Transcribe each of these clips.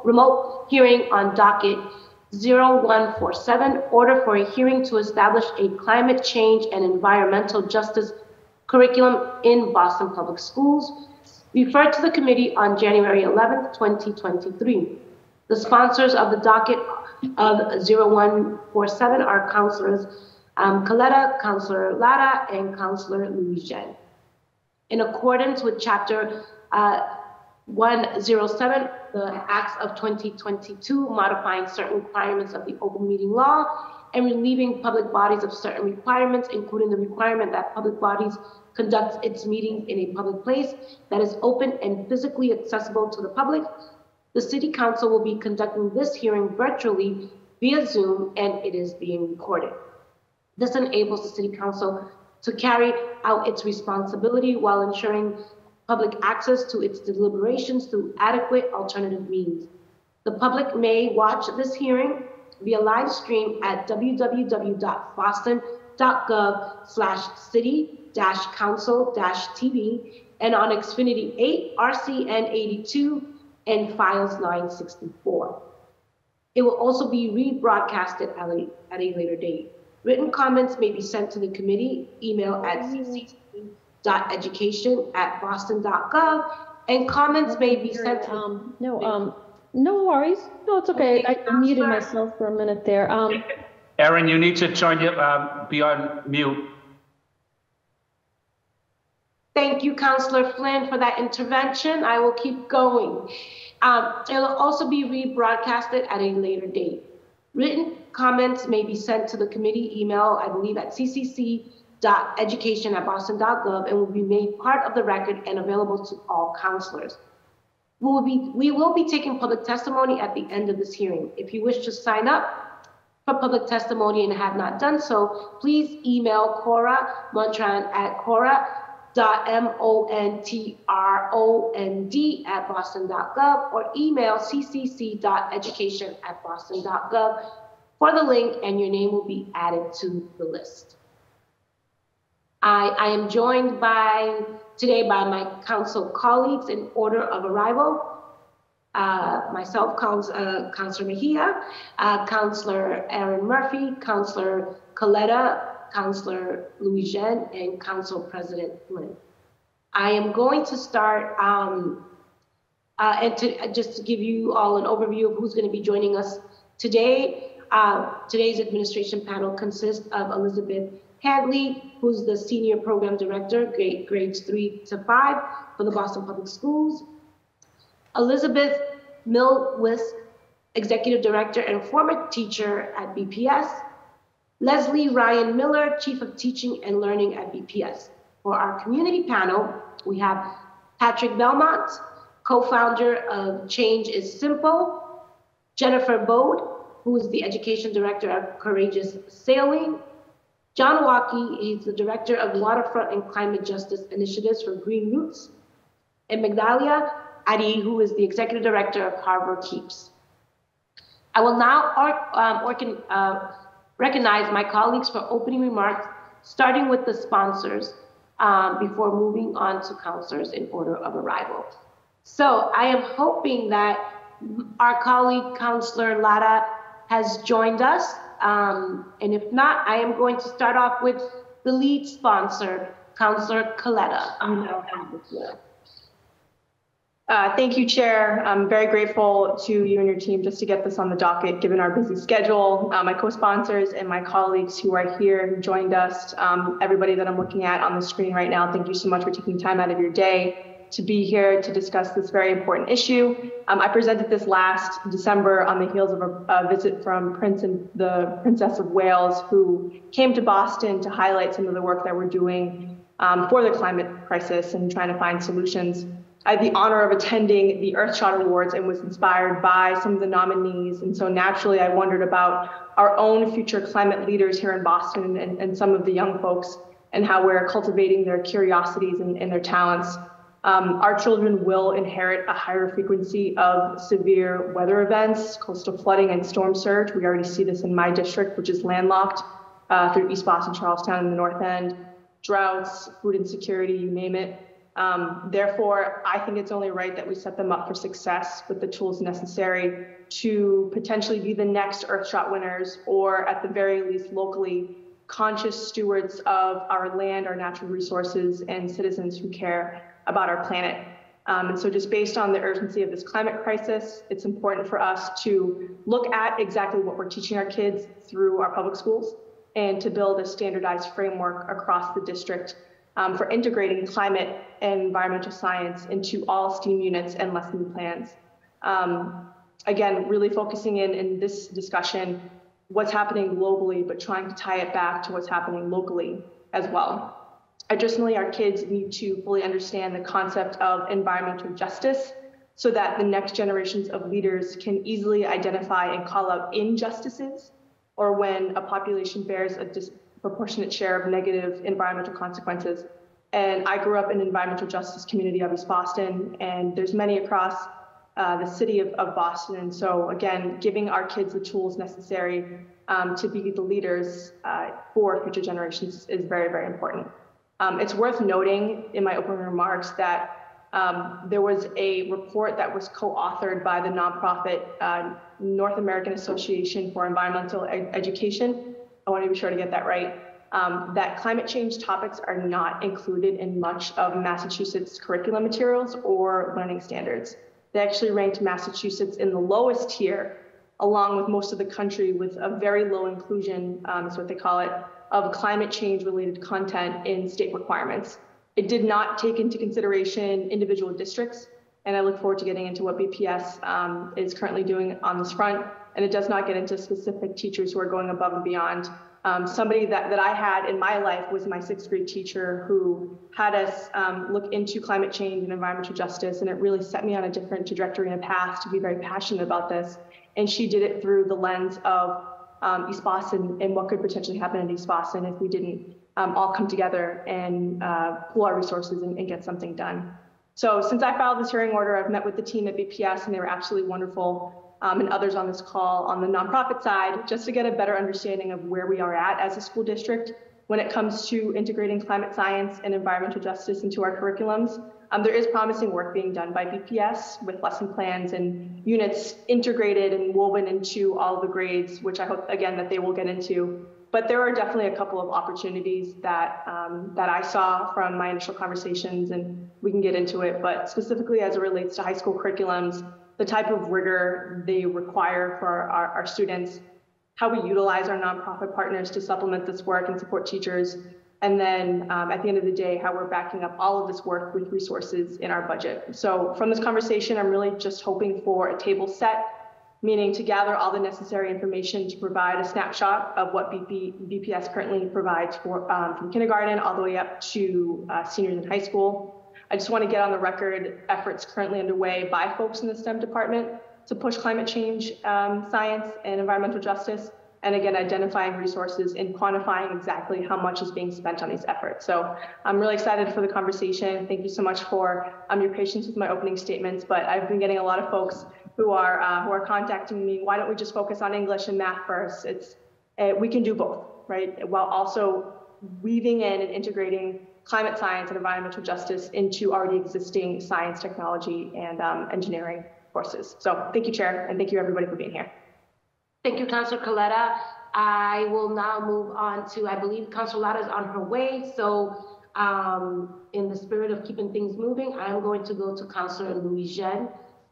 remote hearing on docket 0147, order for a hearing to establish a climate change and environmental justice curriculum in Boston Public Schools, referred to the committee on January 11th, 2023. The sponsors of the docket of 0147 are Councilors Coletta, Councilor Lara, and Councilor Louis-Jean. In accordance with Chapter 107, the Acts of 2022, modifying certain requirements of the open meeting law and relieving public bodies of certain requirements, including the requirement that public bodies conduct its meetings in a public place that is open and physically accessible to the public. The City Council will be conducting this hearing virtually via Zoom, and it is being recorded. This enables the City Council to carry out its responsibility while ensuring public access to its deliberations through adequate alternative means. The public may watch this hearing via live stream at www.boston.gov/city-council-tv and on Xfinity 8, RCN 82, and Files 964. It will also be rebroadcasted at a later date. Written comments may be sent to the committee, email at cc.education@boston.gov, and comments may be sent to... No worries. No, it's okay. I muted myself for a minute there. Erin, you need to turn your, be on mute. Thank you, Councilor Flynn, for that intervention. I will keep going. It will also be rebroadcasted at a later date. Written comments may be sent to the committee email, I believe, at ccc.education@boston.gov, and will be made part of the record and available to all councilors. We will be taking public testimony at the end of this hearing. If you wish to sign up for public testimony and have not done so, please email Cora Montran at cora.montrond@boston.gov or email ccc.education@boston.gov for the link, and your name will be added to the list. I am joined today by my council colleagues in order of arrival. Myself, Councilor Mejia, Councilor Aaron Murphy, Councilor Coletta, Councilor Louis-Jean, and Council President Flynn. I am going to start, just to give you all an overview of who's going to be joining us today. Today's administration panel consists of Elizabeth Hadley, who's the Senior Program Director, grades 3 to 5 for the Boston Public Schools. Elizabeth Milwis, Executive Director and former teacher at BPS. Leslie Ryan Miller, Chief of Teaching and Learning at BPS. For our community panel, we have Patrick Belmont, co-founder of Change is Simple. Jennifer Bode, who is the Education Director of Courageous Sailing. John Walkie, he's the Director of Waterfront and Climate Justice Initiatives for Green Roots. And Magdalia Adi, who is the Executive Director of Harbor Keeps. I will now recognize my colleagues for opening remarks, starting with the sponsors, before moving on to councilors in order of arrival. So I am hoping that our colleague, Councilor Lara, has joined us. And if not, I am going to start off with the lead sponsor, Councilor Coletta. Thank you, Chair. I'm very grateful to you and your team just to get this on the docket, given our busy schedule. My co-sponsors and my colleagues who are here, who joined us, everybody that I'm looking at on the screen right now, thank you so much for taking time out of your day to be here to discuss this very important issue. I presented this last December on the heels of a visit from Prince and the Princess of Wales, who came to Boston to highlight some of the work that we're doing for the climate crisis and trying to find solutions. I had the honor of attending the Earthshot Awards and was inspired by some of the nominees. And so naturally, I wondered about our own future climate leaders here in Boston and some of the young folks and how we're cultivating their curiosities and their talents. Our children will inherit a higher frequency of severe weather events, coastal flooding and storm surge. We already see this in my district, which is landlocked through East Boston, Charlestown, and the North End. Droughts, food insecurity, you name it. Therefore, I think it's only right that we set them up for success with the tools necessary to potentially be the next Earthshot winners, or at the very least locally conscious stewards of our land, our natural resources, and citizens who care about our planet. And so just based on the urgency of this climate crisis, it's important for us to look at exactly what we're teaching our kids through our public schools and to build a standardized framework across the district for integrating climate and environmental science into all STEAM units and lesson plans. Again, really focusing in this discussion, what's happening globally, but trying to tie it back to what's happening locally as well. Additionally, our kids need to fully understand the concept of environmental justice so that the next generations of leaders can easily identify and call out injustices, or when a population bears a disproportionate share of negative environmental consequences. And I grew up in an environmental justice community of East Boston, and there's many across the city of Boston. And so again, giving our kids the tools necessary to be the leaders for future generations is very, very important. It's worth noting in my opening remarks that there was a report that was co-authored by the nonprofit North American Association for Environmental Education. I want to be sure to get that right. That climate change topics are not included in much of Massachusetts curriculum materials or learning standards. They actually ranked Massachusetts in the lowest tier, along with most of the country, with a very low inclusion, is what they call it, of climate change related content in state requirements. It did not take into consideration individual districts, and I look forward to getting into what BPS is currently doing on this front. And it does not get into specific teachers who are going above and beyond. Somebody that I had in my life was my 6th grade teacher who had us look into climate change and environmental justice, and it really set me on a different trajectory and a path to be very passionate about this. And she did it through the lens of East Boston and what could potentially happen in East Boston if we didn't all come together and pool our resources and get something done. So since I filed this hearing order, I've met with the team at BPS, and they were absolutely wonderful. And others on this call on the nonprofit side, just to get a better understanding of where we are at as a school district when it comes to integrating climate science and environmental justice into our curriculums. There is promising work being done by BPS with lesson plans and units integrated and woven into all of the grades, which I hope, again, that they will get into. But there are definitely a couple of opportunities that I saw from my initial conversations, and we can get into it. But specifically as it relates to high school curriculums, the type of rigor they require for our students, how we utilize our nonprofit partners to supplement this work and support teachers, and then at the end of the day, how we're backing up all of this work with resources in our budget. So from this conversation, I'm really just hoping for a table set, meaning to gather all the necessary information to provide a snapshot of what BPS currently provides for from kindergarten all the way up to seniors in high school. I just want to get on the record efforts currently underway by folks in the STEM department to push climate change, science, and environmental justice, and again, identifying resources and quantifying exactly how much is being spent on these efforts. So I'm really excited for the conversation. Thank you so much for your patience with my opening statements, but I've been getting a lot of folks who are contacting me. Why don't we just focus on English and math first? We can do both, right? While also weaving in and integrating climate science and environmental justice into already existing science, technology, and engineering courses. So thank you, Chair, and thank you everybody for being here. Thank you, Councilor Coletta. I will now move on to, I believe Councilor Lada is on her way. So in the spirit of keeping things moving, I'm going to go to Councilor Louis Jean,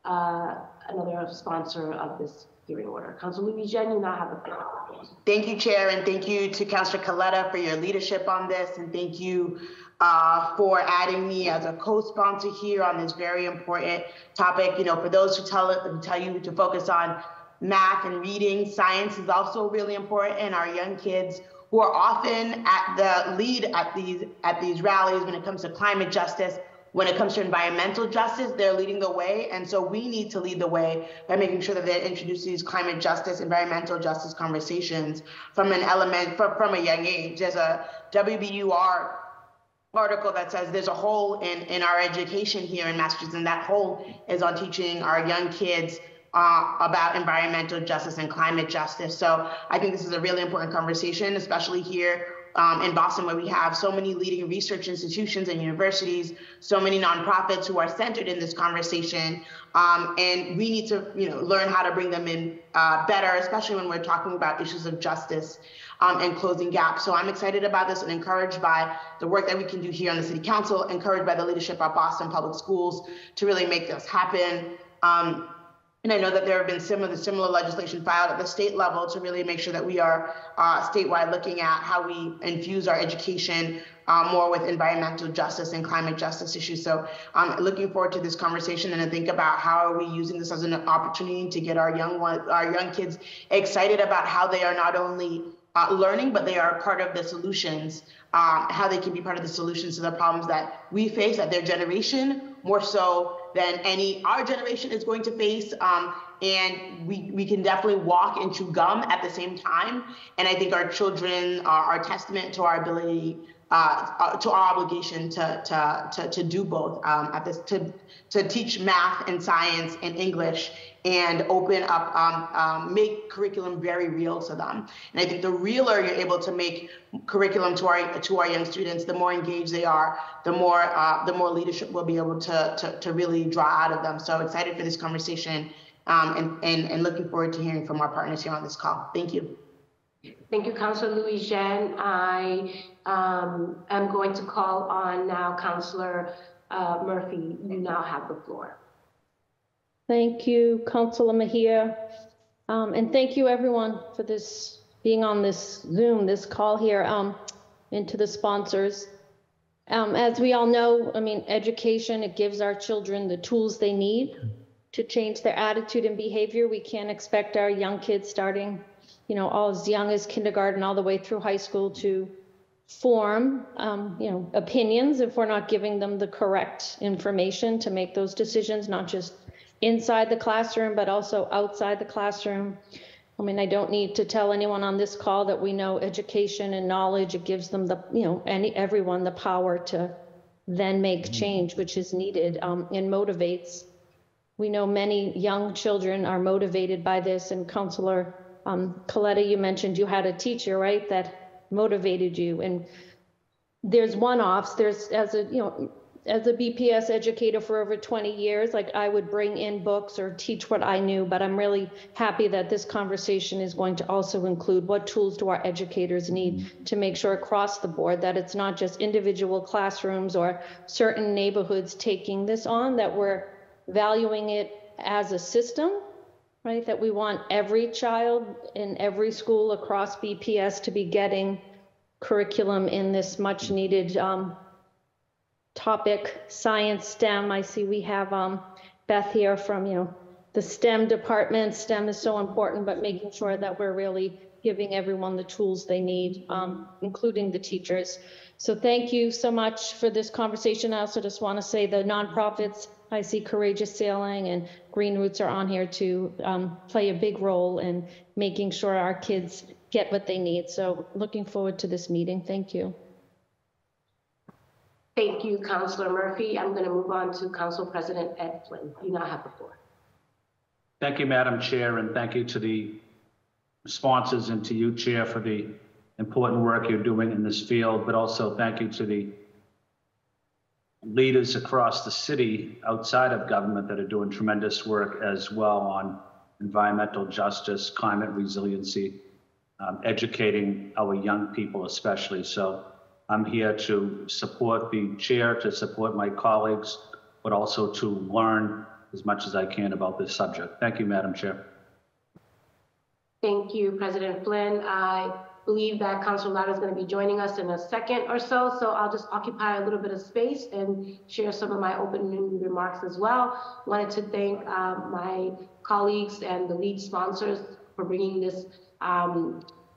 another sponsor of this hearing order. Councilor Louis Jean, you now have the floor. Thank you, Chair, and thank you to Councilor Coletta for your leadership on this, and thank you for adding me as a co-sponsor here on this very important topic. You know, for those who tell you to focus on math and reading, science is also really important, and our young kids who are often at the lead at these rallies when it comes to climate justice, when it comes to environmental justice, they're leading the way. And so we need to lead the way by making sure that they introduce these climate justice, environmental justice conversations from a young age. There's a WBUR article that says there's a hole in our education here in Massachusetts, and that hole is on teaching our young kids about environmental justice and climate justice. So I think this is a really important conversation, especially here in Boston, where we have so many leading research institutions and universities, so many nonprofits who are centered in this conversation. And we need to, learn how to bring them in better, especially when we're talking about issues of justice and closing gaps. So I'm excited about this and encouraged by the work that we can do here on the City Council, encouraged by the leadership of Boston Public Schools to really make this happen. And I know that there have been similar legislation filed at the state level to really make sure that we are statewide looking at how we infuse our education more with environmental justice and climate justice issues. So I'm looking forward to this conversation and to think about how are we using this as an opportunity to get our young kids excited about how they are not only learning, but they are part of the solutions, how they can be part of the solutions to the problems that we face, that their generation, more so than our generation is going to face. And we can definitely walk and chew gum at the same time. And I think our children are testament to our ability, to our obligation to do both, to teach math and science and English and open up, make curriculum very real to them. And I think the realer you're able to make curriculum to our young students, the more engaged they are, the more leadership we'll be able to really draw out of them. So excited for this conversation and looking forward to hearing from our partners here on this call. Thank you. Thank you, Councilor Louis-Jean. I am going to call on now Councilor Murphy. You now have the floor. Thank you, Councilor Mejia. And thank you everyone for being on this Zoom, this call here, and to the sponsors. As we all know, education, it gives our children the tools they need to change their attitude and behavior. We can't expect our young kids starting, all as young as kindergarten all the way through high school to form, opinions if we're not giving them the correct information to make those decisions, not just inside the classroom, but also outside the classroom. I don't need to tell anyone on this call that we know education and knowledge, it gives them everyone the power to then make change, which is needed, and motivates. We know many young children are motivated by this, and Councilor Coletta, you mentioned you had a teacher, right, that motivated you. And there's one-offs. There's, as a BPS educator for over 20 years, I would bring in books or teach what I knew, but I'm really happy that this conversation is going to also include what tools do our educators need to make sure across the board that it's not just individual classrooms or certain neighborhoods taking this on, that we're valuing it as a system, right? That we want every child in every school across BPS to be getting curriculum in this much needed topic, science, STEM. I see we have Beth here from the STEM department. STEM is so important, but making sure that we're really giving everyone the tools they need, including the teachers. So thank you so much for this conversation. I also just want to say the nonprofits, I see Courageous Sailing and Green Roots are on here to play a big role in making sure our kids get what they need. So looking forward to this meeting. Thank you. Thank you, Councilor Murphy. I'm going to move on to Council President Ed Flynn. You now have the floor. Thank you, Madam Chair, and thank you to the sponsors and to you, Chair, for the important work you're doing in this field, but also thank you to the leaders across the city outside of government that are doing tremendous work as well on environmental justice, climate resiliency, educating our young people especially. So I'm here to support the chair, to support my colleagues, but also to learn as much as I can about this subject. Thank you, Madam Chair. Thank you, President Flynn. I believe that Councilor Lara is going to be joining us in a second or so, so I'll just occupy a little bit of space and share some of my opening remarks as well. Wanted to thank my colleagues and the lead sponsors for bringing this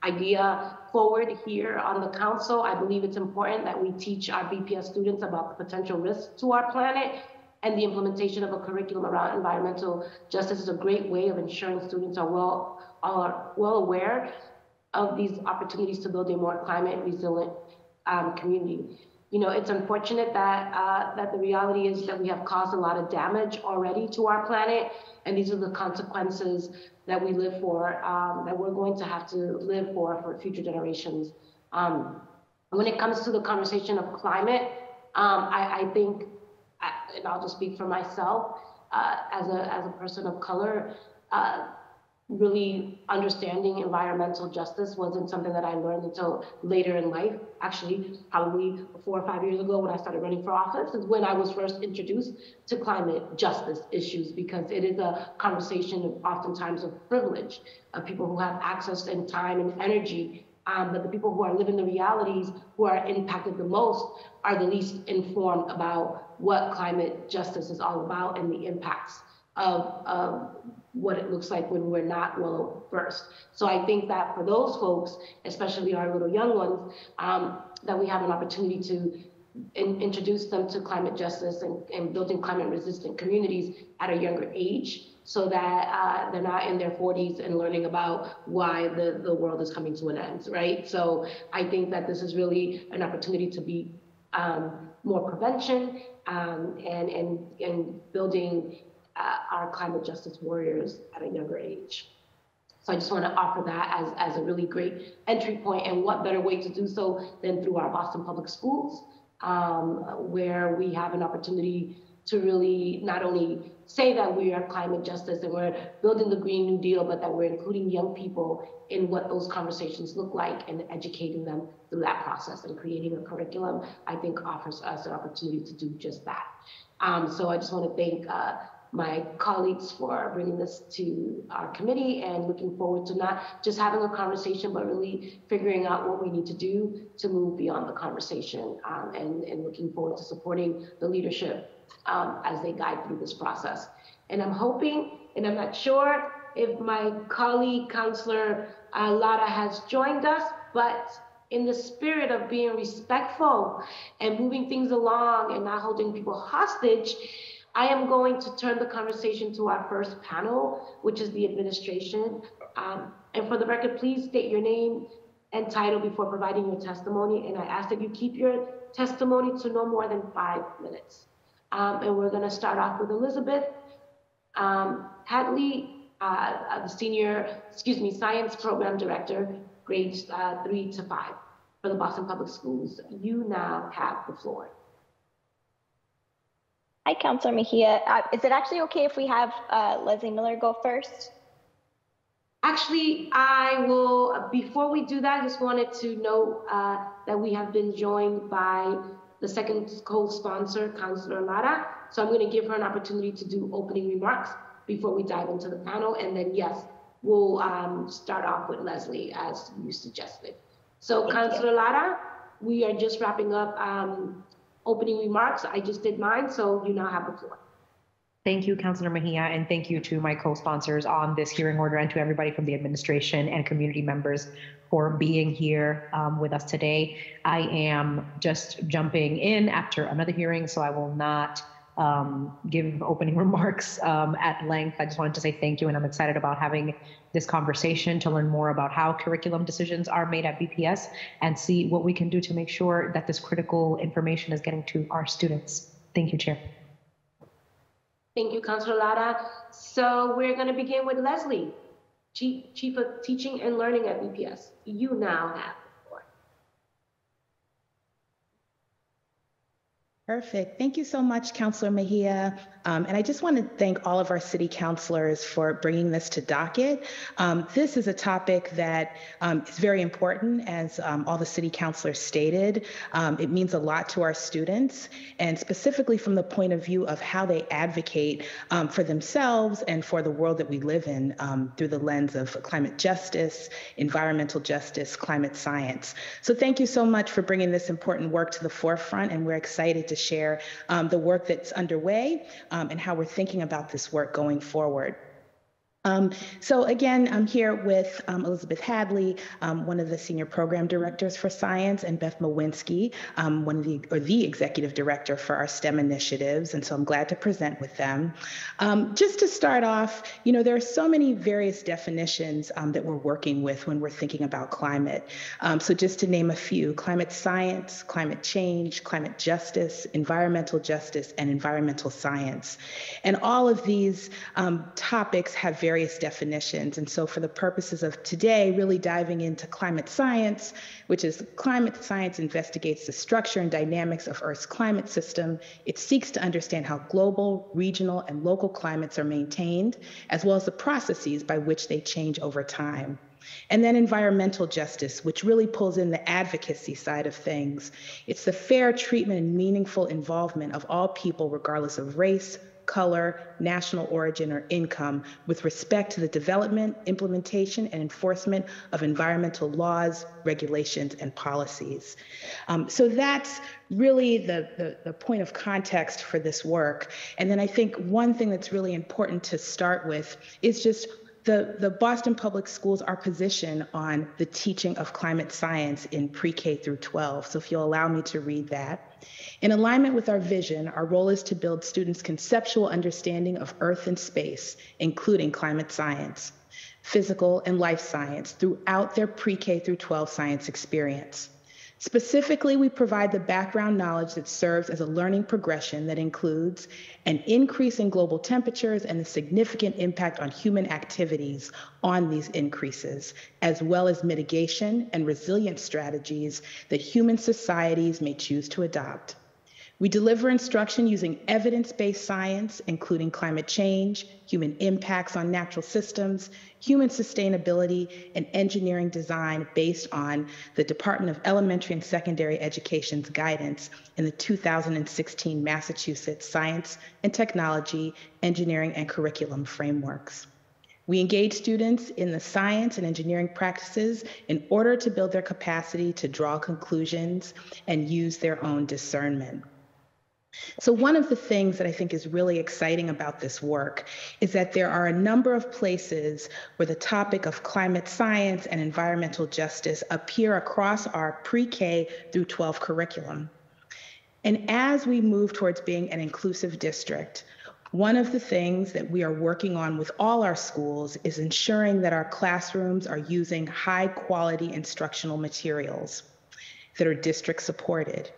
idea forward here on the council. I believe it's important that we teach our BPS students about the potential risks to our planet, and the implementation of a curriculum around environmental justice is a great way of ensuring students are well aware of these opportunities to build a more climate resilient community. It's unfortunate that that the reality is that we have caused a lot of damage already to our planet, and these are the consequences that we live for, that we're going to have to live for future generations. When it comes to the conversation of climate, I think, and I'll just speak for myself, as a person of color, really understanding environmental justice wasn't something that I learned until later in life. Actually, probably 4 or 5 years ago when I started running for office is when I was first introduced to climate justice issues, because it is a conversation oftentimes of privilege, of people who have access and time and energy. But the people who are living the realities, who are impacted the most, are the least informed about what climate justice is all about and the impacts of what it looks like when we're not well versed. So I think that for those folks, especially our little young ones, that we have an opportunity to introduce them to climate justice and building climate resistant communities at a younger age, so that they're not in their 40s and learning about why the world is coming to an end, right? So I think that this is really an opportunity to be more prevention and building our climate justice warriors at a younger age. So I just want to offer that as a really great entry point, and what better way to do so than through our Boston Public Schools, where we have an opportunity to really not only say that we are climate justice and we're building the Green New Deal, but that we're including young people in what those conversations look like and educating them through that process, and creating a curriculum, I think offers us an opportunity to do just that. So I just want to thank my colleagues for bringing this to our committee, and looking forward to not just having a conversation, but really figuring out what we need to do to move beyond the conversation, and looking forward to supporting the leadership as they guide through this process. And I'm hoping, and I'm not sure if my colleague, Councillor Lara, has joined us, but in the spirit of being respectful and moving things along and not holding people hostage, I am going to turn the conversation to our first panel, which is the administration. And for the record, please state your name and title before providing your testimony. And I ask that you keep your testimony to no more than 5 minutes. And we're going to start off with Elizabeth Hadley, the Science Program Director, grades 3 to 5 for the Boston Public Schools. You now have the floor. Hi, Councilor Mejia. Is it actually okay if we have Leslie Miller go first? Actually, I will, before we do that, I just wanted to note that we have been joined by the second co-sponsor, Councilor Lara. So I'm going to give her an opportunity to do opening remarks before we dive into the panel. And then, yes, we'll start off with Leslie, as you suggested. So, Councilor Lara, we are just wrapping up opening remarks. I just did mine, so you now have the floor. Thank you, Councilor Mejia, and thank you to my co-sponsors on this hearing order, and to everybody from the administration and community members for being here with us today. I am just jumping in after another hearing, so I will not give opening remarks at length. I just wanted to say thank you, and I'm excited about having this conversation to learn more about how curriculum decisions are made at BPS and see what we can do to make sure that this critical information is getting to our students. Thank you, Chair. Thank you, Councilor Lara. So we're going to begin with Leslie, Chief of Teaching and Learning at BPS. You now have the floor. Perfect. Thank you so much, Councilor Mejia. And I just want to thank all of our city councilors for bringing this to docket. This is a topic that is very important, as all the city councilors stated. It means a lot to our students, and specifically from the point of view of how they advocate for themselves and for the world that we live in through the lens of climate justice, environmental justice, climate science. So thank you so much for bringing this important work to the forefront, and we're excited to share the work that's underway and how we're thinking about this work going forward. So again, I'm here with Elizabeth Hadley, one of the senior program directors for science, and Beth Mowinski, the executive director for our STEM initiatives. And so I'm glad to present with them. Just to start off, there are so many various definitions that we're working with when we're thinking about climate. So just to name a few: climate science, climate change, climate justice, environmental justice, and environmental science. And all of these topics have various various definitions. And so for the purposes of today, really diving into climate science, which is climate science investigates the structure and dynamics of Earth's climate system. It seeks to understand how global, regional, and local climates are maintained, as well as the processes by which they change over time. And then environmental justice, which really pulls in the advocacy side of things. It's the fair treatment and meaningful involvement of all people, regardless of race, color, national origin, or income, with respect to the development, implementation, and enforcement of environmental laws, regulations, and policies. So that's really the point of context for this work. And then I think one thing that's really important to start with is just the Boston Public Schools, our position on the teaching of climate science in pre-K through 12. So if you'll allow me to read that. In alignment with our vision, our role is to build students' conceptual understanding of Earth and space, including climate science, physical and life science throughout their pre-K through 12 science experience. Specifically, we provide the background knowledge that serves as a learning progression that includes an increase in global temperatures and the significant impact on human activities on these increases, as well as mitigation and resilience strategies that human societies may choose to adopt. We deliver instruction using evidence-based science, including climate change, human impacts on natural systems, human sustainability, and engineering design based on the Department of Elementary and Secondary Education's guidance in the 2016 Massachusetts Science and Technology, Engineering, and Curriculum frameworks. We engage students in the science and engineering practices in order to build their capacity to draw conclusions and use their own discernment. So one of the things that I think is really exciting about this work is that there are a number of places where the topic of climate science and environmental justice appear across our pre-K through 12 curriculum. And as we move towards being an inclusive district, one of the things that we are working on with all our schools is ensuring that our classrooms are using high quality instructional materials that are district supported.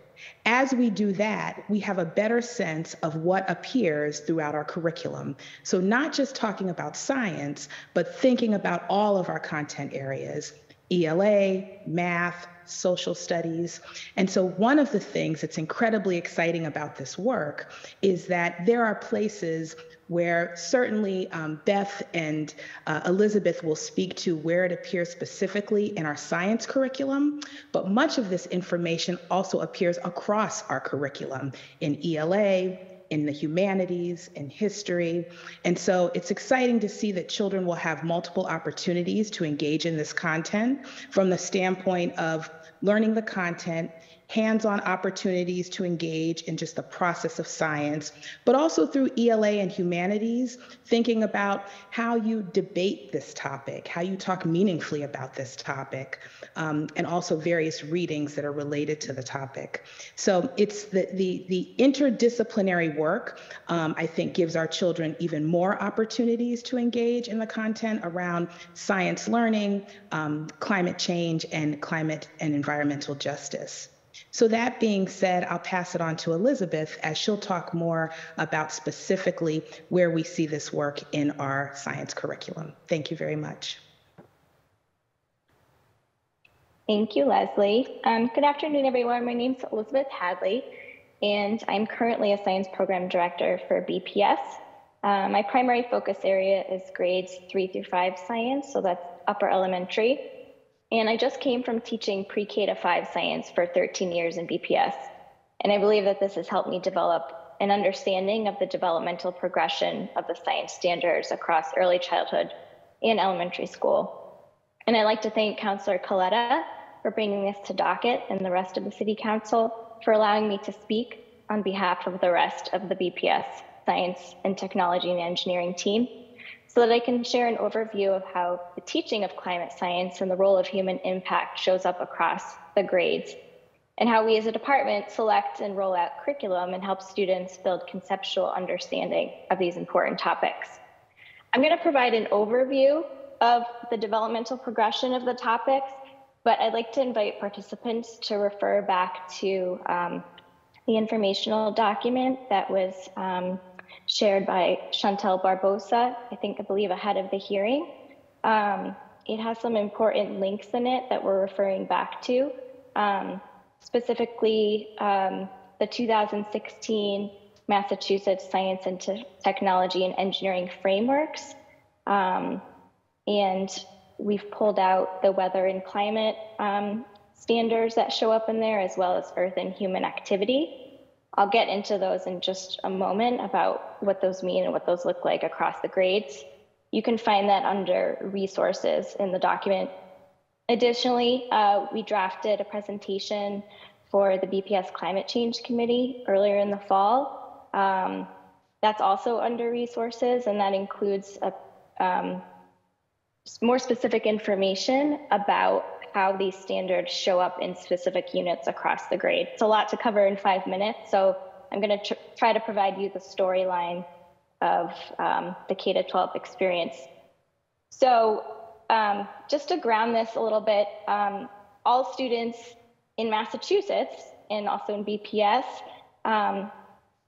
As we do that, we have a better sense of what appears throughout our curriculum. So not just talking about science, but thinking about all of our content areas, ELA, math, social studies. And so one of the things that's incredibly exciting about this work is that there are places where certainly Beth and Elizabeth will speak to where it appears specifically in our science curriculum, but much of this information also appears across our curriculum in ELA, in the humanities, in history. And so it's exciting to see that children will have multiple opportunities to engage in this content from the standpoint of learning the content, hands-on opportunities to engage in just the process of science, but also through ELA and humanities, thinking about how you debate this topic, how you talk meaningfully about this topic, and also various readings that are related to the topic. So it's the interdisciplinary work, I think, gives our children even more opportunities to engage in the content around science learning, climate change, and climate and environmental justice. So that being said, I'll pass it on to Elizabeth as she'll talk more about specifically where we see this work in our science curriculum. Thank you very much. Thank you, Leslie. Good afternoon, everyone. My name's Elizabeth Hadley, and I'm currently a science program director for BPS. My primary focus area is grades 3 through 5 science, so that's upper elementary. And I just came from teaching pre-K to 5 science for 13 years in BPS. And I believe that this has helped me develop an understanding of the developmental progression of the science standards across early childhood and elementary school. And I'd like to thank Councillor Coletta for bringing this to Docket and the rest of the City Council for allowing me to speak on behalf of the rest of the BPS Science and Technology and Engineering team, so that I can share an overview of how the teaching of climate science and the role of human impact shows up across the grades, and how we as a department select and roll out curriculum and help students build conceptual understanding of these important topics. I'm going to provide an overview of the developmental progression of the topics, but I'd like to invite participants to refer back to the informational document that was shared by Chantel Barbosa, I believe ahead of the hearing. It has some important links in it that we're referring back to, specifically the 2016 Massachusetts Science and Technology and Engineering Frameworks. And we've pulled out the weather and climate standards that show up in there, as well as earth and human activity. I'll get into those in just a moment about what those mean and what those look like across the grades. You can find that under resources in the document. Additionally, we drafted a presentation for the BPS Climate Change Committee earlier in the fall. That's also under resources, and that includes more specific information about how these standards show up in specific units across the grade. It's a lot to cover in 5 minutes, so I'm going to try to provide you the storyline of the K-12 experience. So just to ground this a little bit, all students in Massachusetts and also in BPS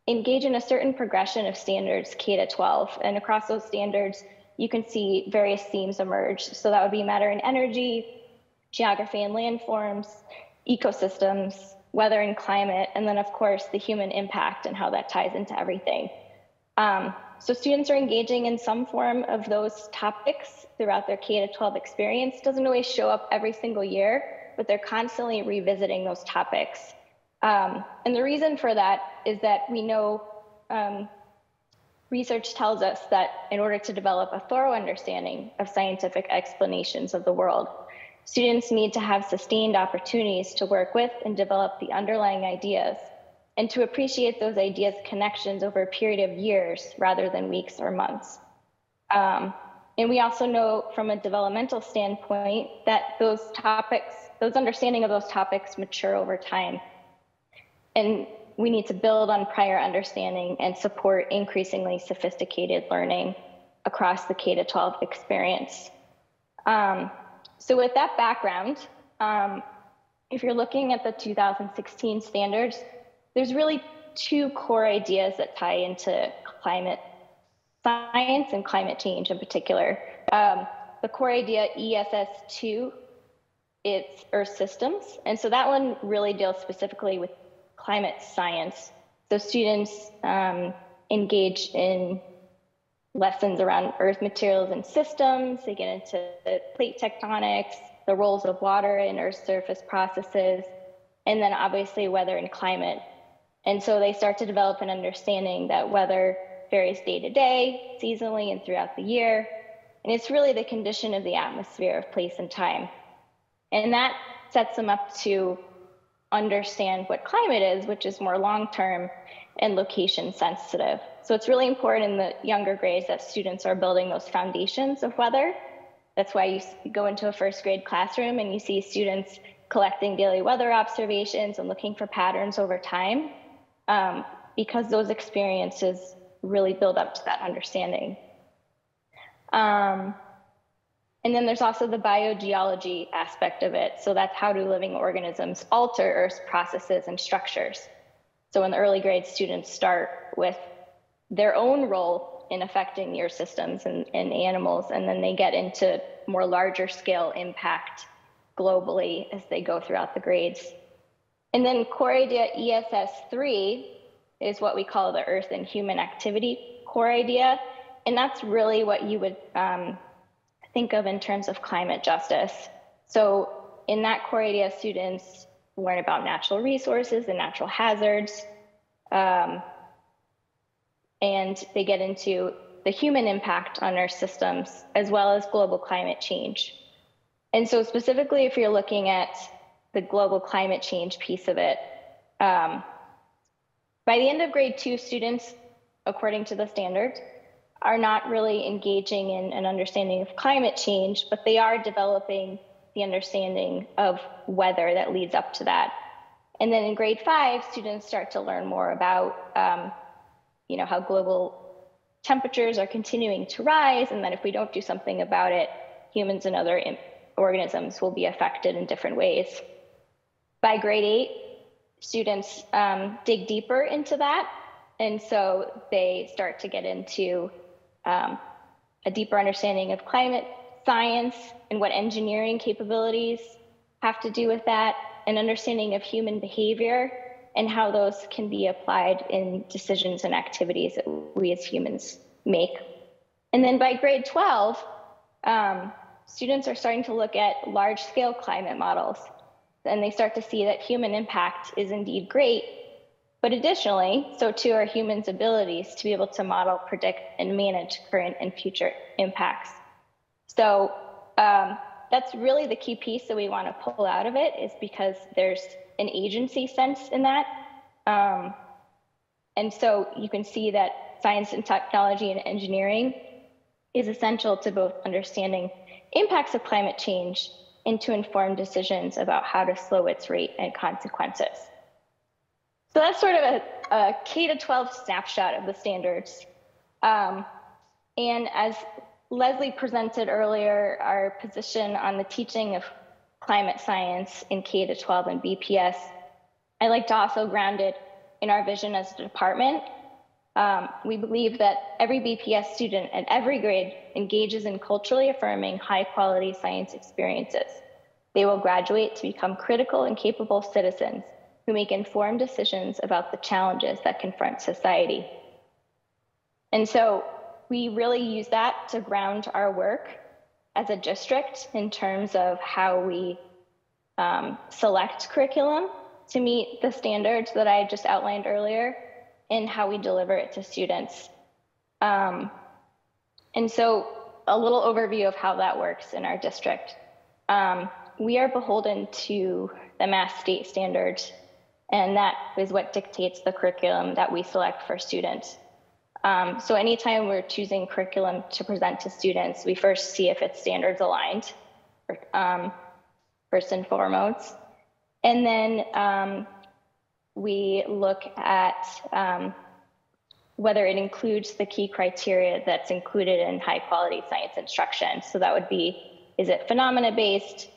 engage in a certain progression of standards K-12, and across those standards, you can see various themes emerge. So that would be matter and energy, geography and landforms, ecosystems, weather and climate, and then of course the human impact and how that ties into everything. So students are engaging in some form of those topics throughout their K-12 experience. Doesn't always show up every single year, but they're constantly revisiting those topics. And the reason for that is that we know research tells us that in order to develop a thorough understanding of scientific explanations of the world, students need to have sustained opportunities to work with and develop the underlying ideas, and to appreciate those ideas' connections over a period of years rather than weeks or months. And we also know from a developmental standpoint that those understanding of those topics mature over time. And we need to build on prior understanding and support increasingly sophisticated learning across the K-12 experience. So with that background, if you're looking at the 2016 standards, there's really two core ideas that tie into climate science and climate change in particular. The core idea, ESS2, it's Earth systems. And so that one really deals specifically with climate science. So students engage in lessons around Earth materials and systems. They get into the plate tectonics, the roles of water in Earth's surface processes, and then obviously weather and climate. And so they start to develop an understanding that weather varies day to day, seasonally, and throughout the year. And it's really the condition of the atmosphere of place and time. And that sets them up to understand what climate is, which is more long-term and location sensitive. So it's really important in the younger grades that students are building those foundations of weather. That's why you go into a first grade classroom and you see students collecting daily weather observations and looking for patterns over time, because those experiences really build up to that understanding. And then there's also the biogeology aspect of it. So that's how do living organisms alter Earth's processes and structures. So in the early grade, students start with their own role in affecting the Earth systems and animals, and then they get into more larger scale impact globally as they go throughout the grades. And then core idea ESS3 is what we call the Earth and human activity core idea. And that's really what you would think of in terms of climate justice. So in that core idea, students learn about natural resources and natural hazards, and they get into the human impact on our systems, as well as global climate change. And so specifically, if you're looking at the global climate change piece of it, by the end of grade 2, students, according to the standards, are not really engaging in an understanding of climate change, but they are developing the understanding of weather that leads up to that. And then in grade 5, students start to learn more about how global temperatures are continuing to rise, and that if we don't do something about it, humans and other organisms will be affected in different ways. By grade 8, students dig deeper into that And so they start to get into a deeper understanding of climate science and what engineering capabilities have to do with that, an understanding of human behavior and how those can be applied in decisions and activities that we as humans make. And then by grade 12, students are starting to look at large-scale climate models, and they start to see that human impact is indeed great, but additionally, so too are humans' abilities to be able to model, predict, and manage current and future impacts. So that's really the key piece that we want to pull out of it, is because there's an agency sense in that. And so you can see that science and technology and engineering is essential to both understanding impacts of climate change and to inform decisions about how to slow its rate and consequences. So that's sort of a K-12 snapshot of the standards. And as Leslie presented earlier, our position on the teaching of climate science in K-12 and BPS, I like to also ground it in our vision as a department. We believe that every BPS student at every grade engages in culturally affirming, high-quality science experiences. They will graduate to become critical and capable citizens who make informed decisions about the challenges that confront society. And so we really use that to ground our work as a district in terms of how we select curriculum to meet the standards that I just outlined earlier, and how we deliver it to students. And so a little overview of how that works in our district. We are beholden to the Mass State standards, and that is what dictates the curriculum that we select for students. So anytime we're choosing curriculum to present to students, we first see if it's standards aligned, first and foremost. And then we look at whether it includes the key criteria that's included in high quality science instruction. So that would be, is it phenomena-based?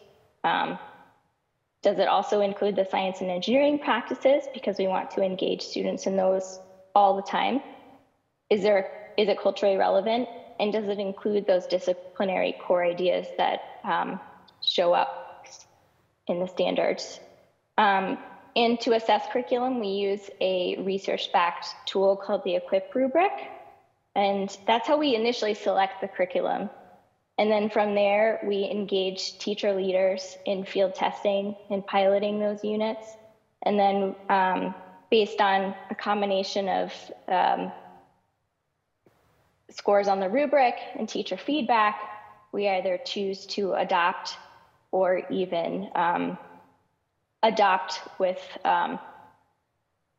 Does it also include the science and engineering practices? Because we want to engage students in those all the time. Is it culturally relevant? And does it include those disciplinary core ideas that show up in the standards? And to assess curriculum, we use a research-backed tool called the EQUIP rubric. And that's how we initially select the curriculum. And then from there, we engage teacher leaders in field testing and piloting those units. And then based on a combination of scores on the rubric and teacher feedback, we either choose to adopt or even adopt with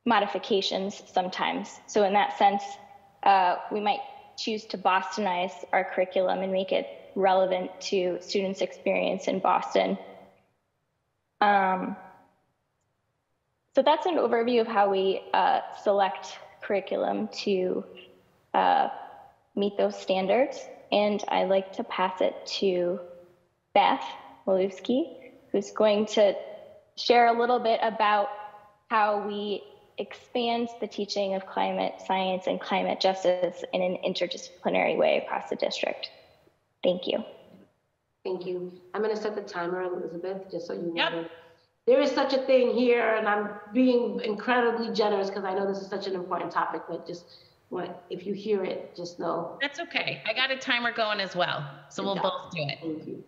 modifications sometimes. So in that sense, we might choose to Bostonize our curriculum and make it relevant to students' experience in Boston. So that's an overview of how we select curriculum to meet those standards. And I'd like to pass it to Beth Malewski, who's going to share a little bit about how we expand the teaching of climate science and climate justice in an interdisciplinary way across the district. Thank you. Thank you. I'm going to set the timer, Elizabeth, just so you know. Yep. There is such a thing here, and I'm being incredibly generous because I know this is such an important topic, but just if you hear it, just know. That's okay. I got a timer going as well, so we'll both do it. Thank you.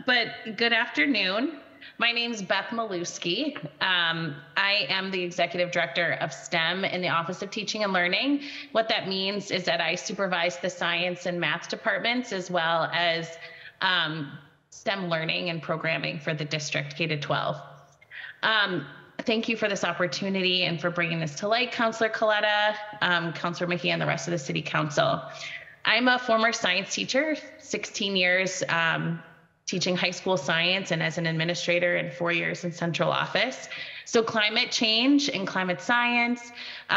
But good afternoon. My name's Beth Malewski. I am the Executive Director of STEM in the Office of Teaching and Learning. What that means is that I supervise the science and math departments as well as STEM learning and programming for the district K-12. Thank you for this opportunity and for bringing this to light, Councilor Coletta, Councilor Mejia, and the rest of the City Council. I'm a former science teacher, 16 years teaching high school science and as an administrator and 4 years in central office. So climate change and climate science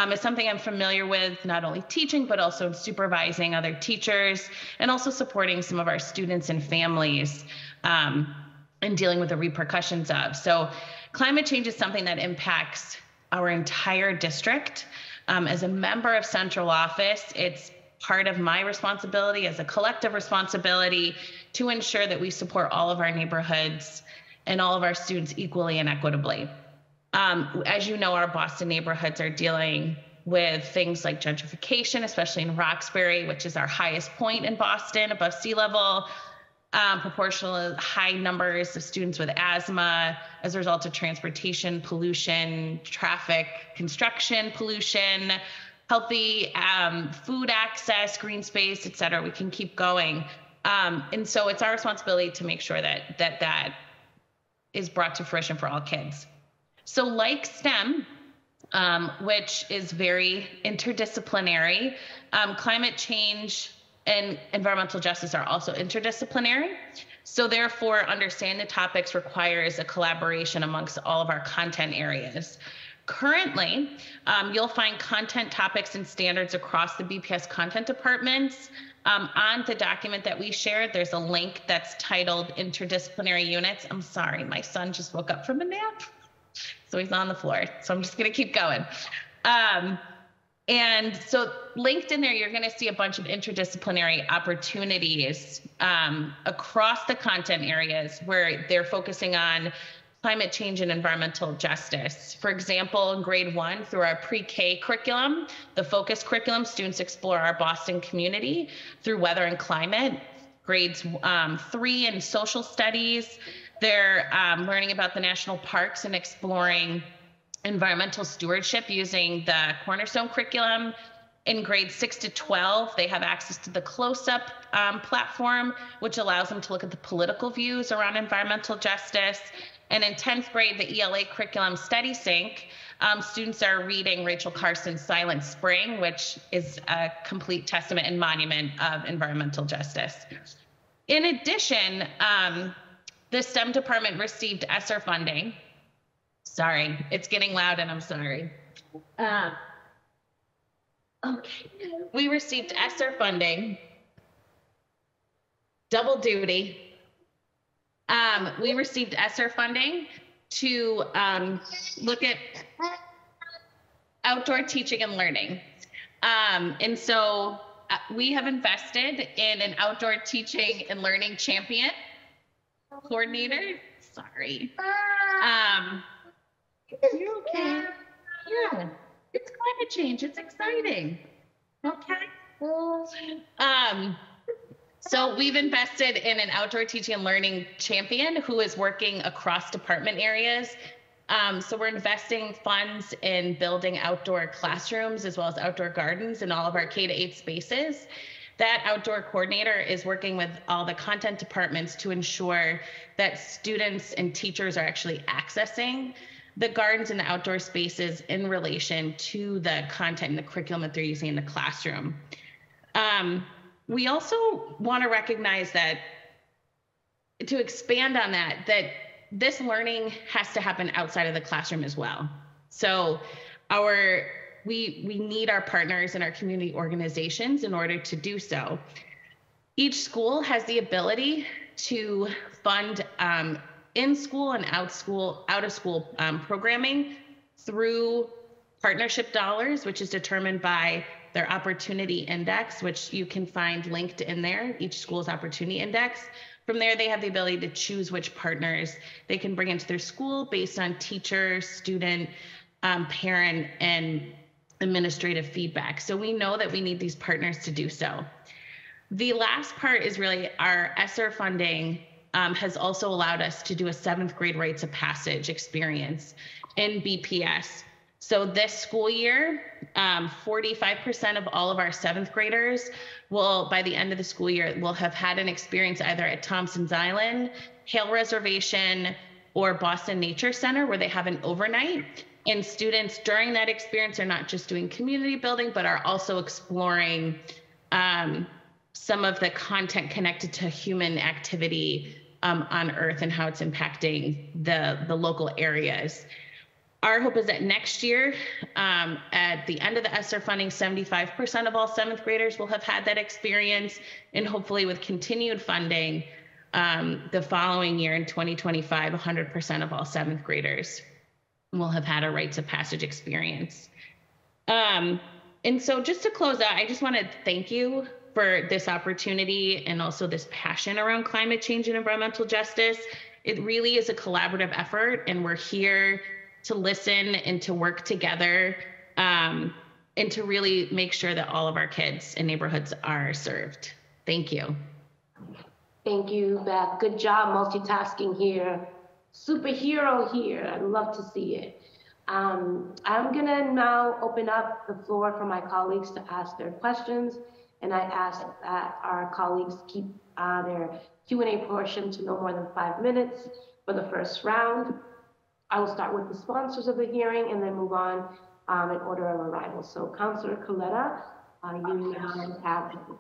is something I'm familiar with, not only teaching, but also supervising other teachers and also supporting some of our students and families and dealing with the repercussions of. So climate change is something that impacts our entire district. As a member of central office, it's part of my responsibility as a collective responsibility to ensure that we support all of our neighborhoods and all of our students equally and equitably. As you know, our Boston neighborhoods are dealing with things like gentrification, especially in Roxbury, which is our highest point in Boston above sea level, proportional high numbers of students with asthma as a result of transportation pollution, traffic, construction pollution, healthy food access, green space, et cetera. We can keep going. And so it's our responsibility to make sure that is brought to fruition for all kids. So like STEM, which is very interdisciplinary, climate change and environmental justice are also interdisciplinary. So therefore, understanding the topics requires a collaboration amongst all of our content areas. Currently, you'll find content topics and standards across the BPS content departments. On the document that we shared, there's a link that's titled Interdisciplinary Units. I'm sorry, my son just woke up from a nap, so he's on the floor. So I'm just gonna keep going. And so linked in there, you're gonna see a bunch of interdisciplinary opportunities across the content areas where they're focusing on climate change and environmental justice. For example, in grade 1, through our pre-K curriculum, the focus curriculum, students explore our Boston community through weather and climate. Grades 3 in social studies, they're learning about the national parks and exploring environmental stewardship using the Cornerstone curriculum. In grades 6 to 12, they have access to the Close-Up platform, which allows them to look at the political views around environmental justice. And in 10th grade, the ELA curriculum Study Sync, students are reading Rachel Carson's Silent Spring, which is a complete testament and monument of environmental justice. In addition, the STEM department received ESSER funding. Sorry, it's getting loud and I'm sorry. Okay, we received ESSER funding, double duty. We received ESSER funding to look at outdoor teaching and learning. And so we have invested in an outdoor teaching and learning champion coordinator. Sorry. You okay? Yeah, it's climate change. It's exciting. Okay. So we've invested in an outdoor teaching and learning champion who is working across department areas. So we're investing funds in building outdoor classrooms as well as outdoor gardens in all of our K-8 spaces. That outdoor coordinator is working with all the content departments to ensure that students and teachers are actually accessing the gardens and the outdoor spaces in relation to the content and the curriculum that they're using in the classroom. We also want to recognize that, to expand on that, that this learning has to happen outside of the classroom as well. So we need our partners and our community organizations in order to do so. Each school has the ability to fund in school and out of school programming through partnership dollars, which is determined by their opportunity index, which you can find linked in there, each school's opportunity index. From there, they have the ability to choose which partners they can bring into their school based on teacher, student, parent, and administrative feedback. So we know that we need these partners to do so. The last part is really our ESSER funding has also allowed us to do a 7th grade rites of passage experience in BPS. So this school year, 45% of all of our 7th graders will, by the end of the school year, will have had an experience either at Thompson's Island, Hale Reservation, or Boston Nature Center, where they have an overnight. And students during that experience are not just doing community building, but are also exploring some of the content connected to human activity on Earth and how it's impacting the local areas. Our hope is that next year, at the end of the ESSER funding, 75% of all 7th graders will have had that experience, and hopefully with continued funding, the following year in 2025, 100% of all 7th graders will have had a rites of passage experience. And so just to close out, I just want to thank you for this opportunity and also this passion around climate change and environmental justice. It really is a collaborative effort, and we're here to listen and to work together, and to really make sure that all of our kids and neighborhoods are served. Thank you. Thank you, Beth. Good job multitasking here. Superhero here. I'd love to see it. I'm gonna now open up the floor for my colleagues to ask their questions, and I ask that our colleagues keep their Q&A portion to no more than 5 minutes for the first round. I will start with the sponsors of the hearing and then move on in order of arrival. So Councilor Coletta, you now have the floor.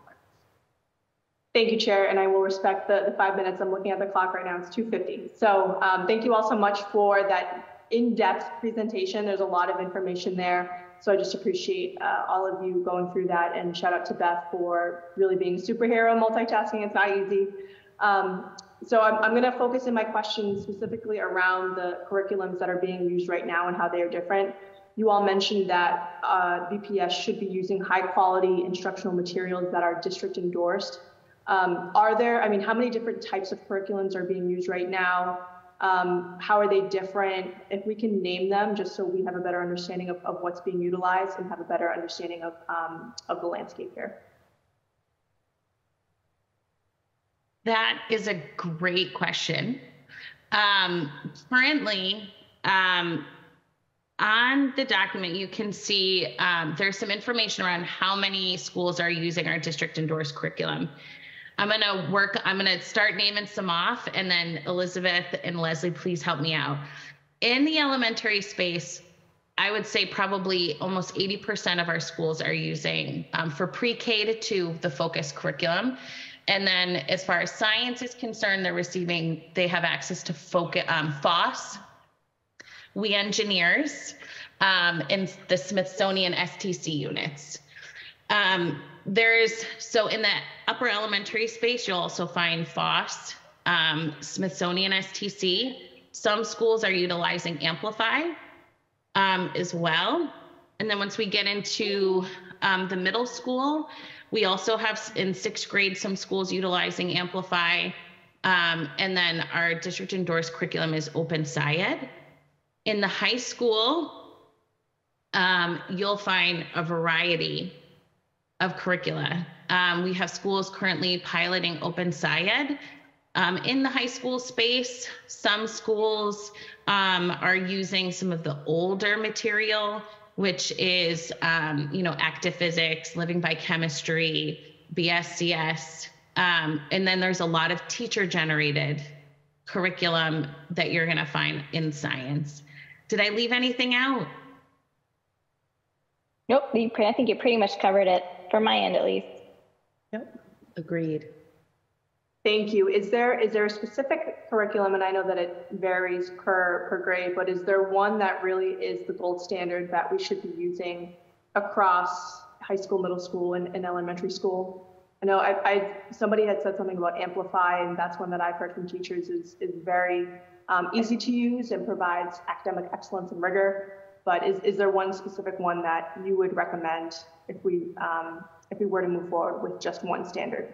Thank you, Chair, and I will respect the 5 minutes. I'm looking at the clock right now, it's 2:50. So thank you all so much for that in-depth presentation. There's a lot of information there. So I just appreciate all of you going through that, and shout out to Beth for really being a superhero multitasking. It's not easy. So I'm gonna focus in my questions specifically around the curriculums that are being used right now and how they are different. You all mentioned that BPS should be using high quality instructional materials that are district endorsed. Are there, I mean, how many different types of curriculums are being used right now? How are they different? If we can name them, just so we have a better understanding of what's being utilized and have a better understanding of the landscape here. That is a great question. Currently, on the document, you can see there's some information around how many schools are using our district endorsed curriculum. I'm gonna start naming some off, and then Elizabeth and Leslie, please help me out. In the elementary space, I would say probably almost 80% of our schools are using, for pre-K to 2, the focus curriculum. And then as far as science is concerned, they have access to FOSS, We Engineers, and the Smithsonian STC units. So in the upper elementary space, you'll also find FOSS, Smithsonian STC. Some schools are utilizing Amplify as well. And then once we get into the middle school, we also have in 6th grade, some schools utilizing Amplify. And then our district endorsed curriculum is Open SciEd. In the high school, you'll find a variety of curricula. We have schools currently piloting Open SciEd. In the high school space, some schools are using some of the older material, which is, active physics, living biochemistry, BSCS. And then there's a lot of teacher-generated curriculum that you're gonna find in science. Did I leave anything out? Nope, I think you pretty much covered it, from my end at least. Yep, agreed. Thank you. Is there a specific curriculum, and I know that it varies per grade, but is there one that really is the gold standard that we should be using across high school, middle school, and elementary school? I know somebody had said something about Amplify, and that's one that I've heard from teachers is very easy to use and provides academic excellence and rigor. But is there one specific one that you would recommend if we were to move forward with just one standard?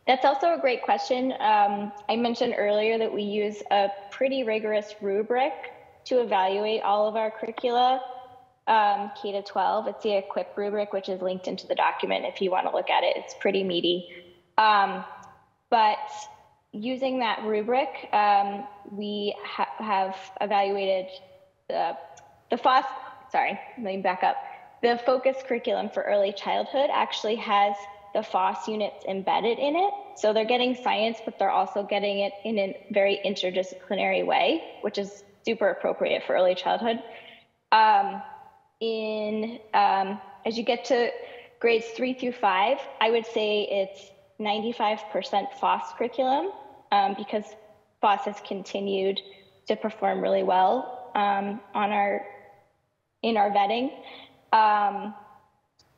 That's also a great question. I mentioned earlier that we use a pretty rigorous rubric to evaluate all of our curricula, K to 12. It's the EQUIP rubric, which is linked into the document if you want to look at it. It's pretty meaty. But using that rubric, we have evaluated the FOSS, sorry, let me back up. The focus curriculum for early childhood actually has the FOSS units embedded in it. So they're getting science, but they're also getting it in a very interdisciplinary way, which is super appropriate for early childhood. As you get to grades 3 through 5, I would say it's 95% FOSS curriculum, because FOSS has continued to perform really well in our vetting.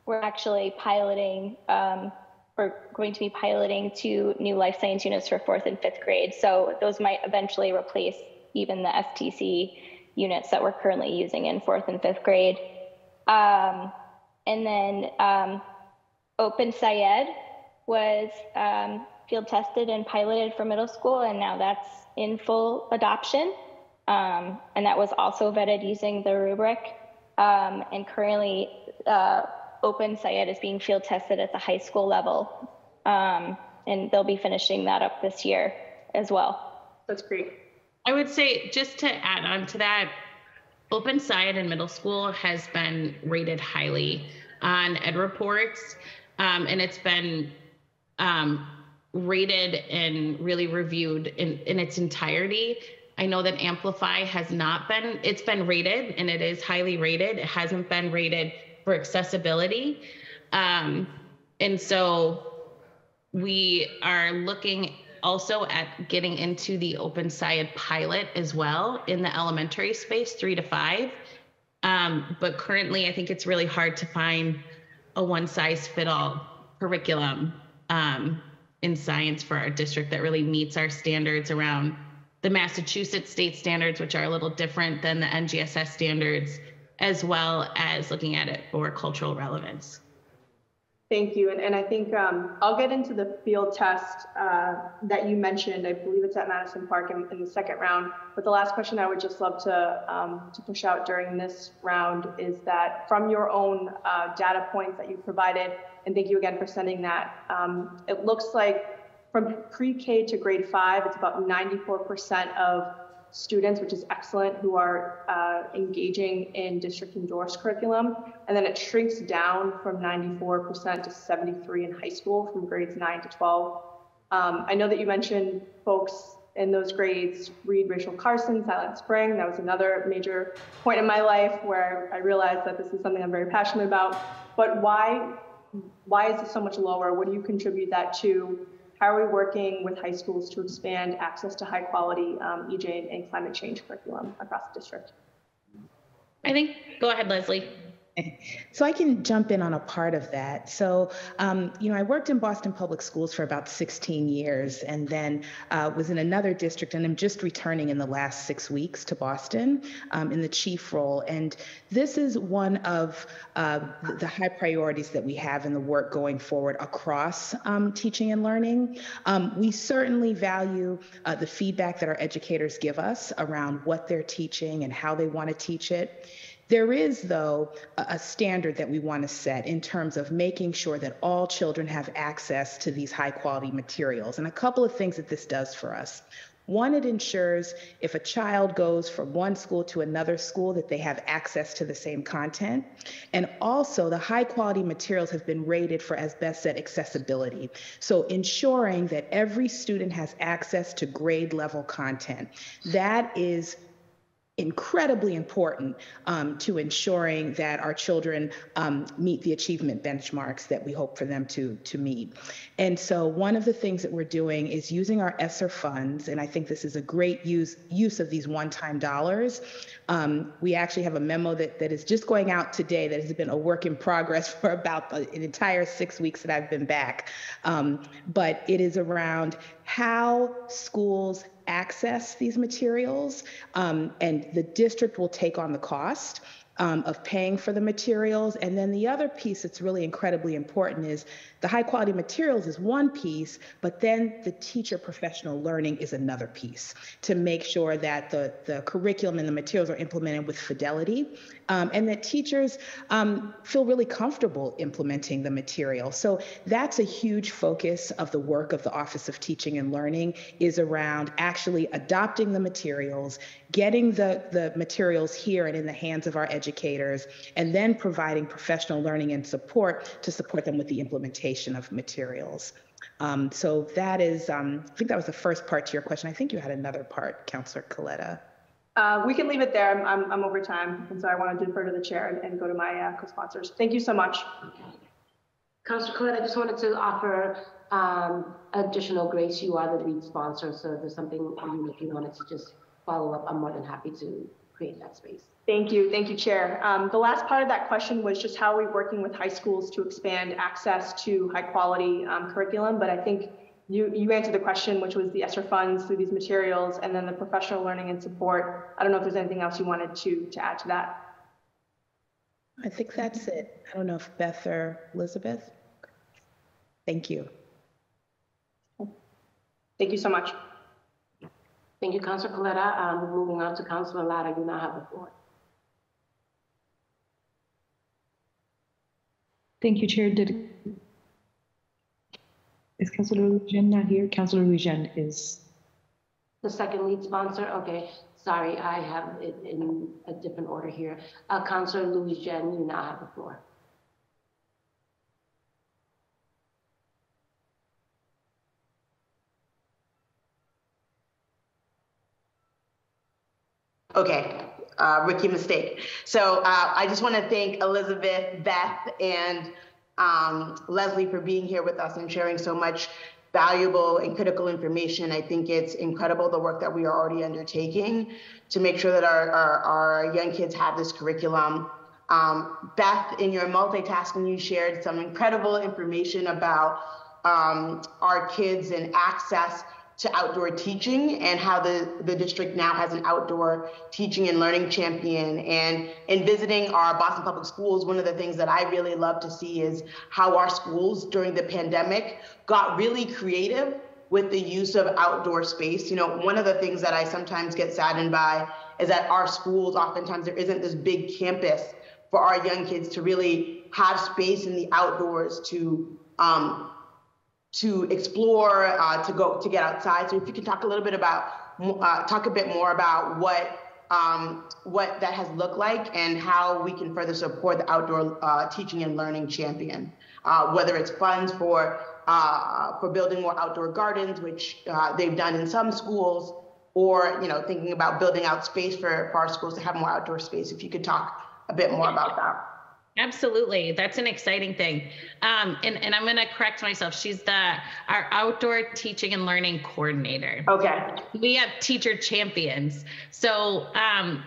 We're actually piloting, we're going to be piloting 2 new life science units for 4th and 5th grade. So those might eventually replace even the STC units that we're currently using in 4th and 5th grade. And then Open Syed was field tested and piloted for middle school, and now that's in full adoption. And that was also vetted using the rubric. And currently, Open Syed is being field tested at the high school level. And they'll be finishing that up this year as well. That's great. I would say, just to add on to that, Open Syed in middle school has been rated highly on Ed Reports, and it's been rated and really reviewed in its entirety. I know that Amplify has not been, it's been rated and it is highly rated. It hasn't been rated for accessibility. And so we are looking also at getting into the Open Syed pilot as well in the elementary space, 3 to 5. But currently, I think it's really hard to find a one-size-fit-all curriculum in science for our district that really meets our standards around the Massachusetts state standards, which are a little different than the NGSS standards, as well as looking at it for cultural relevance. Thank you. And I think I'll get into the field test that you mentioned. I believe it's at Madison Park in the second round. But the last question I would just love to push out during this round is that from your own data points that you provided, and thank you again for sending that, it looks like from pre-K to grade 5, it's about 94% of students, which is excellent, who are engaging in district endorsed curriculum. And then it shrinks down from 94% to 73% in high school from grades 9 to 12. I know that you mentioned folks in those grades read Rachel Carson, Silent Spring. That was another major point in my life where I realized that this is something I'm very passionate about. But why is this so much lower? What do you contribute that to? How are we working with high schools to expand access to high quality EJ and climate change curriculum across the district? I think, go ahead, Leslie. So I can jump in on a part of that. So, I worked in Boston Public Schools for about 16 years and then was in another district, and I'm just returning in the last 6 weeks to Boston in the chief role. And this is one of the high priorities that we have in the work going forward across teaching and learning. We certainly value the feedback that our educators give us around what they're teaching and how they want to teach it. There is, though, a standard that we want to set in terms of making sure that all children have access to these high quality materials. And a couple of things that this does for us. One, it ensures if a child goes from one school to another school that they have access to the same content. And also the high quality materials have been rated for, as Beth said, accessibility. So ensuring that every student has access to grade level content. That is incredibly important to ensuring that our children meet the achievement benchmarks that we hope for them to meet. And so one of the things that we're doing is using our ESSER funds, and I think this is a great use of these one-time dollars. We actually have a memo that is just going out today that has been a work in progress for about an entire 6 weeks that I've been back. But it is around how schools access these materials, and the district will take on the cost of paying for the materials. And then the other piece that's really incredibly important is the high quality materials is one piece, but then the teacher professional learning is another piece to make sure that the curriculum and the materials are implemented with fidelity, and that teachers feel really comfortable implementing the material. So that's a huge focus of the work of the Office of Teaching and Learning, is around actually adopting the materials, getting the materials here and in the hands of our educators, and then providing professional learning and support to support them with the implementation of materials. So that is, I think that was the first part to your question. I think you had another part, Councillor Coletta. We can leave it there. I'm over time, and so I want to defer to the chair and go to my co-sponsors. Thank you so much. Councillor Collette, I just wanted to offer additional grace. You are the lead sponsor, so if there's something if you wanted to just follow up, I'm more than happy to create that space. Thank you, Chair. The last part of that question was just how are we working with high schools to expand access to high quality curriculum, but I think you answered the question, which was the ESSER funds through these materials, and then the professional learning and support. I don't know if there's anything else you wanted to add to that. I think that's it. I don't know if Beth or Elizabeth. Thank you. Thank you so much. Thank you, Councilor Coletta. Moving on to Councilor Latta, you now have the floor. Thank you, Chair. Is Councilor Louis-Jean not here? Councilor Louis-Jean is. The second lead sponsor? Okay, sorry, I have it in a different order here. Councilor Louis-Jean, you now have the floor. Okay, rookie mistake. So I just want to thank Elizabeth, Beth, and Leslie for being here with us and sharing so much valuable and critical information. I think it's incredible the work that we are already undertaking to make sure that our young kids have this curriculum. Beth, in your multitasking, you shared some incredible information about our kids and access to outdoor teaching and how the district now has an outdoor teaching and learning champion. And in visiting our Boston Public Schools, one of the things that I really love to see is how our schools during the pandemic got really creative with the use of outdoor space. You know, one of the things that I sometimes get saddened by is that our schools, oftentimes there isn't this big campus for our young kids to really have space in the outdoors to explore, to get outside. So if you can talk a little bit about, talk a bit more about what that has looked like and how we can further support the outdoor teaching and learning champion, whether it's funds for building more outdoor gardens, which they've done in some schools, or thinking about building out space for our schools to have more outdoor space. If you could talk a bit more about that. Absolutely. That's an exciting thing. And I'm going to correct myself. She's our outdoor teaching and learning coordinator. Okay. We have teacher champions. So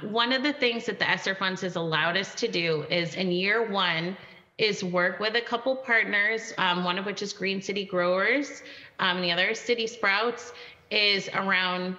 one of the things that the ESSER funds has allowed us to do is in year one is work with a couple partners, one of which is Green City Growers, and the other is City Sprouts, is around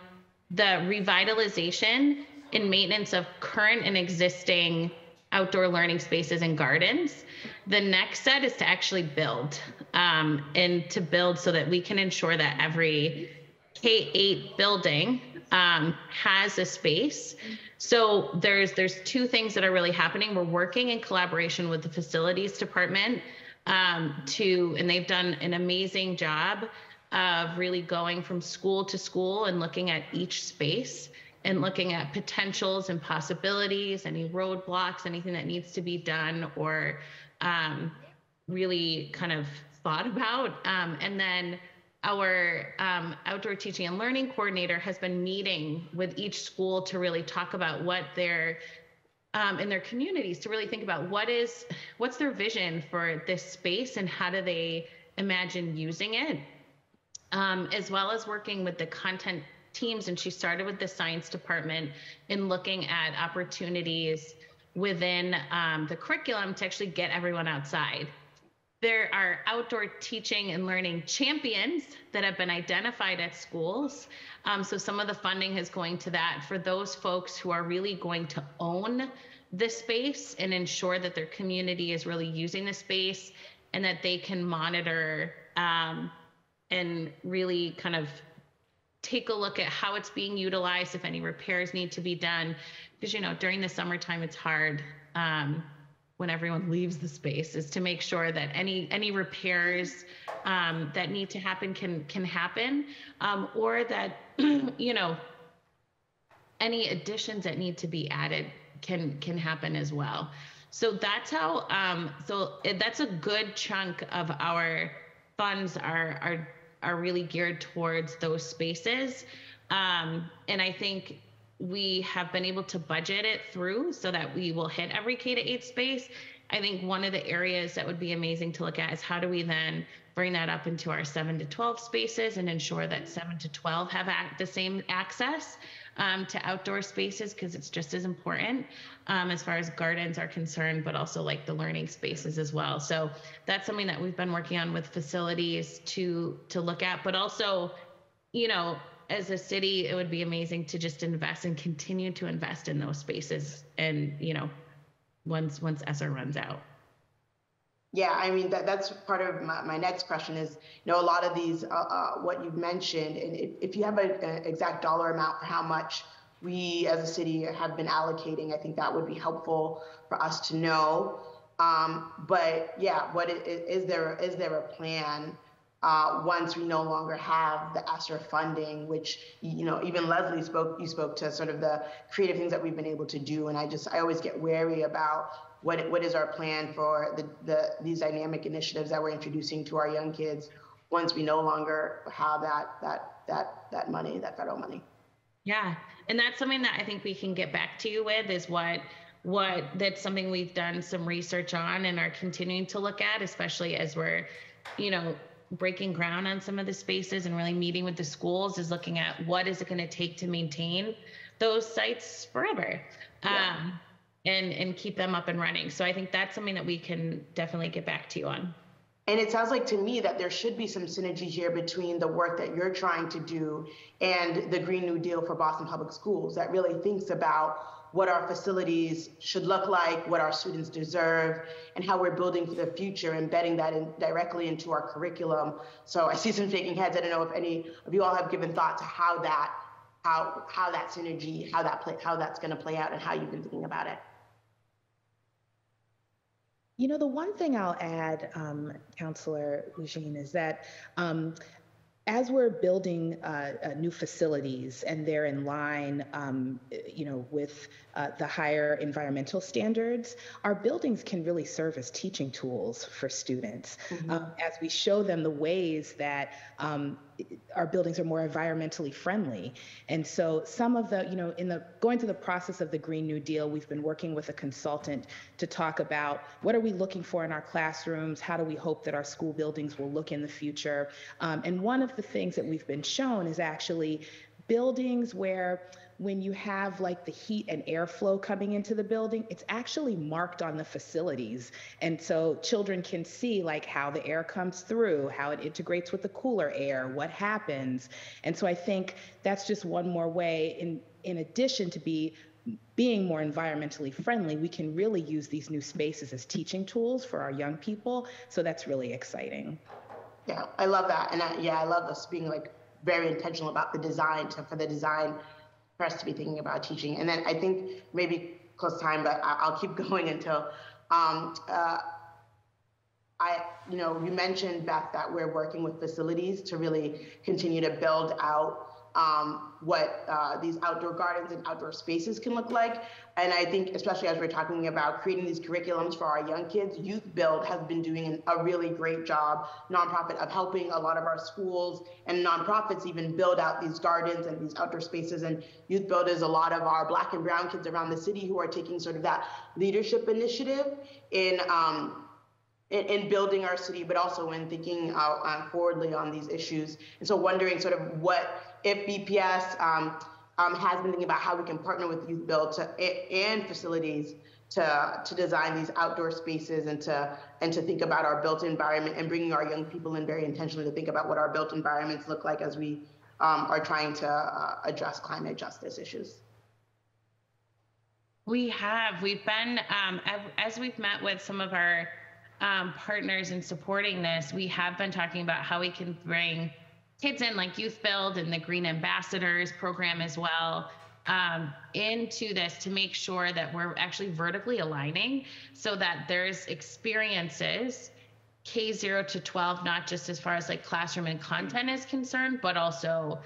the revitalization and maintenance of current and existing outdoor learning spaces and gardens. The next set is to actually build, and to build so that we can ensure that every K-8 building has a space. So there's two things that are really happening. We're working in collaboration with the facilities department and they've done an amazing job of really going from school to school and looking at each space and looking at potentials and possibilities, any roadblocks, anything that needs to be done or really kind of thought about. And then our outdoor teaching and learning coordinator has been meeting with each school to really talk about what they're in their communities, to really think about what's their vision for this space and how do they imagine using it, as well as working with the content teams. And she started with the science department in looking at opportunities within the curriculum to actually get everyone outside. There are outdoor teaching and learning champions that have been identified at schools. So some of the funding is going to that for those folks who are really going to own this space and ensure that their community is really using the space and that they can monitor and really kind of take a look at how it's being utilized, if any repairs need to be done. Because, during the summertime, it's hard when everyone leaves the space, is to make sure that any repairs that need to happen can happen, or that, any additions that need to be added can happen as well. So that's how, that's a good chunk of our funds are really geared towards those spaces. And I think we have been able to budget it through so that we will hit every K-8 space. I think one of the areas that would be amazing to look at is how do we then bring that up into our 7 to 12 spaces and ensure that 7 to 12 have the same access to outdoor spaces, because it's just as important as far as gardens are concerned, but also like the learning spaces as well. So that's something that we've been working on with facilities to look at, but also, you know, as a city, it would be amazing to just invest and continue to invest in those spaces. And, you know, once ESSER runs out. Yeah, I mean, that's part of my next question is, you know, a lot of these, what you've mentioned, and if you have an exact dollar amount for how much we as a city have been allocating, I think that would be helpful for us to know. But yeah, is there a plan once we no longer have the ESSER funding, which, you know, even Leslie spoke to sort of the creative things that we've been able to do. And I always get wary about what is our plan for these dynamic initiatives that we're introducing to our young kids once we no longer have that money, that federal money. Yeah, and that's something that I think we can get back to you with, is what that's something we've done some research on and are continuing to look at, especially as we're, you know, breaking ground on some of the spaces and really meeting with the schools, is looking at what is it going to take to maintain those sites forever. Yeah. And keep them up and running. So I think that's something that we can definitely get back to you on. And it sounds like to me that there should be some synergy here between the work that you're trying to do and the Green New Deal for Boston Public Schools, that really thinks about what our facilities should look like, what our students deserve, and how we're building for the future, embedding that directly into our curriculum. So I see some shaking heads. I don't know if any of you all have given thought to how that synergy, how that's going to play out, and how you've been thinking about it. You know, the one thing I'll add, Councillor Eugene, is that as we're building new facilities and they're in line, you know, with the higher environmental standards, our buildings can really serve as teaching tools for students as we show them the ways that our buildings are more environmentally friendly. And so some of the, you know, going through the process of the Green New Deal, we've been working with a consultant to talk about what are we looking for in our classrooms? How do we hope that our school buildings will look in the future? And one of the things that we've been shown is actually buildings where when you have like the heat and airflow coming into the building, it's actually marked on the facilities. And so children can see like how the air comes through, how it integrates with the cooler air, what happens. And so I think that's just one more way, in addition to being more environmentally friendly, we can really use these new spaces as teaching tools for our young people. So that's really exciting. Yeah, I love that. And I love us being like very intentional about the design, for us to be thinking about teaching. And then I think maybe close time, but I'll keep going until you mentioned, Beth, that we're working with facilities to really continue to build out what these outdoor gardens and outdoor spaces can look like. And I think, especially as we're talking about creating these curriculums for our young kids, Youth Build has been doing a really great job, nonprofit, of helping a lot of our schools and nonprofits even build out these gardens and these outdoor spaces. And Youth Build is a lot of our Black and brown kids around the city who are taking sort of that leadership initiative in building our city, but also in thinking forwardly on these issues. And so wondering sort of what, if BPS has been thinking about how we can partner with Youth Build and facilities to design these outdoor spaces and to think about our built environment, and bringing our young people in very intentionally to think about what our built environments look like as we are trying to address climate justice issues. We've been, as we've met with some of our partners in supporting this, we have been talking about how we can bring kids in, like Youth Build and the Green Ambassadors program as well, into this to make sure that we're actually vertically aligning so that there's experiences K0 to 12, not just as far as like classroom and content is concerned, but also,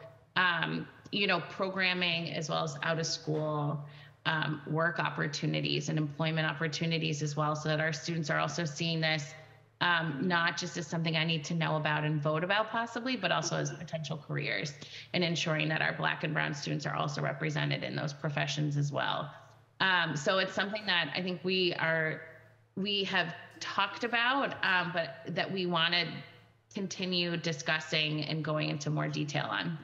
programming as well as out of school work opportunities and employment opportunities as well, so that our students are also seeing this not just as something I need to know about and vote about possibly, but also as potential careers, and ensuring that our Black and brown students are also represented in those professions as well. So it's something that I think we have talked about, but that we wanted continue discussing and going into more detail on.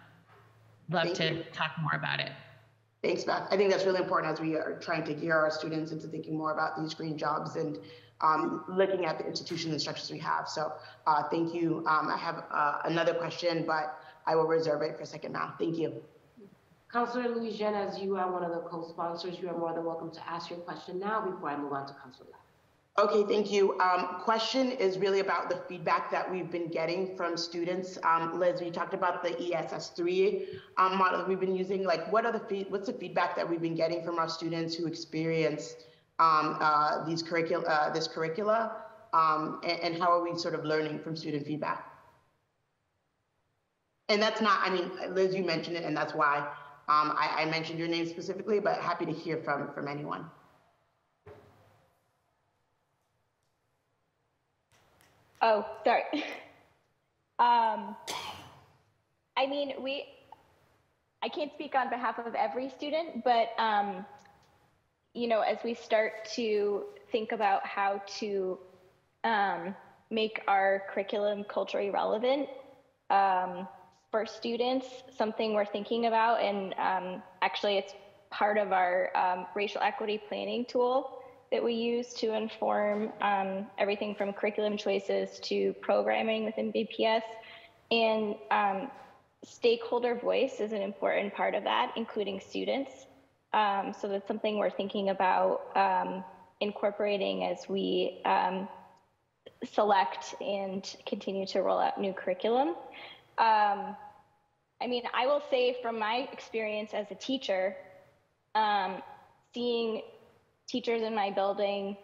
Love to talk more about it. Thanks, Beth. I think that's really important as we are trying to gear our students into thinking more about these green jobs and looking at the institution and structures we have. So thank you. I have another question, but I will reserve it for a second now. Thank you. Councillor Louis-Jean, as you are one of the co-sponsors, you are more than welcome to ask your question now before I move on to Councillor Lara. Okay, thank you. Question is really about the feedback that we've been getting from students. Liz, you talked about the ESS3 model that we've been using. Like, what's the feedback that we've been getting from our students who experience this curricula, and how are we sort of learning from student feedback? And that's not, I mean, Liz, you mentioned it, and that's why I mentioned your name specifically, but happy to hear from anyone. Oh, sorry. I mean, I can't speak on behalf of every student, but, you know, as we start to think about how to make our curriculum culturally relevant for students, something we're thinking about, and actually it's part of our racial equity planning tool that we use to inform everything from curriculum choices to programming within BPS. And stakeholder voice is an important part of that, including students. So that's something we're thinking about incorporating as we select and continue to roll out new curriculum. I mean, I will say from my experience as a teacher, seeing teachers in my building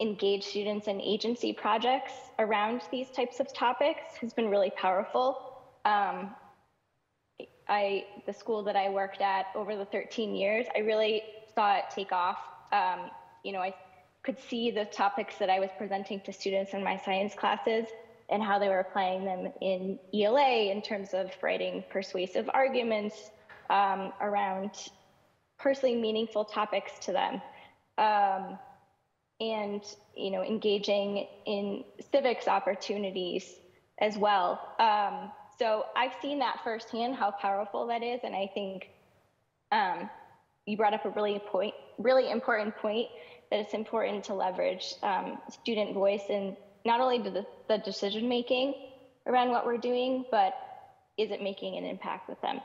engage students in agency projects around these types of topics has been really powerful. The school that I worked at over the 13 years, I really saw it take off. You know, I could see the topics that I was presenting to students in my science classes and how they were applying them in ELA in terms of writing persuasive arguments around personally meaningful topics to them. And, you know, engaging in civics opportunities as well. So I've seen that firsthand, how powerful that is. And I think you brought up a really important point, that it's important to leverage student voice in not only the decision-making around what we're doing, but is it making an impact with them?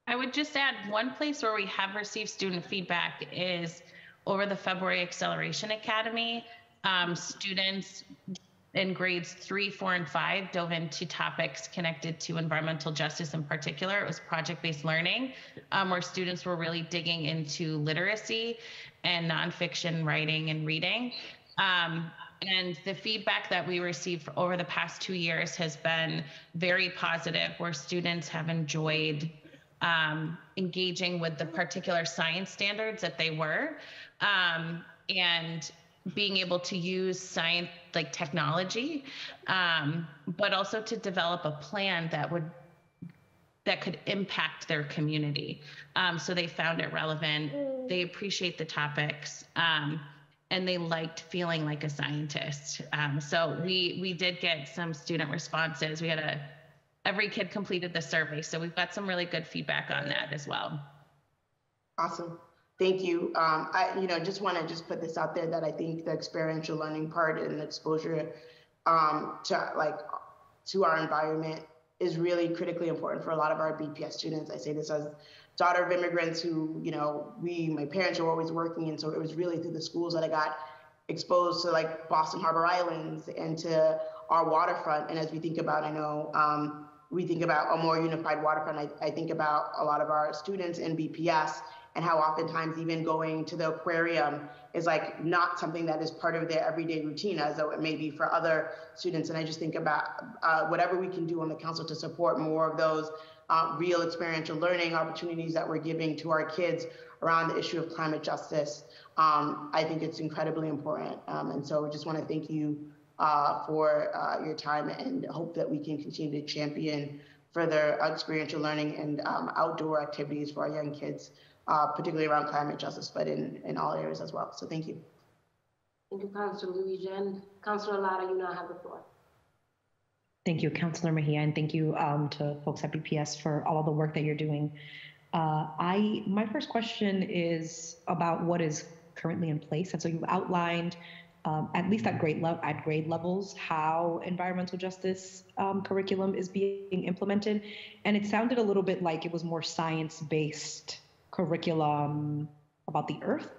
I would just add one place where we have received student feedback is over the February Acceleration Academy. Students in grades 3, 4, and 5 dove into topics connected to environmental justice in particular. It was project-based learning, where students were really digging into literacy and nonfiction writing and reading. And the feedback that we received over the past 2 years has been very positive, where students have enjoyed engaging with the particular science standards that they were, and being able to use science, like technology, but also to develop a plan that could impact their community. So they found it relevant, they appreciate the topics, and they liked feeling like a scientist. So we did get some student responses. We had every kid completed the survey. So we've got some really good feedback on that as well. Awesome. Thank you. I just want to put this out there that I think the experiential learning part and exposure to our environment is really critically important for a lot of our BPS students. I say this as daughter of immigrants who, my parents were always working. And so it was really through the schools that I got exposed to like Boston Harbor Islands and to our waterfront. And as we think about, we think about a more unified waterfront. I think about a lot of our students in BPS and how oftentimes even going to the aquarium is like not something that is part of their everyday routine, as though it may be for other students. And I just think about whatever we can do on the council to support more of those real experiential learning opportunities that we're giving to our kids around the issue of climate justice. I think it's incredibly important. And so I just want to thank you for your time and hope that we can continue to champion further experiential learning and outdoor activities for our young kids, particularly around climate justice, but in all areas as well. So thank you. Thank you, Councillor Louis-Jean. Councillor Lara, you now have the floor. Thank you, Councilor Mejia, and thank you to folks at BPS for all of the work that you're doing. My first question is about what is currently in place. And so you've outlined, at least at grade levels, how environmental justice curriculum is being implemented. And it sounded a little bit like it was more science-based curriculum about the earth,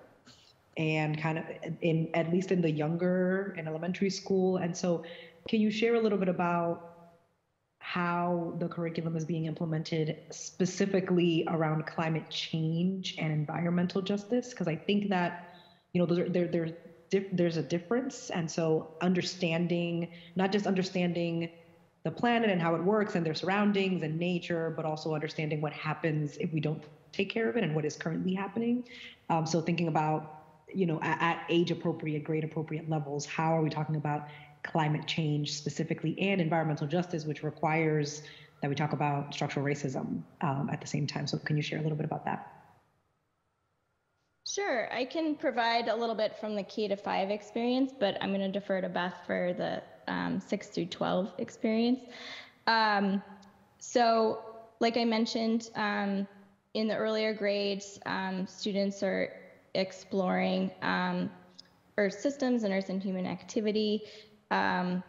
and kind of at least in the younger in elementary school. And so can you share a little bit about how the curriculum is being implemented specifically around climate change and environmental justice? Because I think that, there's a difference. And so not just understanding the planet and how it works and their surroundings and nature, but also understanding what happens if we don't take care of it and what is currently happening. So thinking about, at age appropriate, grade appropriate levels, how are we talking about climate change specifically and environmental justice, which requires that we talk about structural racism at the same time. So can you share a little bit about that? Sure, I can provide a little bit from the K-5 experience, but I'm going to defer to Beth for the 6 through 12 experience. So like I mentioned, in the earlier grades, students are exploring Earth systems and Earth and human activity. And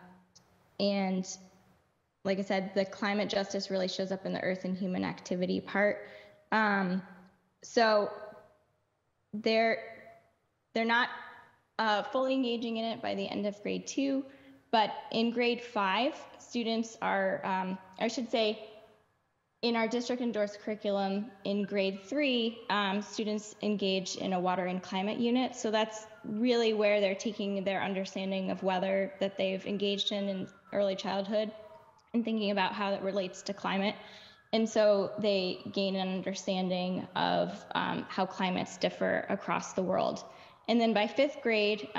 like I said, the climate justice really shows up in the Earth and human activity part. So they're not fully engaging in it by the end of grade 2, but in grade 5, students are, I should say, in our district endorsed curriculum in grade 3, students engage in a water and climate unit. So that's really where they're taking their understanding of weather that they've engaged in early childhood and thinking about how that relates to climate. And so they gain an understanding of how climates differ across the world. And then by 5th grade,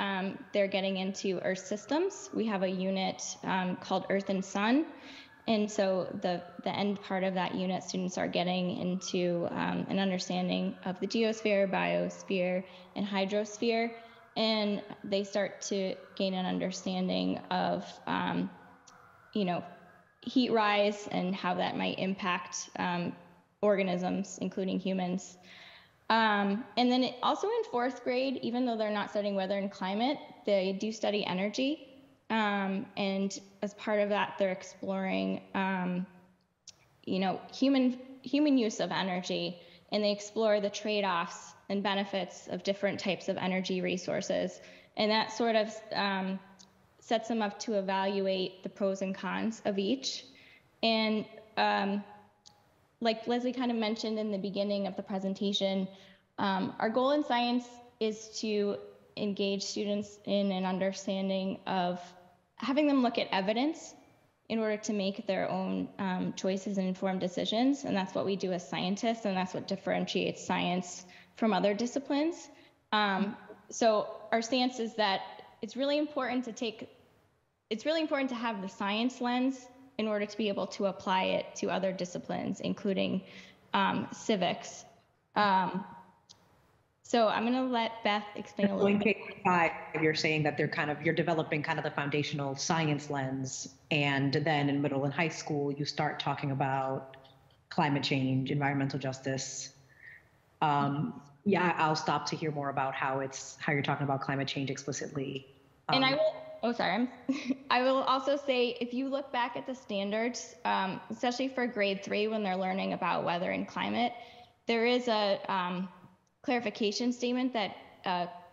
they're getting into Earth systems. We have a unit called Earth and Sun. And so the end part of that unit, students are getting into an understanding of the geosphere, biosphere, and hydrosphere. And they start to gain an understanding of, heat rise and how that might impact organisms, including humans. And then also in 4th grade, even though they're not studying weather and climate, they do study energy. And as part of that, they're exploring, human use of energy, and they explore the trade-offs and benefits of different types of energy resources. And that sort of sets them up to evaluate the pros and cons of each. And like Leslie kind of mentioned in the beginning of the presentation, our goal in science is to engage students in an understanding of having them look at evidence in order to make their own choices and informed decisions. And that's what we do as scientists, and that's what differentiates science from other disciplines. So our stance is that it's really important to have the science lens in order to be able to apply it to other disciplines, including civics. So I'm going to let Beth explain a little bit. In K-5, you're saying that you're developing kind of the foundational science lens, and then in middle and high school, you start talking about climate change, environmental justice. I'll stop to hear more about how you're talking about climate change explicitly. And I will also say, if you look back at the standards, especially for grade 3, when they're learning about weather and climate, there is a clarification statement that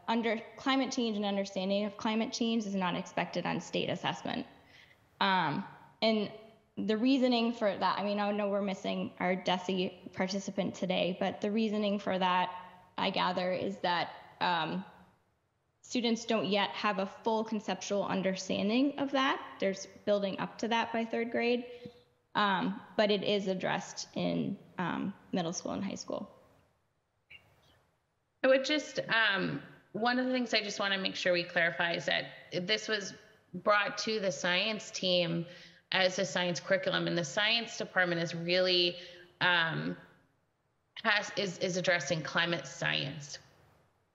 under climate change and understanding of climate change is not expected on state assessment. And the reasoning for that, I know we're missing our DESE participant today, but the reasoning for that, I gather, is that students don't yet have a full conceptual understanding of that. There's building up to that by 3rd grade, but it is addressed in middle school and high school. I would just, one of the things I just want to make sure we clarify is that this was brought to the science team as a science curriculum, and the science department is really is addressing climate science.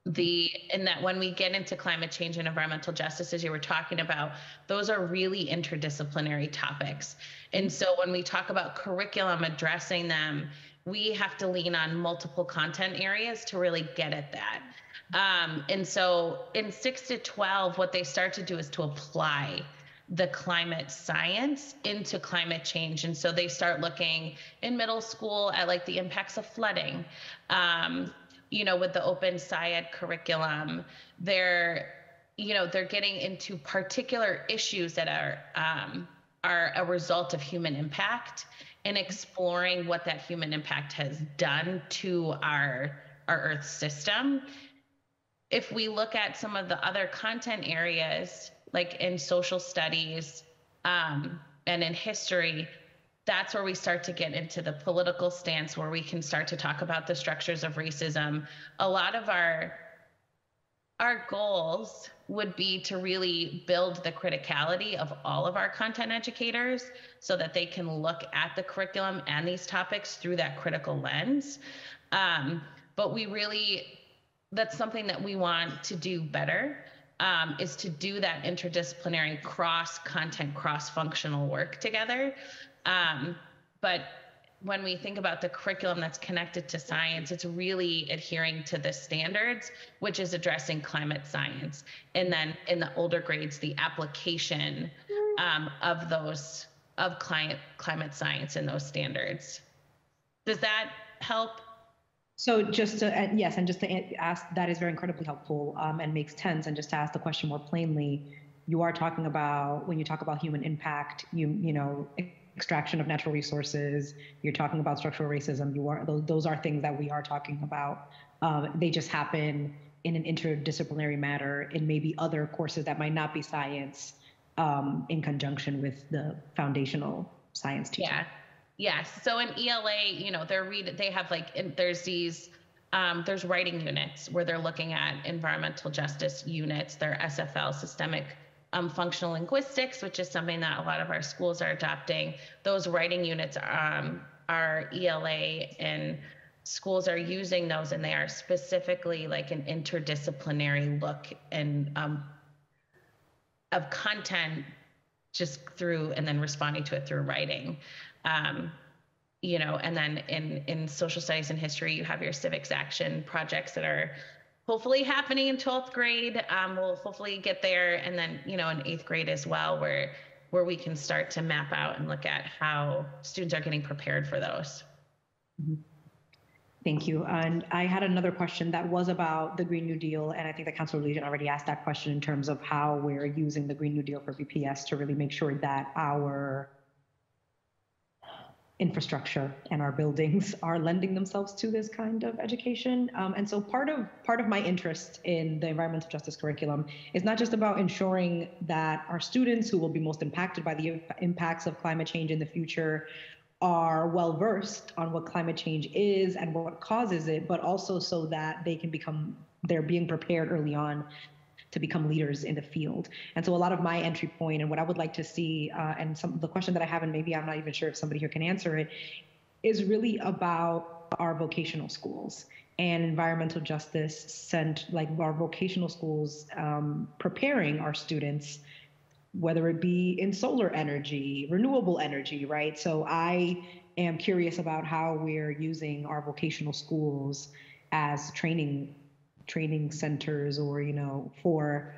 in that when we get into climate change and environmental justice, as you were talking about, those are really interdisciplinary topics. And so when we talk about curriculum addressing them, we have to lean on multiple content areas to really get at that. And so in 6 to 12, what they start to do is to apply the climate science into climate change. And so they start looking in middle school at like the impacts of flooding. With the open SciEd curriculum, they're getting into particular issues that are a result of human impact and exploring what that human impact has done to our Earth system. If we look at some of the other content areas, like in social studies and in history, that's where we start to get into the political stance, where we can start to talk about the structures of racism. A lot of our goals would be to really build the criticality of all of our content educators so that they can look at the curriculum and these topics through that critical lens. But that's something that we want to do better, is to do that interdisciplinary cross-content, cross-functional work together. But when we think about the curriculum that's connected to science, it's really adhering to the standards, which is addressing climate science. And then in the older grades, the application of climate science and those standards. Does that help? So just to, yes, and just to ask, that is very incredibly helpful and makes sense. And just to ask the question more plainly, you are talking about, when you talk about human impact, extraction of natural resources, you're talking about structural racism, those are things that we are talking about. They just happen in an interdisciplinary manner in maybe other courses that might not be science, in conjunction with the foundational science teaching. Yeah. Yes. So in ELA, they have there's writing units where they're looking at environmental justice units. They're SFL, systemic functional linguistics, which is something that a lot of our schools are adopting. Those writing units are ELA, and schools are using those, and they are specifically like an interdisciplinary look and of content just through, and then responding to it through writing. And then in social studies and history, you have your civics action projects that are hopefully happening in 12th grade. We'll hopefully get there. And then, in 8th grade as well, where we can start to map out and look at how students are getting prepared for those. Mm-hmm. Thank you. And I had another question that was about the Green New Deal. And I think that Councilor Legion already asked that question in terms of how we're using the Green New Deal for BPS to really make sure that our infrastructure and our buildings are lending themselves to this kind of education. And so part of my interest in the environmental justice curriculum is not just about ensuring that our students who will be most impacted by the impacts of climate change in the future are well versed on what climate change is and what causes it, but also so that they're being prepared early on to become leaders in the field. And so a lot of my entry point and what I would like to see, and the question that I have, and maybe I'm not even sure if somebody here can answer it, is really about our vocational schools and environmental justice, like our vocational schools preparing our students, whether it be in solar energy, renewable energy, right? So I am curious about how we're using our vocational schools as training centers, or for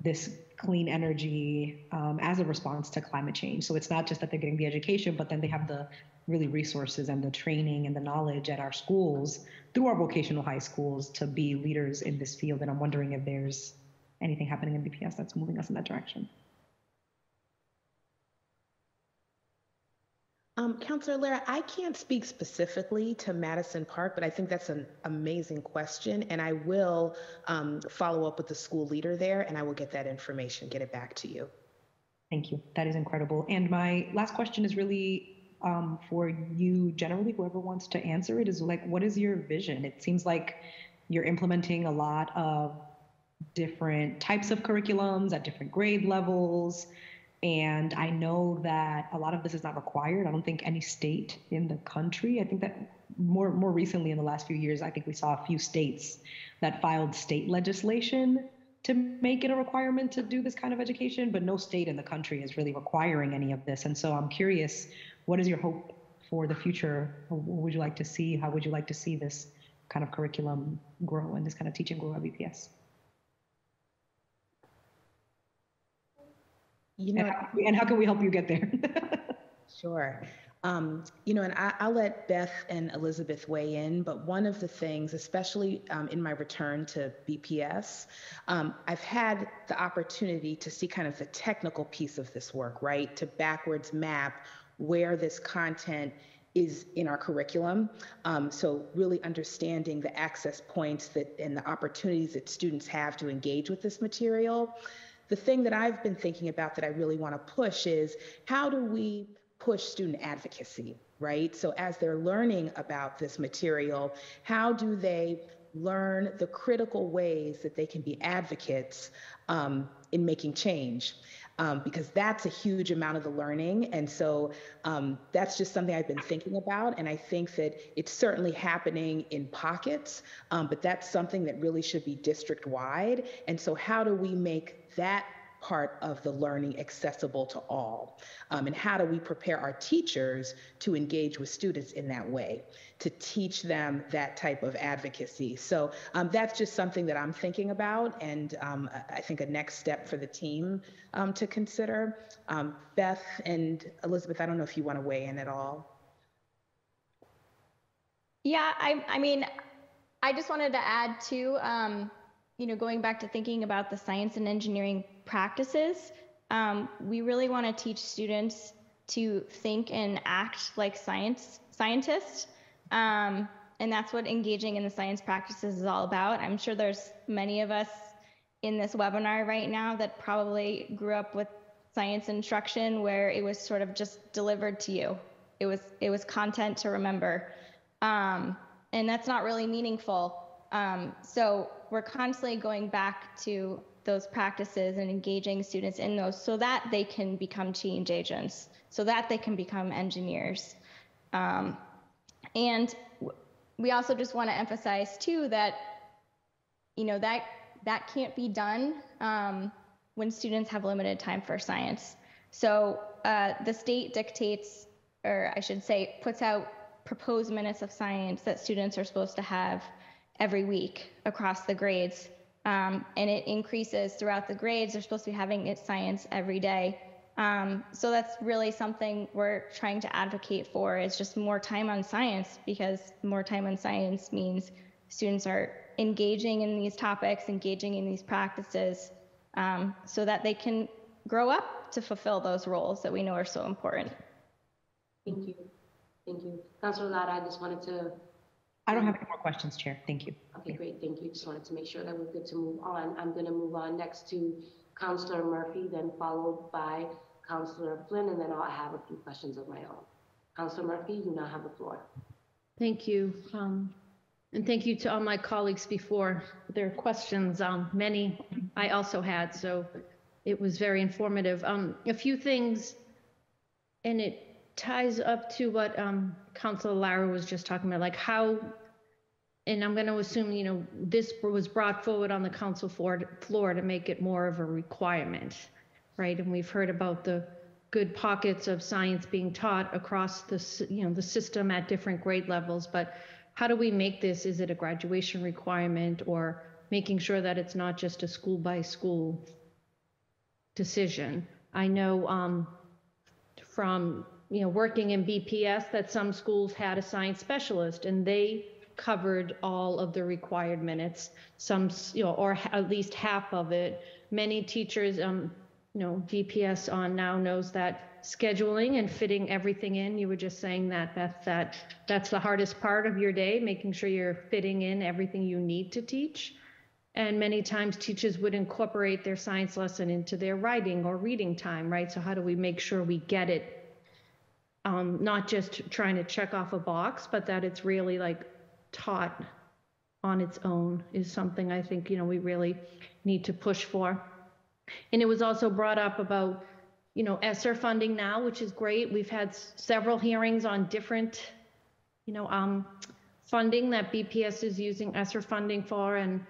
this clean energy as a response to climate change. So it's not just that they're getting the education, but then they have the really resources and the training and the knowledge at our schools through our vocational high schools to be leaders in this field. And I'm wondering if there's anything happening in BPS that's moving us in that direction. Councilor Lara, I can't speak specifically to Madison Park, but I think that's an amazing question. And I will follow up with the school leader there, and I will get that information, get it back to you. Thank you. That is incredible. And my last question is really for you generally, whoever wants to answer it, is like, what is your vision? It seems like you're implementing a lot of different types of curriculums at different grade levels. And I know that a lot of this is not required. I don't think any state in the country, I think that more recently in the last few years, I think we saw a few states that filed state legislation to make it a requirement to do this kind of education, but no state in the country is really requiring any of this. And so I'm curious, what is your hope for the future? What would you like to see? How would you like to see this kind of curriculum grow and this kind of teaching grow at BPS? You know, and how can we help you get there? Sure. You know, and I'll let Beth and Elizabeth weigh in, but one of the things, especially in my return to BPS, I've had the opportunity to see kind of the technical piece of this work, right? To backwards map where this content is in our curriculum. So really understanding the access points that and the opportunities that students have to engage with this material. The thing that I've been thinking about that I really want to push is how do we push student advocacy, right? So as they're learning about this material, how do they learn the critical ways that they can be advocates in making change? Because that's a huge amount of the learning. And so that's just something I've been thinking about. And I think that it's certainly happening in pockets, but that's something that really should be district-wide. And so how do we make that part of the learning accessible to all? And how do we prepare our teachers to engage with students in that way, to teach them that type of advocacy? So that's just something that I'm thinking about, and I think a next step for the team to consider. Beth and Elizabeth, I don't know if you want to weigh in at all. Yeah, I mean, I just wanted to add too, you know, going back to thinking about the science and engineering practices, we really want to teach students to think and act like scientists. And that's what engaging in the science practices is all about. I'm sure there's many of us in this webinar right now that probably grew up with science instruction where it was sort of just delivered to you. It was content to remember. And that's not really meaningful. So we're constantly going back to those practices and engaging students in those so that they can become change agents, so that they can become engineers. And we also just want to emphasize too that, you know, that can't be done when students have limited time for science. So the state dictates, or I should say, puts out proposed minutes of science that students are supposed to have every week across the grades. And it increases throughout the grades. They're supposed to be having science every day. So that's really something we're trying to advocate for, is just more time on science, because more time on science means students are engaging in these topics, engaging in these practices, so that they can grow up to fulfill those roles that we know are so important. Thank you. Thank you. Councilor Lara, I just wanted to... I don't have any more questions, Chair. Thank you. Okay, great. Thank you. Just wanted to make sure that we're good to move on. I'm going to move on next to Councilor Murphy, then followed by Councilor Flynn, and then I'll have a few questions of my own. Councilor Murphy, you now have the floor. Thank you. And thank you to all my colleagues before their questions. Many I also had, so it was very informative. A few things, and it ties up to what Councilor Lara was just talking about, like how, and I'm going to assume, you know, this was brought forward on the council floor to make it more of a requirement, right? And we've heard about the good pockets of science being taught across the, you know, the system at different grade levels, but how do we make this? Is it a graduation requirement, or making sure that it's not just a school by school decision? I know from, you know, working in BPS that some schools had a science specialist and they covered all of the required minutes, some, you know, or at least half of it. Many teachers, you know, BPS on now knows that scheduling and fitting everything in, you were just saying that that's the hardest part of your day, making sure you're fitting in everything you need to teach. And many times teachers would incorporate their science lesson into their writing or reading time, right? So how do we make sure we get it, not just trying to check off a box, but that it's really like taught on its own, is something I think, you know, we really need to push for. And it was also brought up about ESSER funding now, which is great. We've had several hearings on different, funding that BPS is using ESSER funding for, and,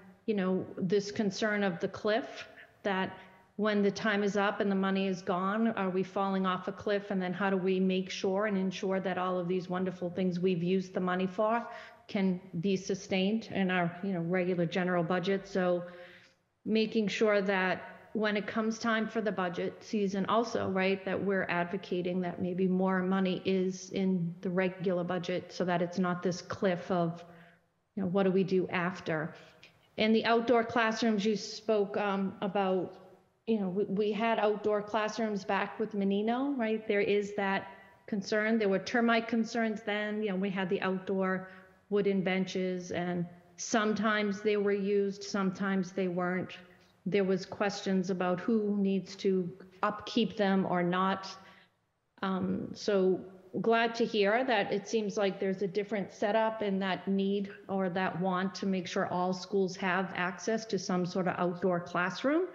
this concern of the cliff, that when the time is up and the money is gone, are we falling off a cliff? And then how do we make sure and ensure that all of these wonderful things we've used the money for can be sustained in our, regular general budget? So making sure that when it comes time for the budget season also, right, that we're advocating that maybe more money is in the regular budget so that it's not this cliff of, what do we do after? And the outdoor classrooms you spoke about, we had outdoor classrooms back with Menino, right? There is that concern. There were termite concerns then, we had the outdoor wooden benches, and sometimes they were used, sometimes they weren't. There was questions about who needs to upkeep them or not. So glad to hear that it seems like there's a different setup and that need or that want to make sure all schools have access to some sort of outdoor classroom.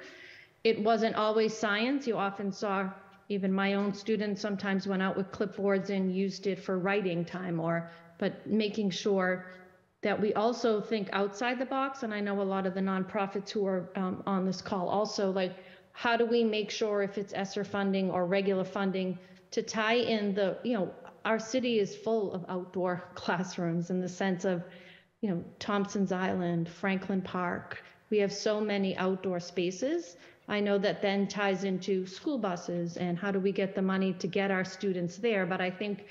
It wasn't always science. You often saw even my own students sometimes went out with clipboards and used it for writing time, but making sure that we also think outside the box. And I know a lot of the nonprofits who are on this call also, like, how do we make sure if it's ESSER funding or regular funding to tie in our city is full of outdoor classrooms in the sense of, Thompson's Island, Franklin Park. We have so many outdoor spaces. I know that then ties into school buses and how do we get the money to get our students there. But I think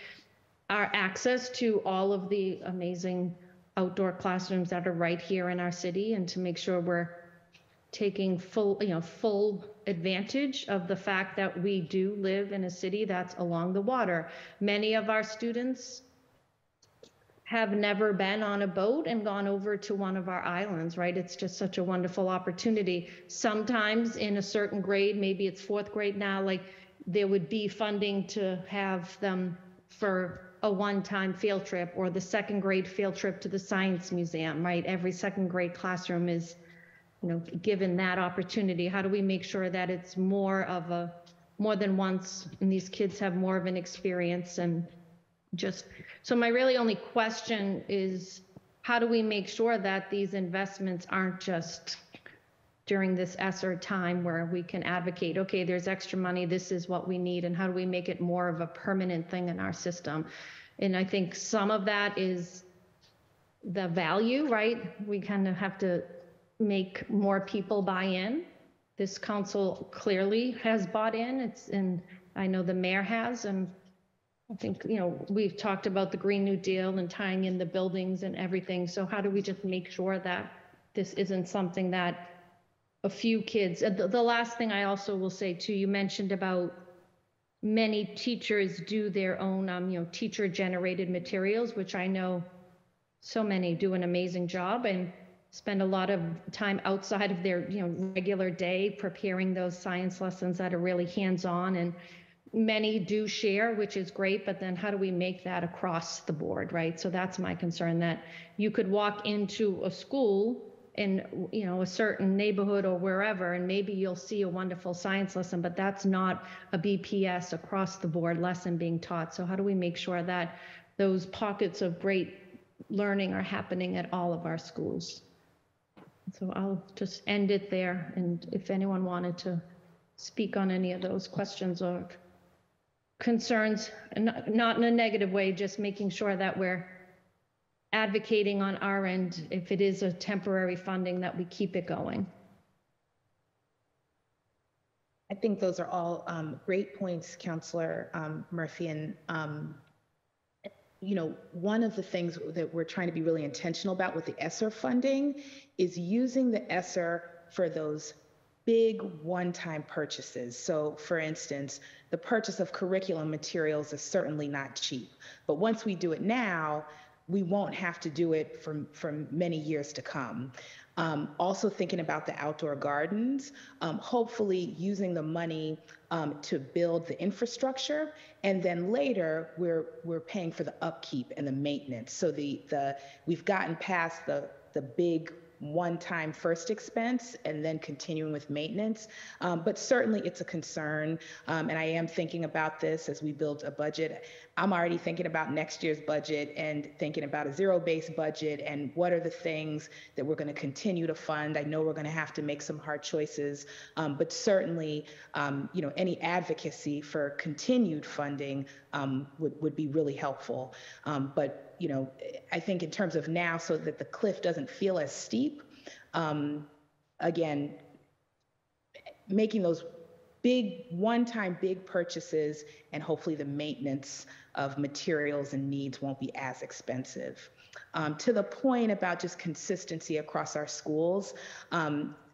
our access to all of the amazing outdoor classrooms that are right here in our city, and to make sure we're taking full advantage of the fact that we do live in a city that's along the water. Many of our students have never been on a boat and gone over to one of our islands, right? It's just such a wonderful opportunity. Sometimes in a certain grade, maybe it's fourth grade now, like there would be funding to have them for a one-time field trip, or the second grade field trip to the science museum, right? Every second grade classroom is, given that opportunity. How do we make sure that it's more than once, and these kids have more of an experience? And so my really only question is, how do we make sure that these investments aren't just during this ESSER time where we can advocate, okay, there's extra money, this is what we need, and how do we make it more of a permanent thing in our system? And I think some of that is the value, right? We kind of have to make more people buy in. This council clearly has bought in. And I know the mayor has, and I think, we've talked about the Green New Deal and tying in the buildings and everything. So how do we just make sure that this isn't something that a few kids, the last thing I also will say too, you mentioned about many teachers do their own, teacher generated materials, which I know so many do an amazing job and spend a lot of time outside of their, regular day preparing those science lessons that are really hands-on, and many do share, which is great, but then how do we make that across the board, right? So that's my concern, that you could walk into a school in, a certain neighborhood or wherever, and maybe you'll see a wonderful science lesson, but that's not a BPS across the board lesson being taught. So how do we make sure that those pockets of great learning are happening at all of our schools? So I'll just end it there. And if anyone wanted to speak on any of those questions or concerns, not in a negative way, just making sure that we're advocating on our end, if it is a temporary funding, that we keep it going. I think those are all great points, Councillor Murphy. And, one of the things that we're trying to be really intentional about with the ESSER funding is using the ESSER for those big one-time purchases. So for instance, the purchase of curriculum materials is certainly not cheap, but once we do it now, we won't have to do it for many years to come. Also thinking about the outdoor gardens, hopefully using the money to build the infrastructure, and then later we're paying for the upkeep and the maintenance. So we've gotten past the big one-time first expense and then continuing with maintenance. But certainly it's a concern. And I am thinking about this as we build a budget. I'm already thinking about next year's budget and thinking about a zero-based budget and what are the things that we're going to continue to fund. I know we're going to have to make some hard choices, but certainly, any advocacy for continued funding would be really helpful. But I think in terms of now, so that the cliff doesn't feel as steep, again, making those big one-time big purchases and hopefully the maintenance of materials and needs won't be as expensive. To the point about just consistency across our schools,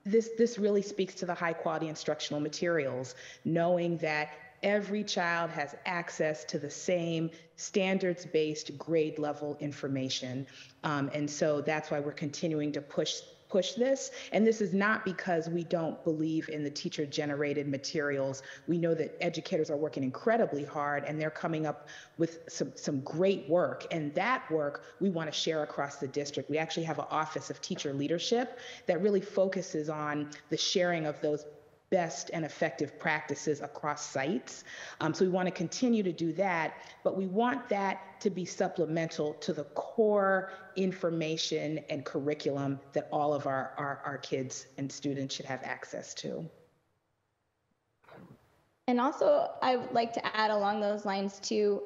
this really speaks to the high quality instructional materials, knowing that every child has access to the same standards-based grade level information. And so that's why we're continuing to push this. And this is not because we don't believe in the teacher generated materials. We know that educators are working incredibly hard and they're coming up with some great work. And that work we want to share across the district. We actually have an Office of Teacher Leadership that really focuses on the sharing of those best and effective practices across sites. So we want to continue to do that, but we want that to be supplemental to the core information and curriculum that all of our kids and students should have access to. And also, I would like to add along those lines too,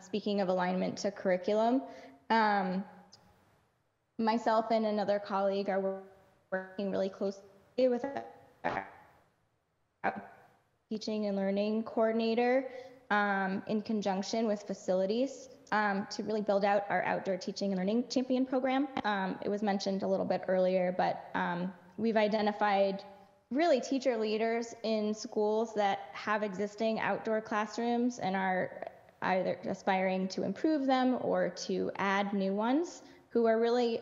speaking of alignment to curriculum, myself and another colleague are working really closely with our teaching and learning coordinator in conjunction with facilities to really build out our outdoor teaching and learning champion program. It was mentioned a little bit earlier, but we've identified really teacher leaders in schools that have existing outdoor classrooms and are either aspiring to improve them or to add new ones, who are really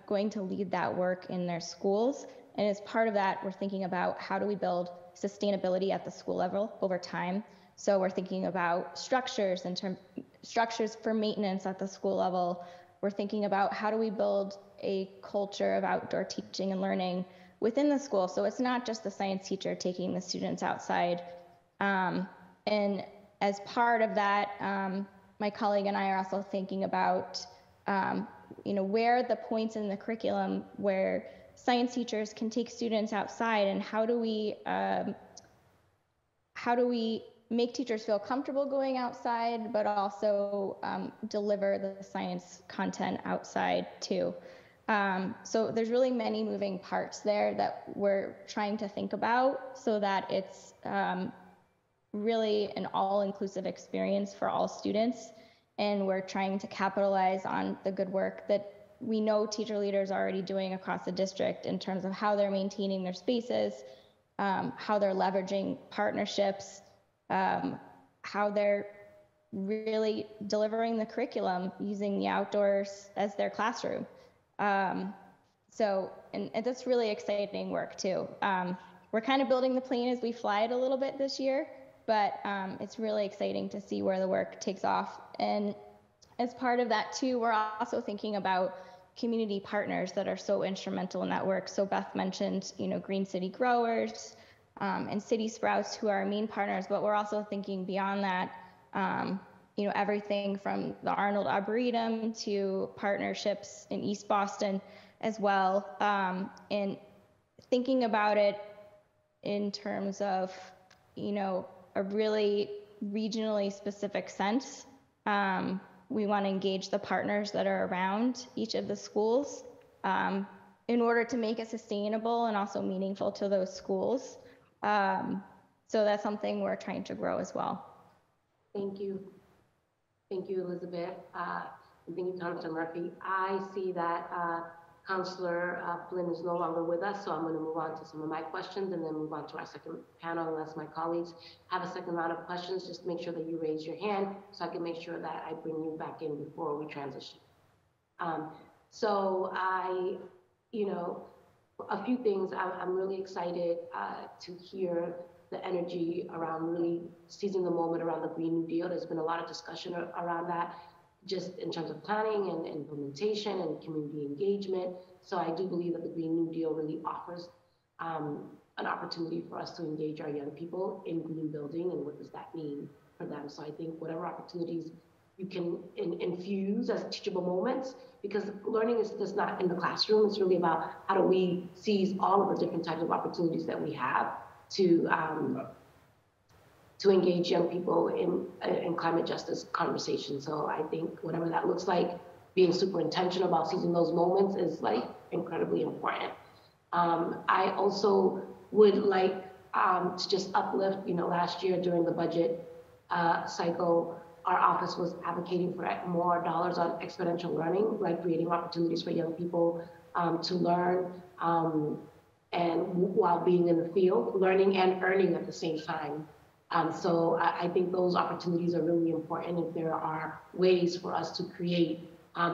going to lead that work in their schools. And as part of that, we're thinking about how do we build sustainability at the school level over time. So we're thinking about structures for maintenance at the school level. We're thinking about how do we build a culture of outdoor teaching and learning within the school. So it's not just the science teacher taking the students outside. And as part of that, my colleague and I are also thinking about, where are the points in the curriculum where science teachers can take students outside, and how do we make teachers feel comfortable going outside, but also deliver the science content outside too. So there's really many moving parts there that we're trying to think about so that it's really an all-inclusive experience for all students. And we're trying to capitalize on the good work that we know teacher leaders are already doing across the district in terms of how they're maintaining their spaces, how they're leveraging partnerships, how they're really delivering the curriculum using the outdoors as their classroom. And that's really exciting work too. We're kind of building the plane as we fly it a little bit this year, but it's really exciting to see where the work takes off. And as part of that too, we're also thinking about community partners that are so instrumental in that work. So Beth mentioned, Green City Growers and City Sprouts, who are our main partners, but we're also thinking beyond that, everything from the Arnold Arboretum to partnerships in East Boston as well. And thinking about it in terms of, a really regionally specific sense. We want to engage the partners that are around each of the schools in order to make it sustainable and also meaningful to those schools. So that's something we're trying to grow as well. Thank you. Thank you, Elizabeth. And thank you, Councilor Murphy. I see that Councilor Flynn is no longer with us, so I'm going to move on to some of my questions and then move on to our second panel, unless my colleagues have a second round of questions. Just make sure that you raise your hand so I can make sure that I bring you back in before we transition. So a few things. I'm really excited to hear the energy around really seizing the moment around the Green New Deal. There's been a lot of discussion around that, just in terms of planning and implementation and community engagement. So I do believe that the Green New Deal really offers an opportunity for us to engage our young people in green building and what does that mean for them. So I think whatever opportunities you can infuse as teachable moments, because learning is just not in the classroom. It's really about how do we seize all of the different types of opportunities that we have to engage young people in climate justice conversations. So I think whatever that looks like, being super intentional about seizing those moments is like incredibly important. I also would like to just uplift, last year during the budget cycle, our office was advocating for more dollars on exponential learning, like creating opportunities for young people to learn and while being in the field, learning and earning at the same time. So I think those opportunities are really important. If there are ways for us to create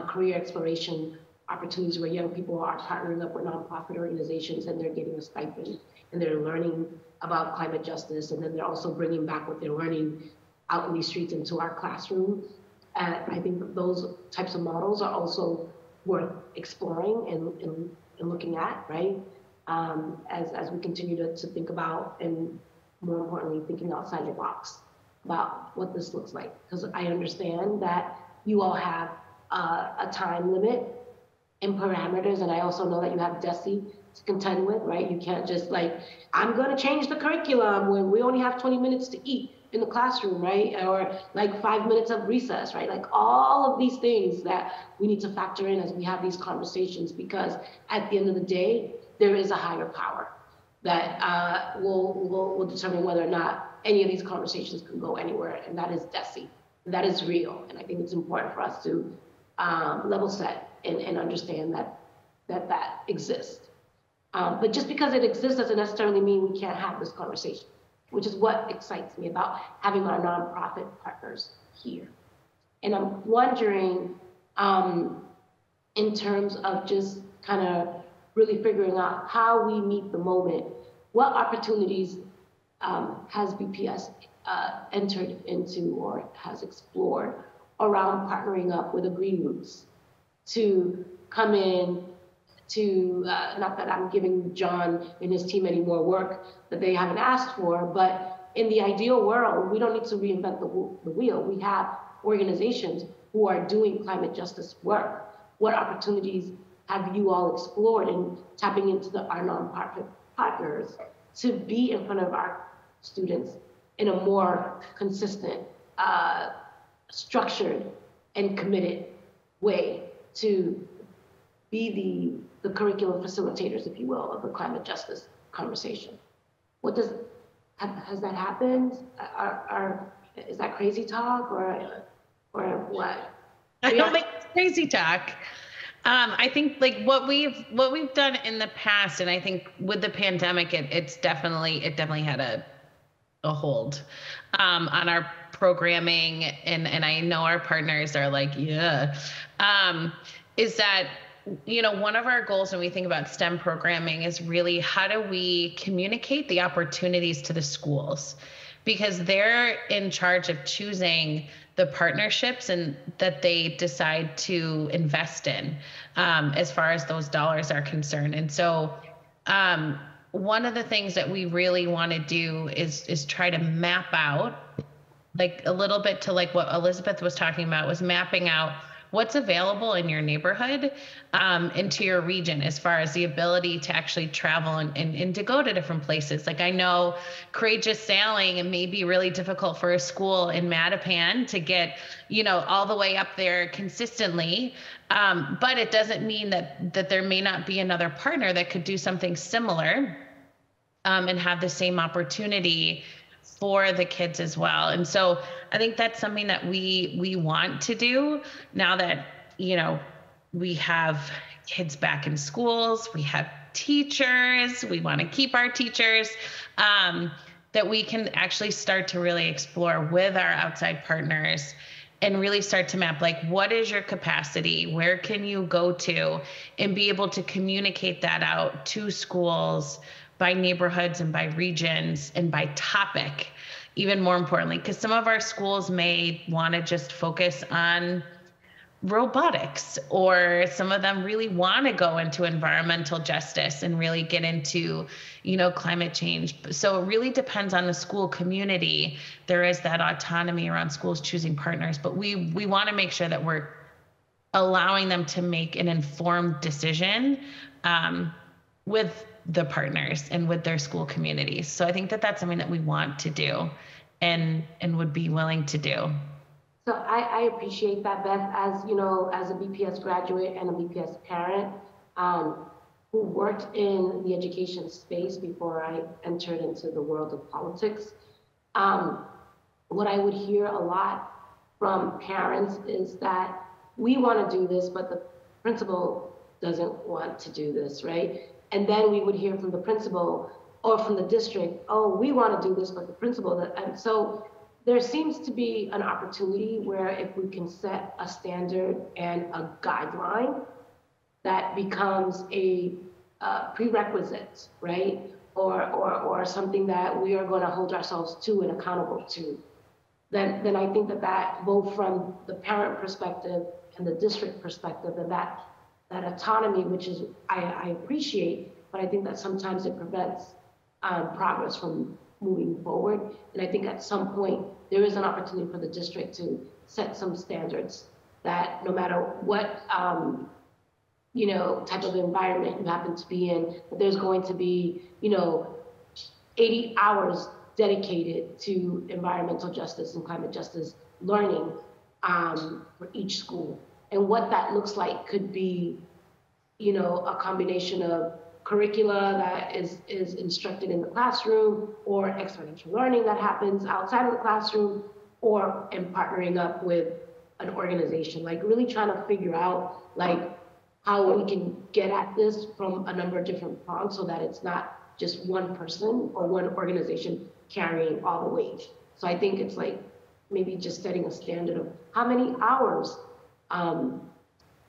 career exploration opportunities where young people are partnering up with nonprofit organizations and they're getting a stipend and they're learning about climate justice, and then they're also bringing back what they're learning out in these streets into our classroom. And I think that those types of models are also worth exploring and looking at, right? As we continue to think about, and more importantly, thinking outside the box about what this looks like. Because I understand that you all have a time limit and parameters, and I also know that you have DESE to contend with, right? You can't just I'm gonna change the curriculum when we only have 20 minutes to eat in the classroom, right? Or 5 minutes of recess, right? All of these things that we need to factor in as we have these conversations, because at the end of the day, there is a higher power that will determine whether or not any of these conversations can go anywhere, and that is DESE. That is real, and I think it's important for us to level set and understand that exists. But just because it exists doesn't necessarily mean we can't have this conversation, which is what excites me about having our nonprofit partners here. And I'm wondering, in terms of just kind of really figuring out how we meet the moment, what opportunities has BPS entered into or has explored around partnering up with the Green Roots to come in to, not that I'm giving John and his team any more work that they haven't asked for, but in the ideal world, we don't need to reinvent the wheel. We have organizations who are doing climate justice work. What opportunities have you all explored in tapping into our nonprofit partners to be in front of our students in a more consistent, structured, and committed way to be the curriculum facilitators, if you will, of the climate justice conversation? Has that happened? Is that crazy talk or what? I don't think it's crazy talk. I think what we've done in the past, and I think with the pandemic, it definitely had a hold on our programming, and I know our partners are is that one of our goals when we think about STEM programming is really how do we communicate the opportunities to the schools, because they're in charge of choosing the partnerships and that they decide to invest in as far as those dollars are concerned. And so one of the things that we really want to do is try to map out a little bit to what Elizabeth was talking about, was mapping out what's available in your neighborhood into your region as far as the ability to actually travel and to go to different places. I know courageous sailing, it may be really difficult for a school in Mattapan to get, all the way up there consistently. But it doesn't mean that there may not be another partner that could do something similar and have the same opportunity for the kids as well. And so I think that's something that we want to do now that, we have kids back in schools, we have teachers, we want to keep our teachers, that we can actually start to really explore with our outside partners and really start to map, what is your capacity? Where can you go to? And be able to communicate that out to schools by neighborhoods and by regions and by topic, even more importantly, because some of our schools may want to just focus on robotics, or some of them really want to go into environmental justice and really get into, climate change. So it really depends on the school community. There is that autonomy around schools choosing partners, but we want to make sure that we're allowing them to make an informed decision with the partners and with their school communities. So I think that that's something that we want to do and would be willing to do. So I appreciate that, Beth, as as a BPS graduate and a BPS parent who worked in the education space before I entered into the world of politics. What I would hear a lot from parents is that we want to do this, but the principal doesn't want to do this, right? And then we would hear from the principal or from the district, oh, we want to do this, but the principal, and so there seems to be an opportunity where if we can set a standard and a guideline that becomes a prerequisite, right? Or something that we are going to hold ourselves to and accountable to, then I think that both from the parent perspective and the district perspective, and that autonomy, which is I appreciate, but I think that sometimes it prevents progress from moving forward. And I think at some point there is an opportunity for the district to set some standards that no matter what type of environment you happen to be in, that there's going to be 80 hours dedicated to environmental justice and climate justice learning for each school. And what that looks like could be a combination of curricula that is instructed in the classroom, or experiential learning that happens outside of the classroom, or in partnering up with an organization, like really trying to figure out like how we can get at this from a number of different prongs so that it's not just one person or one organization carrying all the weight. So I think it's like maybe just setting a standard of how many hours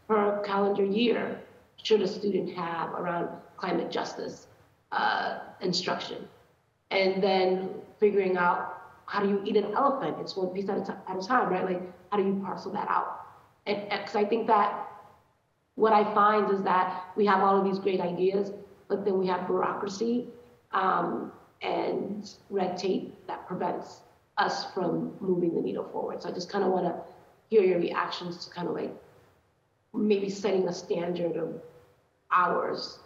per calendar year should a student have around climate justice instruction, and then figuring out how do you eat an elephant? It's one piece at a time, right? Like how do you parcel that out? And because I think that what I find is that we have all of these great ideas, but then we have bureaucracy and red tape that prevents us from moving the needle forward. So I just kind of want to hear your reactions to kind of like maybe setting a standard of hours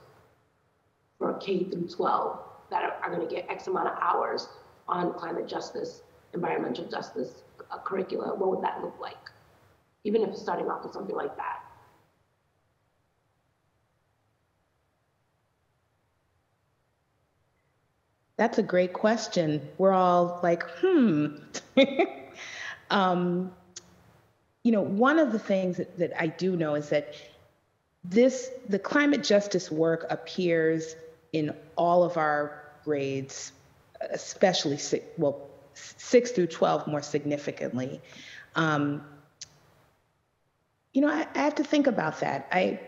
for K through 12 that are going to get X amount of hours on climate justice, environmental justice curricula. What would that look like? Even if it's starting off with something like that. That's a great question. We're all like, one of the things that I do know is that the climate justice work appears in all of our grades, especially 6 through 12 more significantly. I have to think about that. I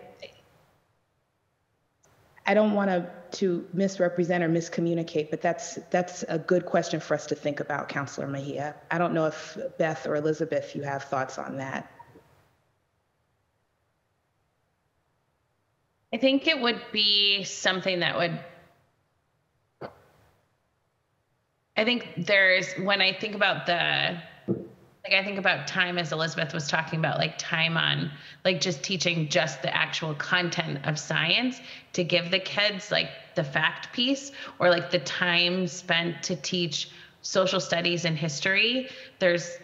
don't want to misrepresent or miscommunicate, but that's a good question for us to think about, Councilor Mejia. I don't know if Beth or Elizabeth, you have thoughts on that. I think it would be something that would, when I think about I think about time, as Elizabeth was talking about, like time on like just teaching just the actual content of science, to give the kids like the fact piece, or like the time spent to teach social studies and history. There's,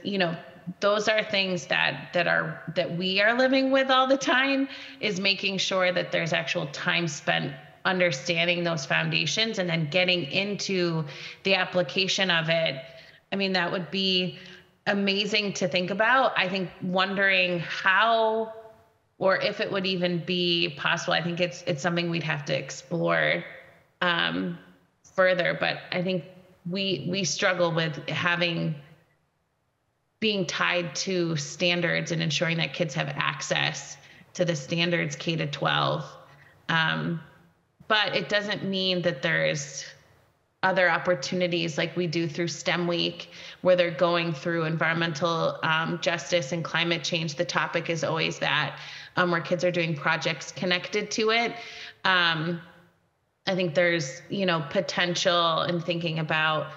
those are things that we are living with all the time, is making sure that there's actual time spent understanding those foundations and then getting into the application of it. I mean, that would be amazing to think about. I think wondering how, or if it would even be possible, I think it's something we'd have to explore further. But I think we struggle with being tied to standards and ensuring that kids have access to the standards K to 12. But it doesn't mean that there's other opportunities like we do through STEM Week, where they're going through environmental justice and climate change. The topic is always that, where kids are doing projects connected to it. I think there's, potential in thinking about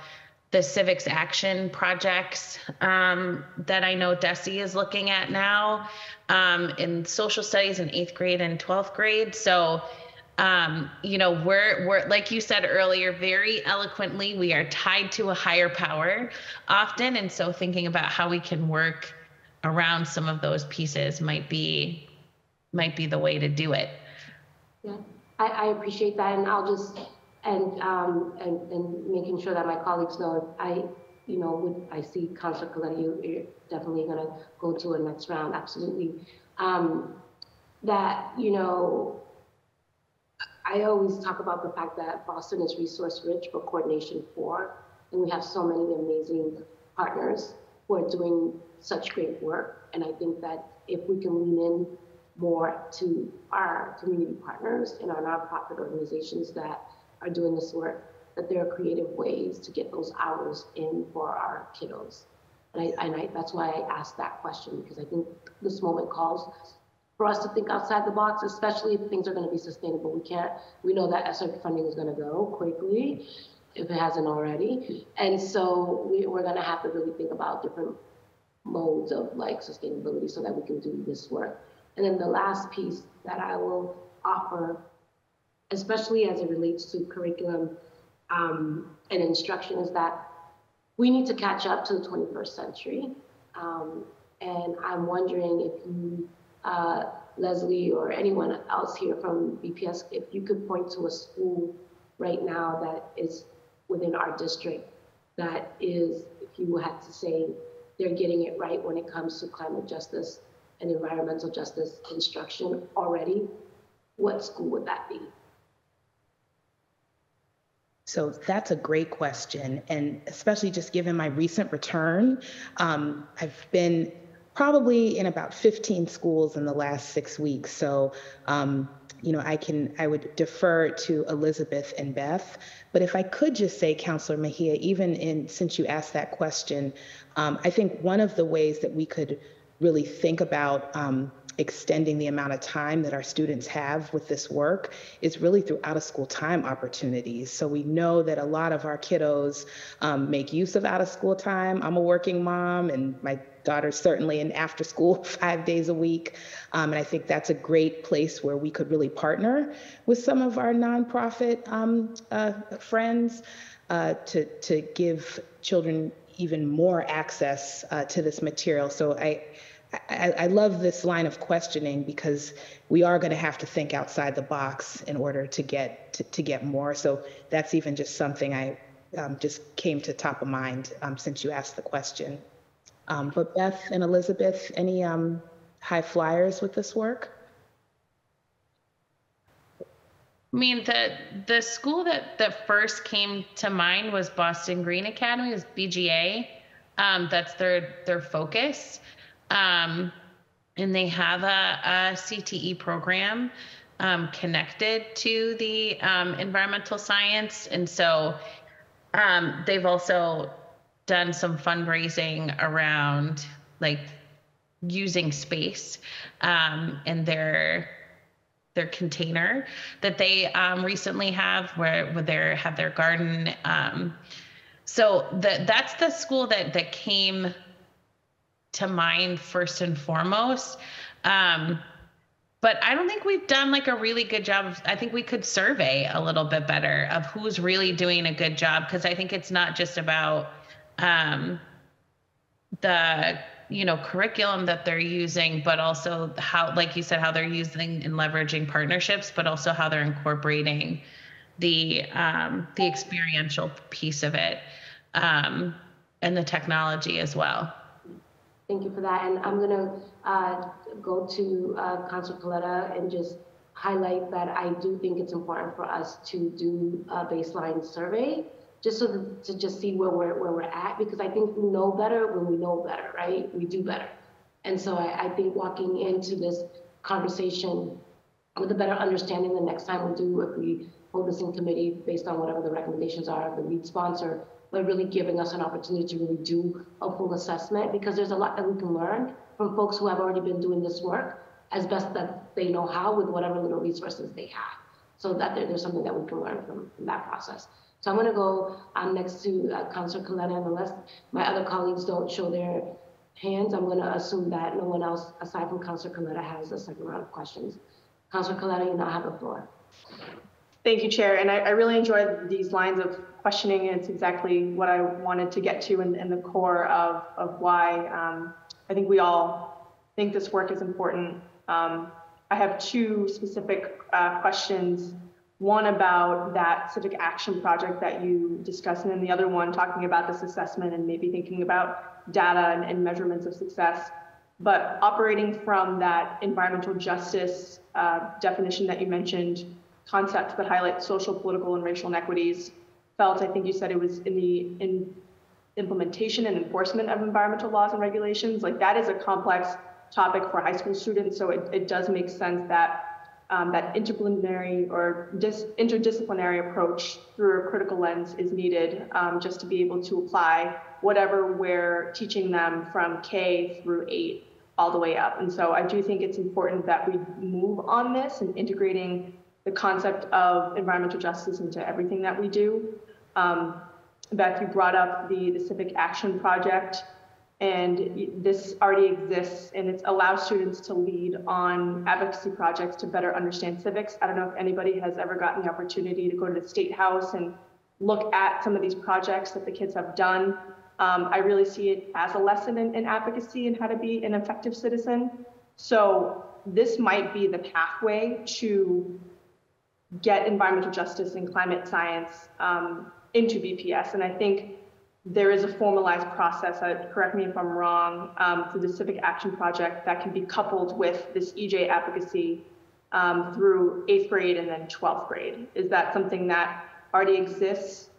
the civics action projects that I know Desi is looking at now in social studies in 8th grade and 12th grade. So, we're, like you said earlier, very eloquently, we are tied to a higher power often. And so thinking about how we can work around some of those pieces might be the way to do it. Yeah, I appreciate that, and I'll just and making sure that my colleagues know, I see Councilor Coletta, you're definitely going to go to a next round, absolutely. That I always talk about the fact that Boston is resource rich but coordination poor, and we have so many amazing partners who are doing such great work. And I think that if we can lean in more to our community partners and our nonprofit organizations that are doing this work, that there are creative ways to get those hours in for our kiddos. And that's why I asked that question, because I think this moment calls for us to think outside the box, especially if things are going to be sustainable. We know that ESSER funding is going to go quickly if it hasn't already. And so we're going to have to really think about different modes of like sustainability so that we can do this work. And then the last piece that I will offer, especially as it relates to curriculum and instruction, is that we need to catch up to the 21st century. And I'm wondering if you, Leslie, or anyone else here from BPS, if you could point to a school right now that is within our district that is, if you had to say, they're getting it right when it comes to climate justice and environmental justice instruction already, what school would that be? So that's a great question. And especially just given my recent return, I've been probably in about 15 schools in the last 6 weeks. So, I would defer to Elizabeth and Beth. But if I could just say, Councilor Mejia, since you asked that question, I think one of the ways that we could really think about extending the amount of time that our students have with this work is really through out-of-school time opportunities. So we know that a lot of our kiddos make use of out-of-school time. I'm a working mom, and my daughter's certainly in after school 5 days a week. And I think that's a great place where we could really partner with some of our nonprofit friends to give children even more access to this material. So I love this line of questioning, because we are going to have to think outside the box in order to get more. So that's even just something I just came to top of mind since you asked the question. But Beth and Elizabeth, any high flyers with this work? I mean, the school that first came to mind was Boston Green Academy, was BGA. That's their focus. And they have a CTE program connected to the environmental science. And so they've also done some fundraising around like using space in their container that they recently have where they have their garden. So that's the school that came to mind first and foremost. But I don't think we've done like a really good job. I think we could survey a little bit better of who's really doing a good job, because I think it's not just about the curriculum that they're using, but also how, like you said, how they're using and leveraging partnerships, but also how they're incorporating the experiential piece of it and the technology as well. Thank you for that. And I'm going to go to Councilor Coletta and just highlight that I do think it's important for us to do a baseline survey, just to just see where we're at, because I think we know better when we know better, right? We do better. And so I think walking into this conversation with a better understanding the next time we do, if we hold this in committee based on whatever the recommendations are of the lead sponsor, but really giving us an opportunity to really do a full assessment, because there's a lot that we can learn from folks who have already been doing this work as best that they know how with whatever little resources they have. So that there's something that we can learn from that process. So I'm gonna go next to Councilor Coletta, and unless my other colleagues don't show their hands, I'm gonna assume that no one else aside from Councilor Coletta has a second round of questions. Councilor Coletta, you now have the floor. Thank you, Chair. And I really enjoyed these lines of questioning. It's exactly what I wanted to get to in the core of why I think we all think this work is important. I have two specific questions. One about that civic action project that you discussed, and then the other one talking about this assessment and maybe thinking about data and measurements of success. But operating from that environmental justice definition that you mentioned, concepts that highlight social, political, and racial inequities, felt, I think you said it was in the implementation and enforcement of environmental laws and regulations. Like, that is a complex topic for high school students, so it does make sense that that interdisciplinary or interdisciplinary approach through a critical lens is needed, just to be able to apply whatever we're teaching them from K through 8 all the way up. And so I do think it's important that we move on this and integrating the concept of environmental justice into everything that we do. Beth, you brought up the Civic Action Project, and this already exists, and it allows students to lead on advocacy projects to better understand civics. I don't know if anybody has ever gotten the opportunity to go to the State House and look at some of these projects that the kids have done. I really see it as a lesson in advocacy and how to be an effective citizen. So this might be the pathway to get environmental justice and climate science into BPS. And I think there is a formalized process, correct me if I'm wrong, for the Civic Action Project that can be coupled with this EJ advocacy through 8th grade and then 12th grade. Is that something that already exists?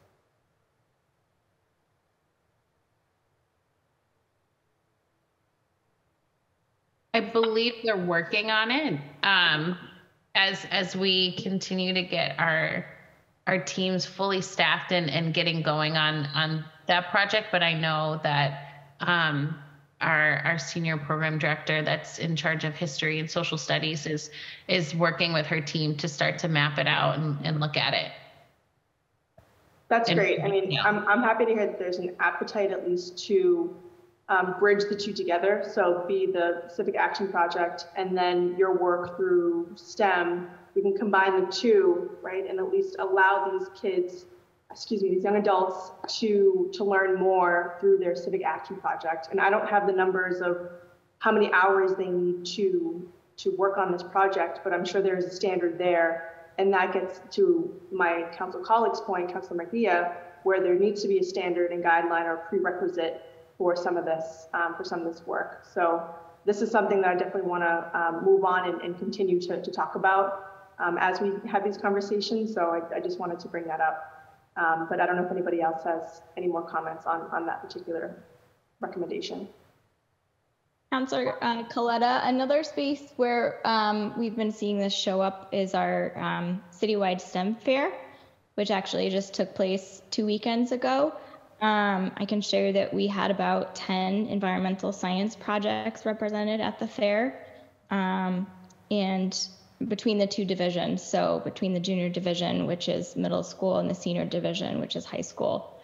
I believe they're working on it. As we continue to get our teams fully staffed and getting going on that project, but I know that our senior program director that's in charge of history and social studies is working with her team to start to map it out and look at it. That's great. I mean, yeah. I'm happy to hear that there's an appetite at least to bridge the two together. So be the Civic Action Project and then your work through STEM, we can combine the two, right? And at least allow these kids, these young adults to learn more through their Civic Action Project. And I don't have the numbers of how many hours they need to work on this project, but I'm sure there's a standard there. And that gets to my council colleague's point, Councilor Mejia, where there needs to be a standard and guideline or prerequisite for some of this work. So this is something that I definitely want to move on and continue to talk about as we have these conversations. So I just wanted to bring that up. But I don't know if anybody else has any more comments on that particular recommendation. Councilor Coletta, another space where we've been seeing this show up is our citywide STEM fair, which actually just took place 2 weekends ago. I can share that we had about 10 environmental science projects represented at the fair, and between the two divisions, so between the junior division, which is middle school, and the senior division, which is high school.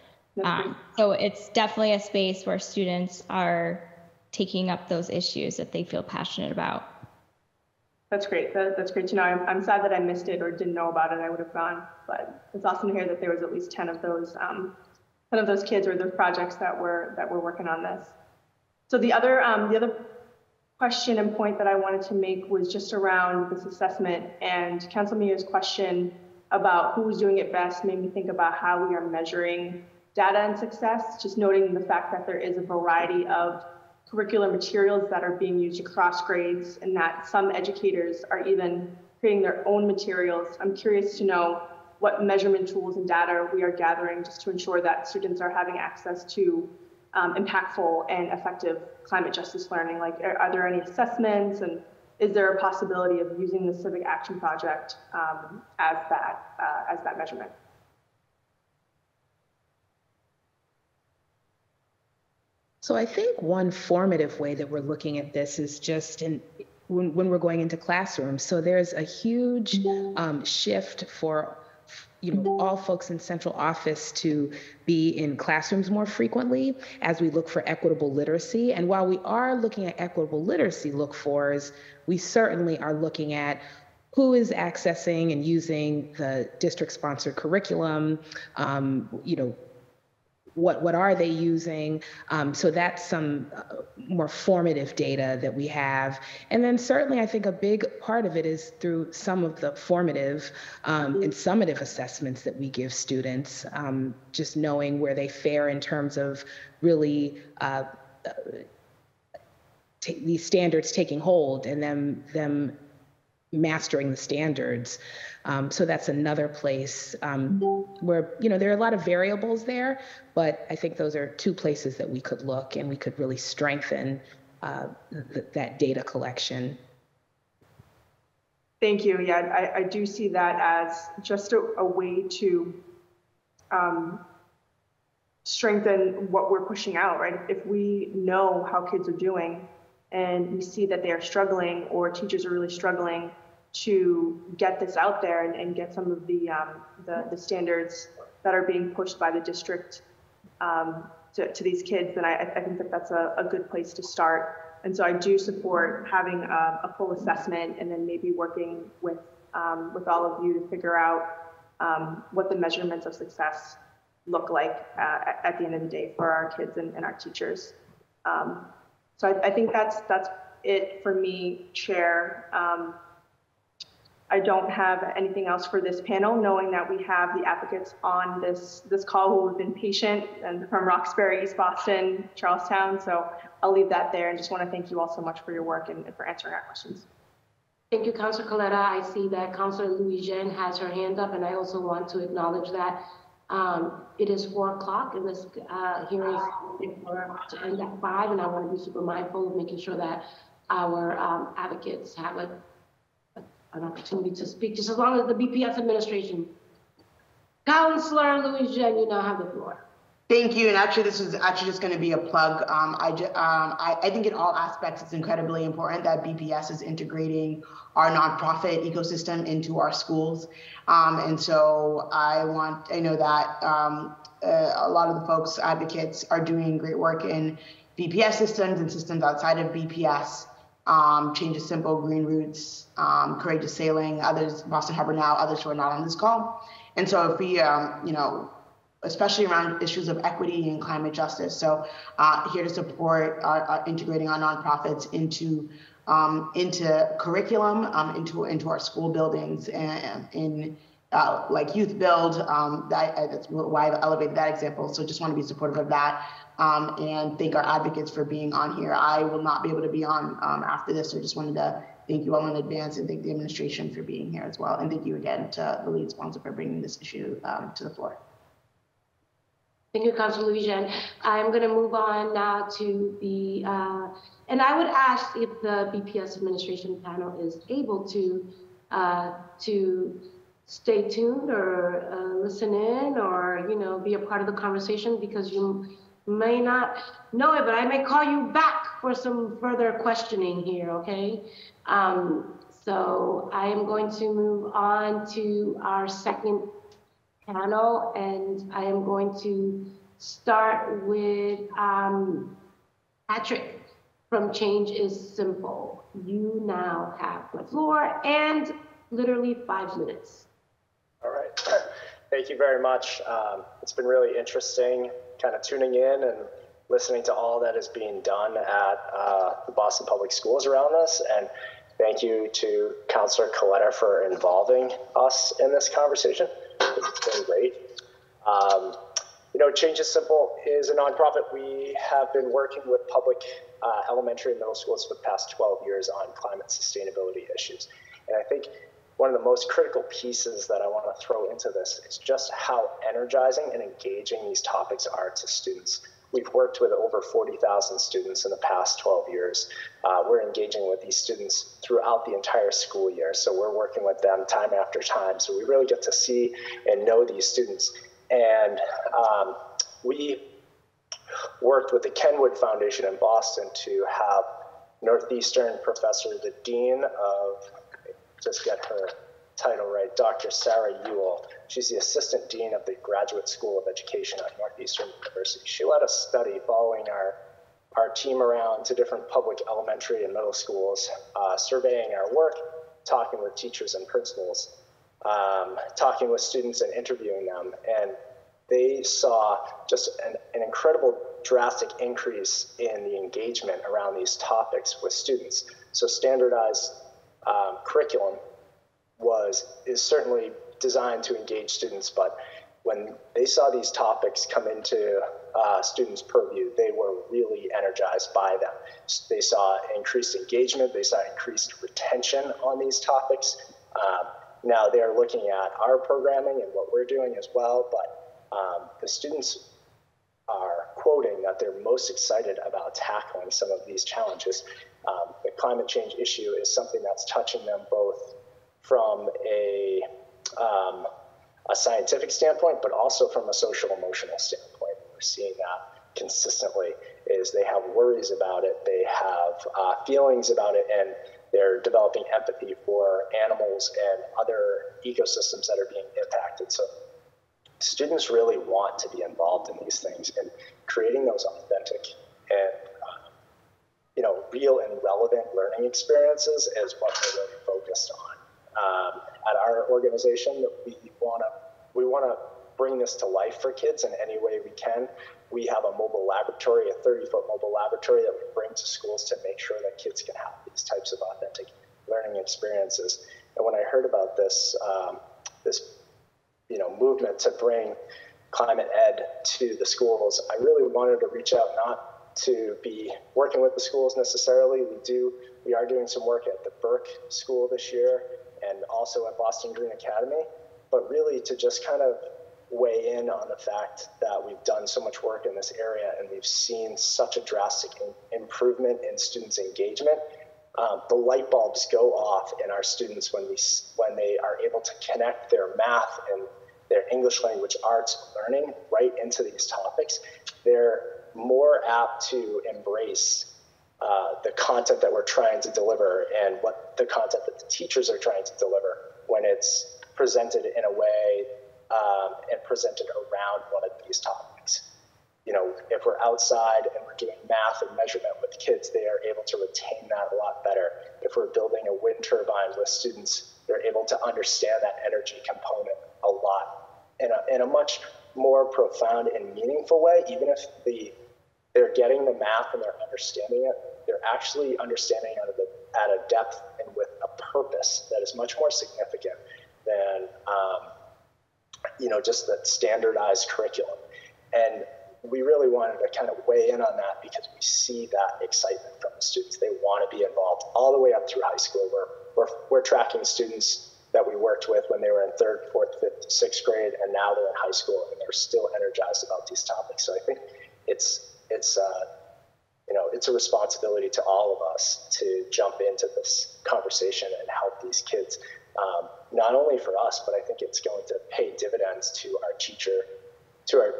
So it's definitely a space where students are taking up those issues that they feel passionate about. That's great. That's great to know. I'm sad that I missed it or didn't know about it. I would have gone, but it's awesome to hear that there was at least 10 of those kids or those projects that were working on this. So the other question and point that I wanted to make was just around this assessment, and Councilor Mejia's question about who's doing it best made me think about how we are measuring data and success, just noting the fact that there is a variety of curricular materials that are being used across grades and that some educators are even creating their own materials. I'm curious to know what measurement tools and data we are gathering just to ensure that students are having access to impactful and effective climate justice learning. Like, are there any assessments, and is there a possibility of using the Civic Action Project as that measurement? So I think one formative way that we're looking at this is just when we're going into classrooms. So there's a huge shift for all folks in central office to be in classrooms more frequently as we look for equitable literacy. And while we are looking at equitable literacy look-fors, we certainly are looking at who is accessing and using the district-sponsored curriculum, what are they using? So that's some more formative data that we have. And then certainly I think a big part of it is through some of the formative and summative assessments that we give students, just knowing where they fare in terms of really these standards taking hold and them mastering the standards. So that's another place where, there are a lot of variables there, but I think those are two places that we could look and we could really strengthen that data collection. Thank you. Yeah, I do see that as just a way to strengthen what we're pushing out, right? If we know how kids are doing and we see that they are struggling or teachers are really struggling to get this out there and get some of the standards that are being pushed by the district to these kids, then I think that that's a good place to start. And so I do support having a full assessment and then maybe working with all of you to figure out what the measurements of success look like at the end of the day for our kids and our teachers. So I think that's it for me, Chair. I don't have anything else for this panel, knowing that we have the advocates on this call who have been patient and from Roxbury, East Boston, Charlestown. So I'll leave that there and just want to thank you all so much for your work and for answering our questions. Thank you, Councilor Coletta. I see that Councilor Louis-Jean has her hand up, and I also want to acknowledge that it is 4 o'clock and this hearing is to end at 5, and I want to be super mindful of making sure that our advocates have an opportunity to speak, just as long as the BPS administration. Councilor Louis-Jean, you now have the floor. Thank you. And actually, this is actually just going to be a plug. I think in all aspects, it's incredibly important that BPS is integrating our nonprofit ecosystem into our schools. And so I know that a lot of the folks, advocates, are doing great work in BPS systems and systems outside of BPS. Change is Simple, Green Roots, Courageous Sailing, others, Boston Harbor Now, others who are not on this call. And so if we, especially around issues of equity and climate justice. So here to support integrating our nonprofits into curriculum, into our school buildings and in like Youth Build. That's why I elevated that example. So just want to be supportive of that. And thank our advocates for being on here. I will not be able to be on after this, so just wanted to thank you all in advance and thank the administration for being here as well. And thank you again to the lead sponsor for bringing this issue to the floor. Thank you, Councilor Louis-Jean. I'm going to move on now to the, and I would ask if the BPS administration panel is able to stay tuned or listen in or, be a part of the conversation, because you may not know it, but I may call you back for some further questioning here, okay? So I am going to move on to our second panel, and I am going to start with Patrick from Change is Simple. You now have the floor and literally 5 minutes. All right. Thank you very much. It's been really interesting kind of tuning in and listening to all that is being done at the Boston Public Schools around this. And thank you to Councilor Coletta for involving us in this conversation. It's been great. Change is Simple is a nonprofit. We have been working with public elementary and middle schools for the past 12 years on climate sustainability issues. And I think one of the most critical pieces that I want to throw into this is just how energizing and engaging these topics are to students. we've worked with over 40,000 students in the past 12 years. We're engaging with these students throughout the entire school year. So we're working with them time after time. So we really get to see and know these students. And we worked with the Kenwood Foundation in Boston to have Northeastern professor, the dean of, just get her title right, Dr. Sarah Ewell. She's the assistant dean of the Graduate School of Education at Northeastern University. She led a study following our team around to different public elementary and middle schools, surveying our work, talking with teachers and principals, talking with students and interviewing them. And they saw just an incredible drastic increase in the engagement around these topics with students. So standardized curriculum is certainly designed to engage students, but when they saw these topics come into students' purview, they were really energized by them. They saw increased engagement, they saw increased retention on these topics. Now they're looking at our programming and what we're doing as well, but the students are quoting that they're most excited about tackling some of these challenges. The climate change issue is something that's touching them both from a scientific standpoint, but also from a social emotional standpoint. We're seeing that consistently is they have worries about it, they have feelings about it, and they're developing empathy for animals and other ecosystems that are being impacted. So students really want to be involved in these things, and creating those authentic and real and relevant learning experiences is what we're really focused on. At our organization, we want to bring this to life for kids in any way we can. We have a mobile laboratory, a 30-foot mobile laboratory that we bring to schools to make sure that kids can have these types of authentic learning experiences. And when I heard about this movement to bring climate ed to the schools, I really wanted to reach out, not to be working with the schools necessarily. We are doing some work at the Burke School this year and also at Boston Green Academy, but really to just kind of weigh in on the fact that we've done so much work in this area and we've seen such a drastic improvement in students' engagement. The light bulbs go off in our students when they are able to connect their math and their English language arts learning right into these topics. They're more apt to embrace the content that we're trying to deliver and what the content that the teachers are trying to deliver when it's presented in a way and presented around one of these topics. If we're outside and we're doing math and measurement with kids, they are able to retain that a lot better. If we're building a wind turbine with students, they're able to understand that energy component a lot in a much more profound and meaningful way. Even if they're getting the math and they're understanding it, they're actually understanding it at a depth and with a purpose that is much more significant than just the standardized curriculum. And we really wanted to kind of weigh in on that because we see that excitement from the students. They want to be involved all the way up through high school. We're tracking students that we worked with when they were in 3rd, 4th, 5th, 6th grade, and now they're in high school and they're still energized about these topics. So I think it's a responsibility to all of us to jump into this conversation and help these kids. Not only for us, but I think it's going to pay dividends to our teacher, to our,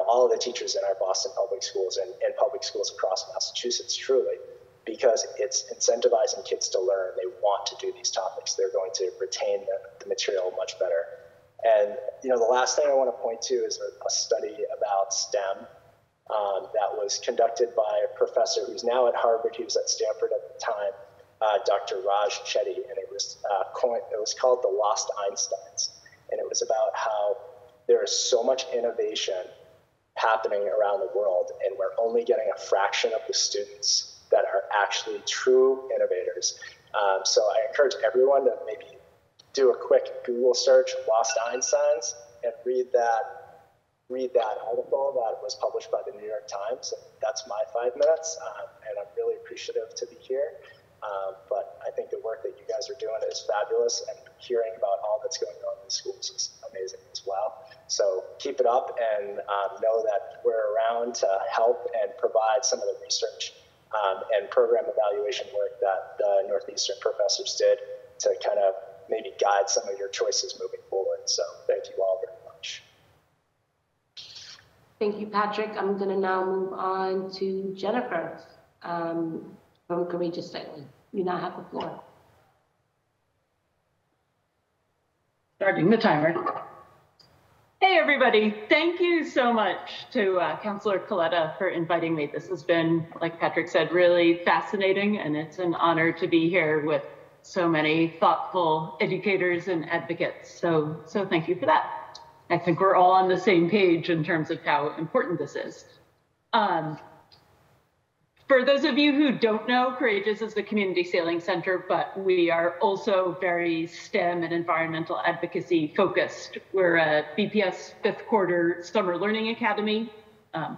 all of the teachers in our Boston public schools and public schools across Massachusetts, truly, because it's incentivizing kids to learn. They want to do these topics. They're going to retain the material much better. And, the last thing I want to point to is a study about STEM that was conducted by a professor who's now at Harvard. He was at Stanford at the time, Dr. Raj Chetty, and it was called The Lost Einsteins. And it was about how there is so much innovation happening around the world, and we're only getting a fraction of the students that are actually true innovators. So I encourage everyone to maybe do a quick Google search, Lost Einsteins, and read that article that was published by the New York Times. That's my 5 minutes, and I'm really appreciative to be here. But I think the work that you guys are doing is fabulous, and hearing about all that's going on in the schools is amazing as well. So keep it up, and know that we're around to help and provide some of the research and program evaluation work that the Northeastern professors did to kind of maybe guide some of your choices moving forward. So thank you all very much. Thank you, Patrick. I'm going to now move on to Jennifer from Courageous Stately. You now have the floor. Starting the timer. Hey, everybody. Thank you so much to Councilor Coletta for inviting me. This has been, like Patrick said, really fascinating, and it's an honor to be here with so many thoughtful educators and advocates. So thank you for that. I think we're all on the same page in terms of how important this is. For those of you who don't know, Courageous is the community sailing center, but we are also very STEM and environmental advocacy focused. We're a BPS 5th quarter summer learning academy,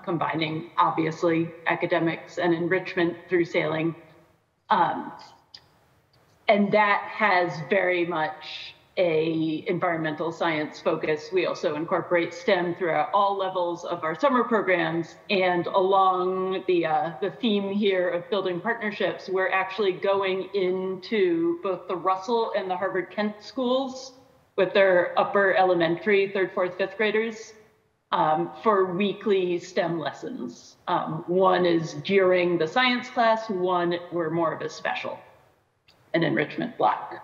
combining obviously academics and enrichment through sailing. And that has very much a environmental science focus. We also incorporate STEM throughout all levels of our summer programs. And along the theme here of building partnerships, we're actually going into both the Russell and the Harvard Kent schools with their upper elementary, 3rd, 4th, 5th graders for weekly STEM lessons. One is during the science class, one we're more of a special, an enrichment block.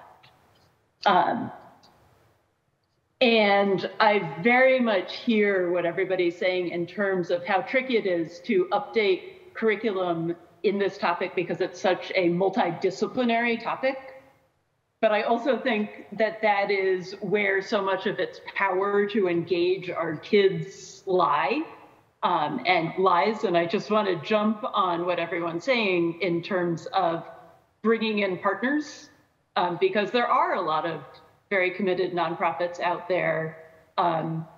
And I very much hear what everybody's saying in terms of how tricky it is to update curriculum in this topic because it's such a multidisciplinary topic. But I also think that that is where so much of its power to engage our kids lies. And I just want to jump on what everyone's saying in terms of bringing in partners, because there are a lot of very committed nonprofits out there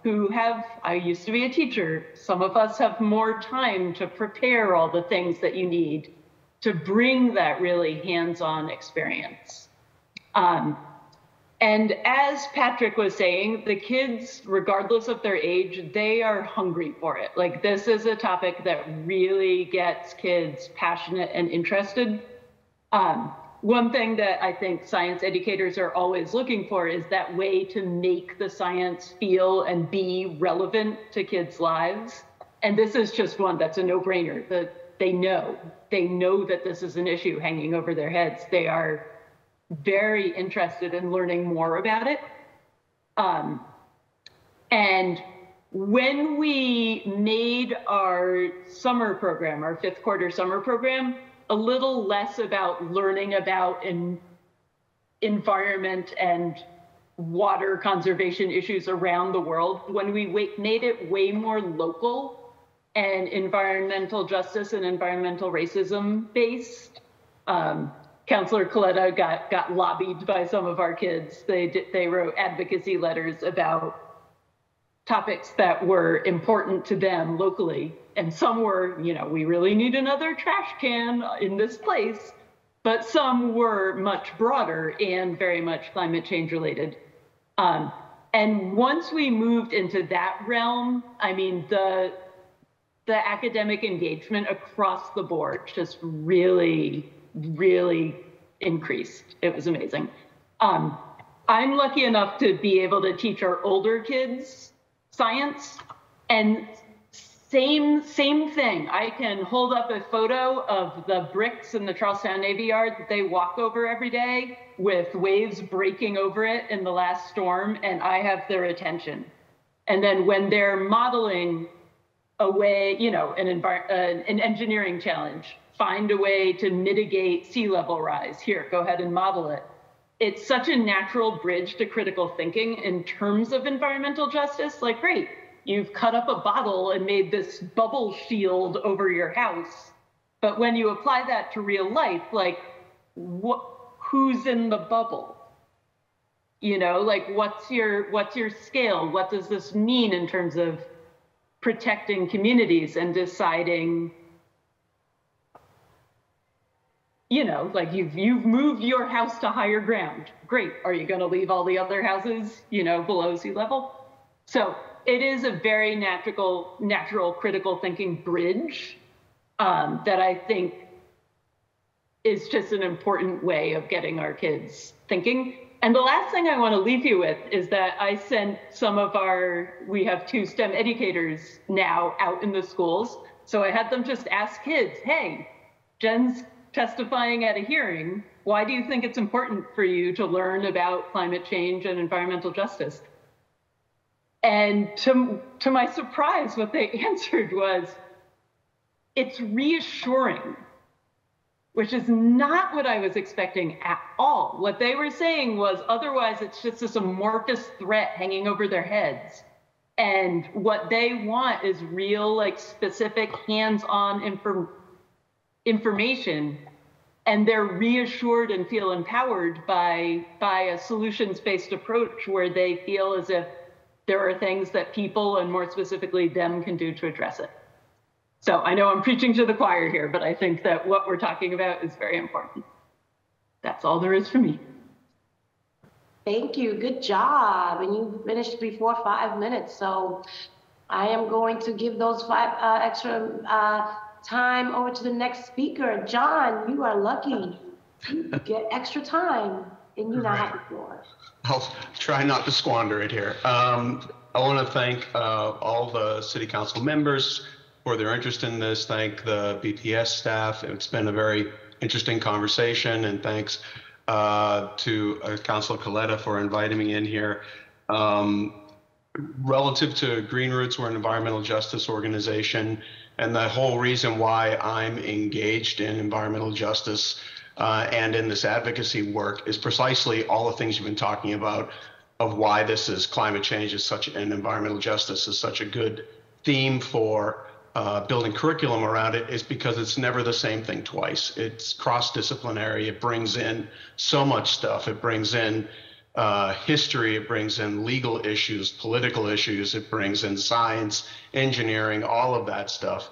who have, I used to be a teacher, some of us have more time to prepare all the things that you need to bring that really hands-on experience. And as Patrick was saying, the kids, regardless of their age, they are hungry for it. Like, this is a topic that really gets kids passionate and interested. One thing that I think science educators are always looking for is that way to make the science feel and be relevant to kids' lives. And this is just one that's a no-brainer. That they know that this is an issue hanging over their heads. They are very interested in learning more about it. And when we made our summer program, our 5th quarter summer program, a little less about learning about environment and water conservation issues around the world, when we made it way more local and environmental justice and environmental racism based, Councilor Coletta got lobbied by some of our kids. They wrote advocacy letters about topics that were important to them locally. And some were, we really need another trash can in this place. But some were much broader and very much climate change related. And once we moved into that realm, I mean, the academic engagement across the board just really, really increased. It was amazing. I'm lucky enough to be able to teach our older kids science, and same thing. I can hold up a photo of the bricks in the Charlestown Navy Yard that they walk over every day with waves breaking over it in the last storm, and I have their attention. And then when they're modeling a way, an engineering challenge, find a way to mitigate sea level rise. Here, go ahead and model it. It's such a natural bridge to critical thinking in terms of environmental justice. Like, great, you've cut up a bottle and made this bubble shield over your house. But when you apply that to real life, like, who's in the bubble? Like, what's your scale? What does this mean in terms of protecting communities and deciding, you know, like you've moved your house to higher ground. Great. Are you going to leave all the other houses, you know, below sea level? So it is a very natural critical thinking bridge that I think is just an important way of getting our kids thinking. And the last thing I want to leave you with is that I sent we have 2 STEM educators now out in the schools. So I had them just ask kids, hey, Jen's testifying at a hearing. Why do you think it's important for you to learn about climate change and environmental justice? And to my surprise, what they answered was, it's reassuring, which is not what I was expecting at all. What they were saying was, otherwise it's just this amorphous threat hanging over their heads. And what they want is real, like, specific hands-on information. And they're reassured and feel empowered by a solutions-based approach where they feel as if there are things that people, and more specifically them, can do to address it. So I know I'm preaching to the choir here, but I think that what we're talking about is very important. That's all there is for me. Thank you. Good job. And you finished before 5 minutes. So I am going to give those 5 extra time over to the next speaker. John, you are lucky. You get extra time and you now have the floor. I'll try not to squander it here. I want to thank all the city council members for their interest in this. Thank the BPS staff. It's been a very interesting conversation, and thanks to Councilor Coletta for inviting me in here. Relative to Green Roots, we're an environmental justice organization, and the whole reason why I'm engaged in environmental justice and in this advocacy work is precisely all the things you've been talking about, of why this is climate change is such, and environmental justice is such a good theme for building curriculum around it, is because it's never the same thing twice. It's cross-disciplinary. It brings in so much stuff. It brings in history. It brings in legal issues, political issues. It brings in science, engineering, all of that stuff,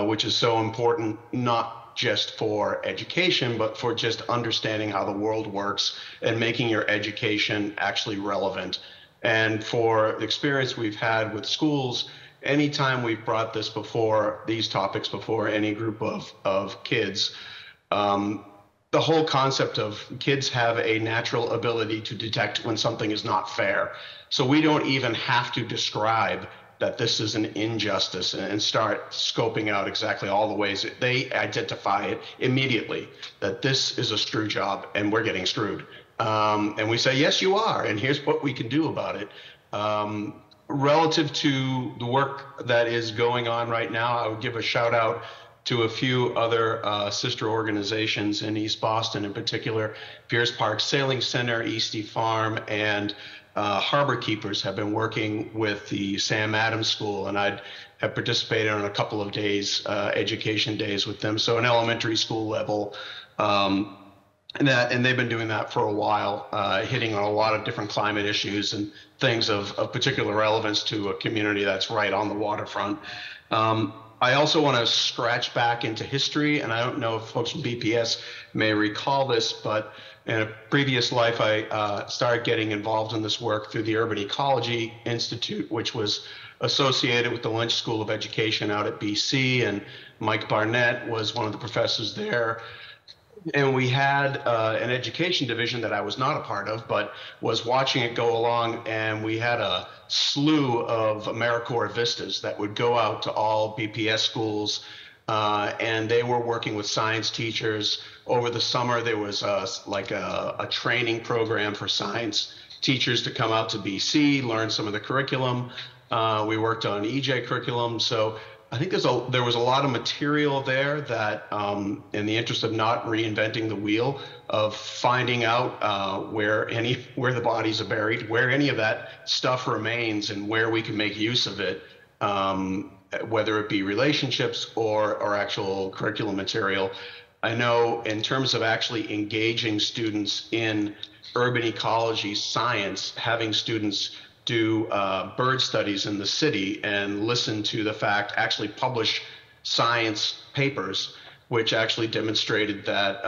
which is so important, not just for education, but for just understanding how the world works and making your education actually relevant. And for the experience we've had with schools, anytime we've brought this before, these topics before any group of kids, the whole concept of kids have a natural ability to detect when something is not fair. So we don't even have to describe that this is an injustice and start scoping out exactly all the ways that they identify it immediately, that this is a screw job and we're getting screwed. And we say, yes, you are, and here's what we can do about it. Relative to the work that is going on right now, I would give a shout out to a few other sister organizations in East Boston, in particular, Pierce Park Sailing Center, Eastie Farm, and Harbor Keepers have been working with the Sam Adams School, and I have participated on a couple of days, education days with them. So an elementary school level, and they've been doing that for a while, hitting on a lot of different climate issues and things of particular relevance to a community that's right on the waterfront. I also want to scratch back into history, and I don't know if folks from BPS may recall this, but in a previous life, I started getting involved in this work through the Urban Ecology Institute, which was associated with the Lynch School of Education out at BC, and Mike Barnett was one of the professors there. And we had an education division that I was not a part of, but was watching it go along, and we had a slew of AmeriCorps Vistas that would go out to all BPS schools, and they were working with science teachers. Over the summer, there was a training program for science teachers to come out to BC, learn some of the curriculum. We worked on EJ curriculum. So I think there was a lot of material there that, in the interest of not reinventing the wheel, of finding out where the bodies are buried, where any of that stuff remains, and where we can make use of it, whether it be relationships or actual curriculum material. I know in terms of actually engaging students in urban ecology science, having students do bird studies in the city and listen to the fact, actually publish science papers which actually demonstrated that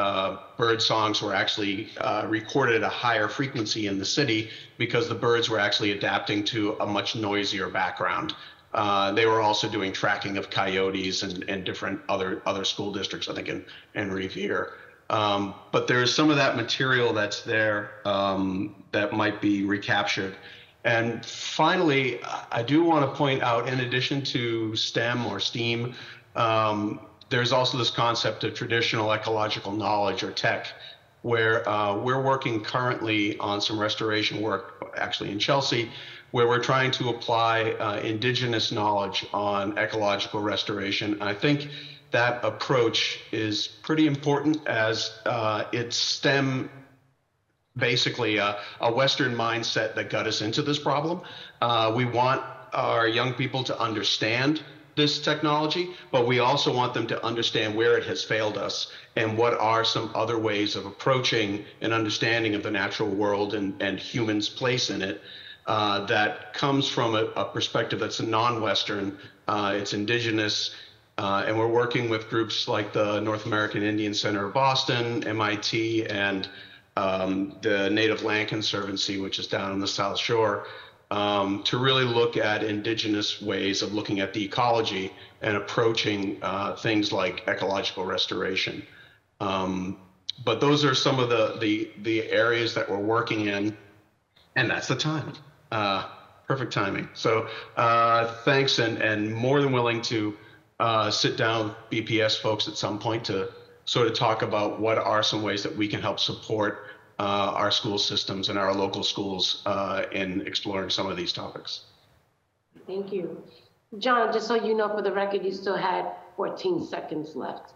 bird songs were actually recorded at a higher frequency in the city because the birds were actually adapting to a much noisier background. They were also doing tracking of coyotes and different other school districts, I think in Revere. But there's some of that material that's there that might be recaptured. And finally, I do want to point out, in addition to STEM or STEAM, there's also this concept of traditional ecological knowledge or tech, where we're working currently on some restoration work, actually in Chelsea, where we're trying to apply indigenous knowledge on ecological restoration. And I think that approach is pretty important, as it's STEM, basically a Western mindset that got us into this problem. We want our young people to understand this technology, but we also want them to understand where it has failed us and what are some other ways of approaching an understanding of the natural world and humans' place in it that comes from a perspective that's non-Western, it's indigenous, and we're working with groups like the North American Indian Center of Boston, MIT, and the Native Land Conservancy, which is down on the South Shore, to really look at indigenous ways of looking at the ecology and approaching things like ecological restoration. But those are some of the areas that we're working in, and that's the time. Perfect timing. So thanks, and more than willing to sit down with BPS folks at some point to sort of talk about what are some ways that we can help support our school systems and our local schools in exploring some of these topics. Thank you. John, just so you know, for the record, you still had 14 seconds left.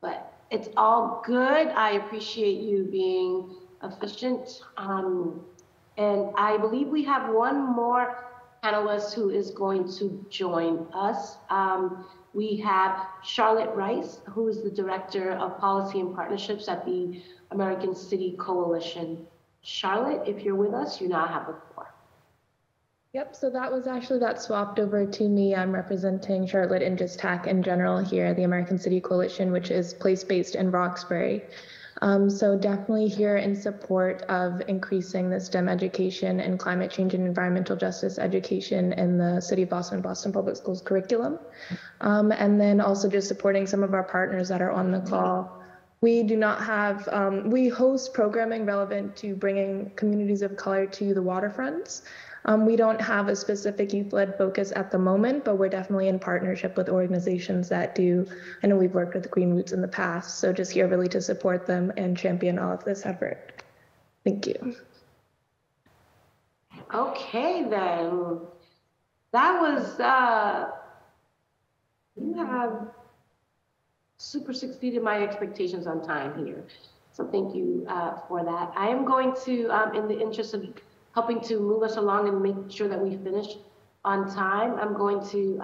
But it's all good. I appreciate you being efficient. And I believe we have one more panelist who is going to join us. We have Charlotte Rice, who is the Director of Policy and Partnerships at the American City Coalition. Charlotte, if you're with us, you now have the floor. Yep, so that swapped over to me. I'm representing Charlotte and just TAC in general here at the American City Coalition, which is place-based in Roxbury. So definitely here in support of increasing the STEM education and climate change and environmental justice education in the City of Boston Public Schools curriculum. And then also just supporting some of our partners that are on the call. We do not have, we host programming relevant to bringing communities of color to the waterfronts. We don't have a specific youth-led focus at the moment, but we're definitely in partnership with organizations that do. I know we've worked with Green Roots in the past, so just here really to support them and champion all of this effort. Thank you. Okay, then. That was, you have super succeeded my expectations on time here. So thank you for that. I am going to, in the interest of helping to move us along and make sure that we finish on time, I'm going to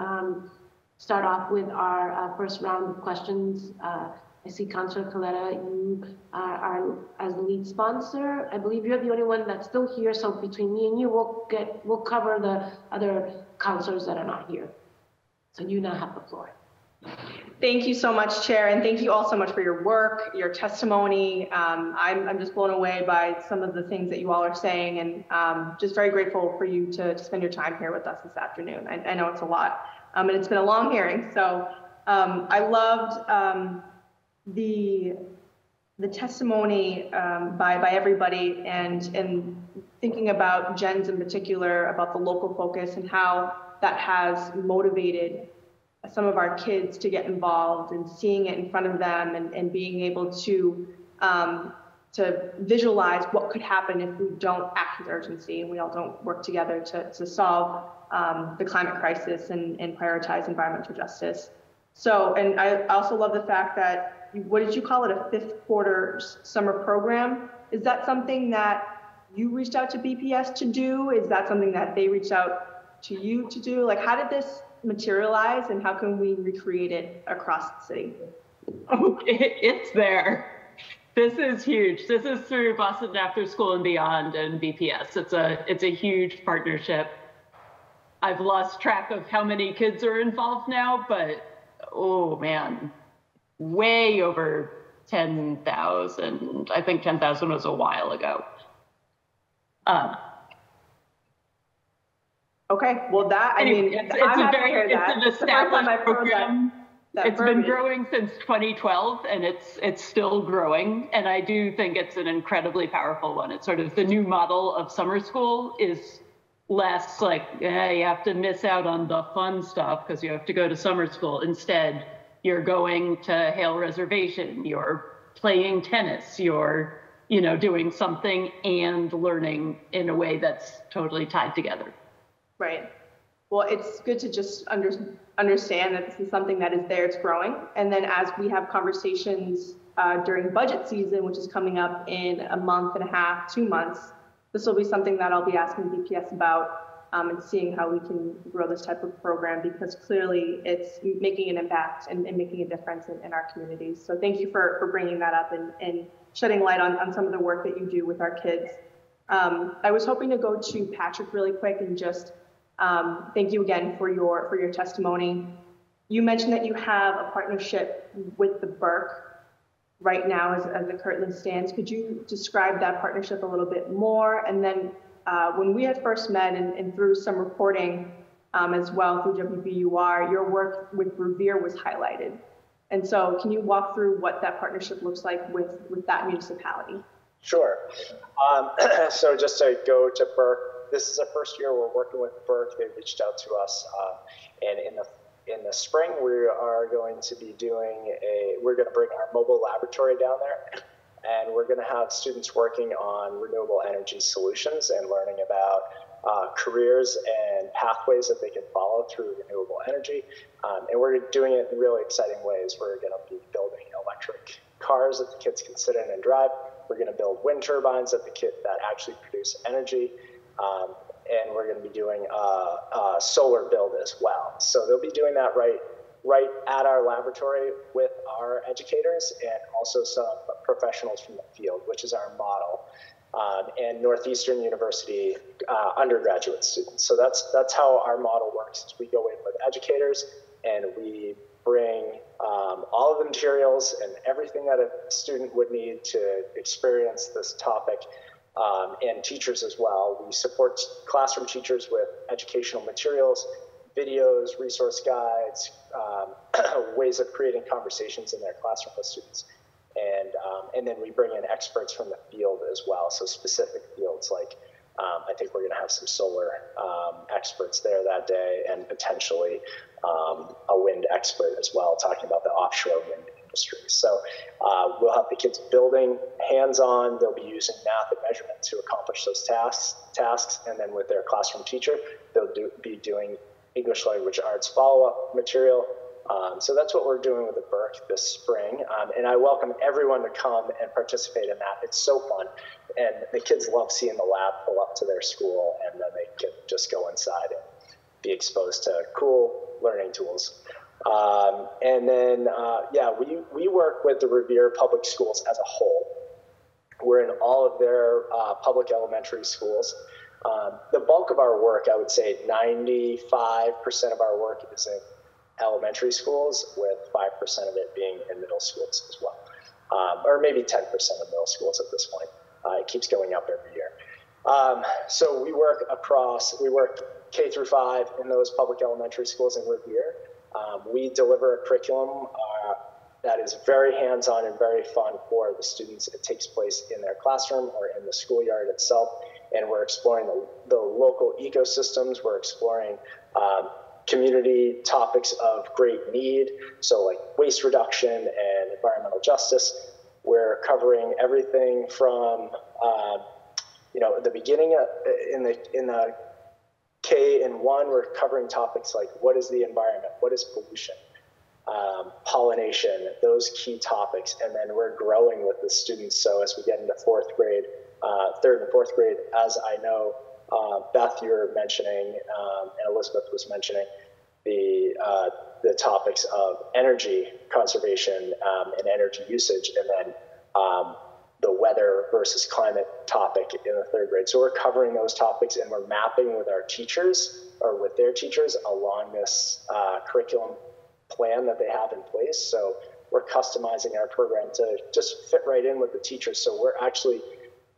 start off with our first round of questions. I see Councilor Coletta, you are as the lead sponsor. I believe you're the only one that's still here, so between me and you, we'll cover the other councilors that are not here. So you now have the floor. Thank you so much, Chair, and thank you all so much for your work, your testimony. I'm just blown away by some of the things that you all are saying, and just very grateful for you to spend your time here with us this afternoon. I know it's a lot, and it's been a long hearing, so I loved the testimony by everybody, and thinking about Jen's in particular, about the local focus and how that has motivated some of our kids to get involved, and seeing it in front of them, and being able to visualize what could happen if we don't act with urgency and we all don't work together to solve the climate crisis and prioritize environmental justice. So, and I also love the fact that, what did you call it, a fifth quarter summer program? Is that something that you reached out to BPS to do? Is that something that they reached out to you to do? Like, how did this materialize, and how can we recreate it across the city? Oh, it's there. This is huge. This is through Boston After School and Beyond and BPS. It's a huge partnership. I've lost track of how many kids are involved now, but oh man, way over 10,000. I think 10,000 was a while ago. Okay, well I mean, it's I'm a happy to very, hear it's that. an It's the first time established I've heard program. that It's been verbiage. growing since 2012, and it's still growing. And I do think it's an incredibly powerful one. It's sort of the new model of summer school is less like, yeah, you have to miss out on the fun stuff because you have to go to summer school. Instead, you're going to Hale Reservation, you're playing tennis, you're, you know, doing something and learning in a way that's totally tied together. Right. Well, it's good to just understand that this is something that is there, it's growing. And then as we have conversations during budget season, which is coming up in a month and a half, 2 months, this will be something that I'll be asking BPS about and seeing how we can grow this type of program, because clearly it's making an impact and making a difference in our communities. So thank you for bringing that up and shedding light on some of the work that you do with our kids. I was hoping to go to Patrick really quick and just thank you again for your testimony. You mentioned that you have a partnership with the Burke right now as it currently stands. Could you describe that partnership a little bit more? And then when we had first met and through some reporting as well through WBUR, your work with Revere was highlighted. And so can you walk through what that partnership looks like with that municipality? Sure. So just to go to Burke, this is the first year we're working with Burke. They reached out to us, and in the spring we are going to be we're going to bring our mobile laboratory down there, and we're going to have students working on renewable energy solutions and learning about careers and pathways that they can follow through renewable energy. And we're doing it in really exciting ways. We're going to be building electric cars that the kids can sit in and drive. We're going to build wind turbines that actually produce energy. And we're going to be doing a solar build as well. So they'll be doing that right at our laboratory with our educators and also some professionals from the field, which is our model, and Northeastern University undergraduate students. So that's how our model works. Is we go in with educators and we bring all of the materials and everything that a student would need to experience this topic, and teachers as well. We support classroom teachers with educational materials, videos, resource guides, ways of creating conversations in their classroom with students. And then we bring in experts from the field as well. So specific fields like, I think we're going to have some solar experts there that day, and potentially a wind expert as well, talking about the offshore wind industry. So we'll have the kids building hands-on. They'll be using math and measurement to accomplish those tasks. And then with their classroom teacher, they'll be doing English language arts follow-up material. So that's what we're doing with the Burke this spring. And I welcome everyone to come and participate in that. It's so fun. And the kids love seeing the lab pull up to their school, and then they can just go inside and be exposed to cool learning tools. And then, we work with the Revere Public Schools as a whole. We're in all of their public elementary schools. The bulk of our work, I would say 95% of our work is in elementary schools, with 5% of it being in middle schools as well. Or maybe 10% of middle schools at this point. It keeps going up every year. So we work K through 5 in those public elementary schools in Revere. We deliver a curriculum that is very hands-on and very fun for the students. It takes place in their classroom or in the schoolyard itself, and we're exploring the local ecosystems. We're exploring community topics of great need, so like waste reduction and environmental justice. We're covering everything from the beginning in the K and 1, we're covering topics like what is the environment, what is pollution, pollination, those key topics, and then we're growing with the students. So as we get into 4th grade, 3rd and 4th grade, as I know Beth, you were mentioning, and Elizabeth was mentioning, the topics of energy conservation and energy usage, and then the weather versus climate topic in the 3rd grade. So we're covering those topics, and we're mapping with our teachers or with their teachers along this curriculum plan that they have in place. So we're customizing our program to just fit right in with the teachers. So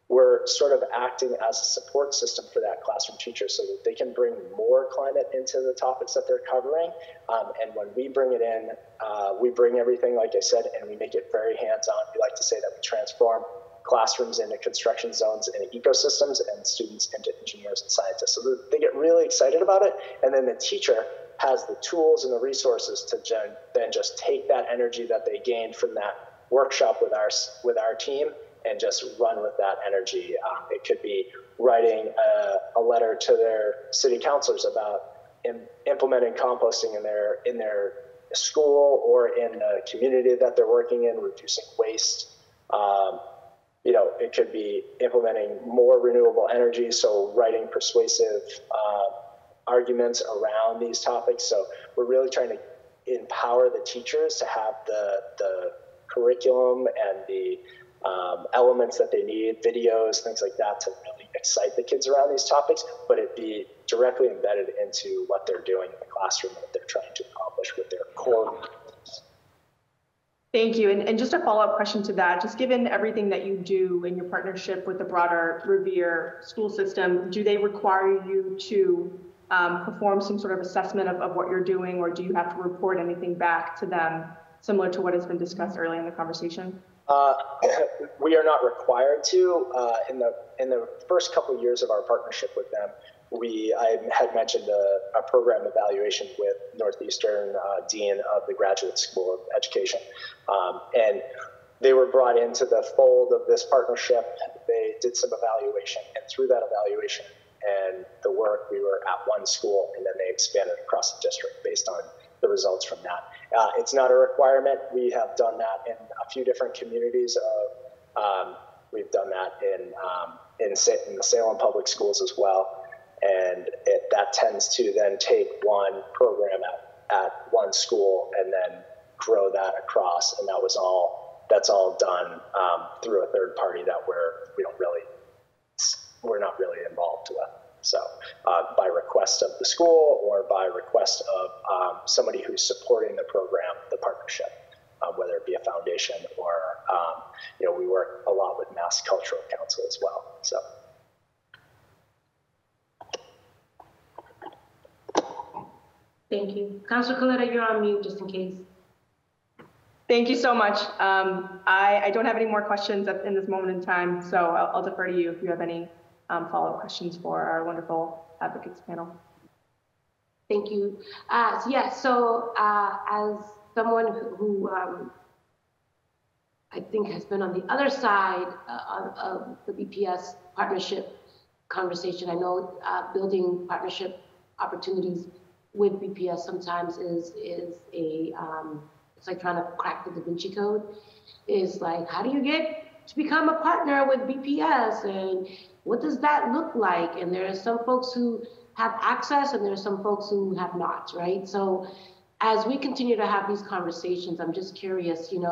we're sort of acting as a support system for that classroom teacher so that they can bring more climate into the topics that they're covering. And when we bring it in, we bring everything, like I said, and we make it very hands-on. We like to say that we transform classrooms into construction zones and ecosystems and students into engineers and scientists. So they get really excited about it. And then the teacher has the tools and the resources to then just take that energy that they gained from that workshop with our team and just run with that energy. It could be writing a letter to their city councilors about implementing composting in their school or in the community that they're working in, reducing waste. It could be implementing more renewable energy, so writing persuasive arguments around these topics. So we're really trying to empower the teachers to have the curriculum and the elements that they need, videos, things like that, to really excite the kids around these topics, but it be directly embedded into what they're doing in the classroom and what they're trying to accomplish with their core. Thank you. And just a follow-up question to that, just given everything that you do in your partnership with the broader Revere school system, do they require you to perform some sort of assessment of what you're doing, or do you have to report anything back to them similar to what has been discussed earlier in the conversation? We are not required to. In the first couple of years of our partnership with them, I had mentioned a program evaluation with Northeastern Dean of the Graduate School of Education. And they were brought into the fold of this partnership. They did some evaluation, and through that evaluation and the work, we were at one school, and then they expanded across the district based on the results from that. It's not a requirement. We have done that in a few different communities. We've done that in the Salem Public Schools as well. And that tends to then take one program at one school and then grow that across. And that's all done through a third party that we're not really involved with. So by request of the school or by request of somebody who's supporting the program, the partnership, whether it be a foundation or, we work a lot with Mass Cultural Council as well. So. Thank you. Councilor Coletta, you're on mute just in case. Thank you so much. I don't have any more questions in this moment in time, so I'll defer to you if you have any follow-up questions for our wonderful advocates panel. Thank you. So as someone who I think has been on the other side of the BPS partnership conversation, I know building partnership opportunities with BPS sometimes is it's like trying to crack the Da Vinci Code. Is like, how do you get to become a partner with BPS, and what does that look like? And there are some folks who have access and there are some folks who have not, right? So as we continue to have these conversations, I'm just curious, if you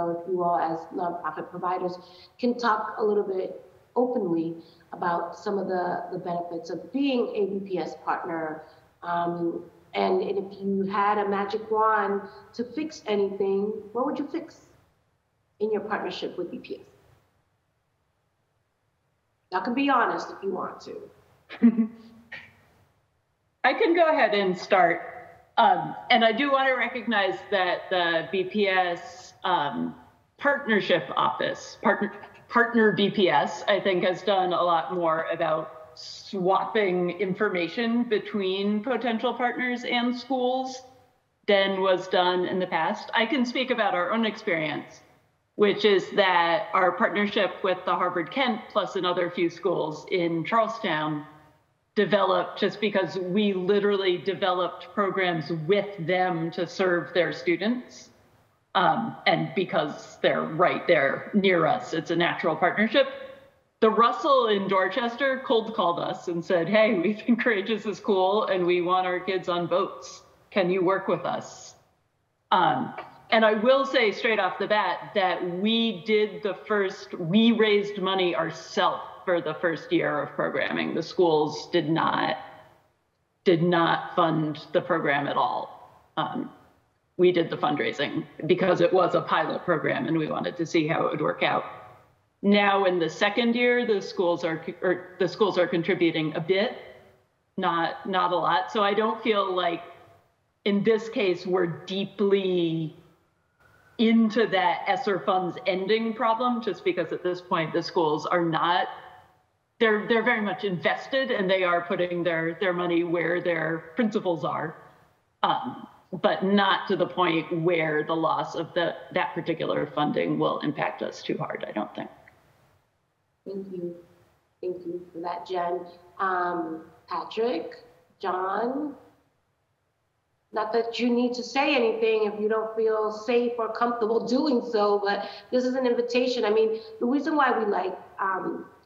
all as nonprofit providers can talk a little bit openly about some of the benefits of being a BPS partner. And if you had a magic wand to fix anything, what would you fix in your partnership with BPS? Y'all can be honest if you want to. I can go ahead and start. And I do want to recognize that the BPS partnership office, partner BPS, I think has done a lot more about swapping information between potential partners and schools than was done in the past. I can speak about our own experience, which is that our partnership with the Harvard Kent plus another few schools in Charlestown developed just because we literally developed programs with them to serve their students. And because they're right there near us, it's a natural partnership. The Russell in Dorchester cold called us and said, hey, we think Courageous is cool and we want our kids on boats. Can you work with us? And I will say straight off the bat that we raised money ourselves for the first year of programming. The schools did not fund the program at all. we did the fundraising because it was a pilot program and we wanted to see how it would work out. Now in the second year, the schools are contributing a bit, not a lot. So I don't feel like in this case we're deeply into that ESSER funds ending problem, just because at this point the schools are not. They're very much invested and they are putting their money where their principals are, but not to the point where the loss of that particular funding will impact us too hard, I don't think. Thank you. Thank you for that, Jen. Patrick, John, not that you need to say anything if you don't feel safe or comfortable doing so, but this is an invitation. I mean, the reason why we like,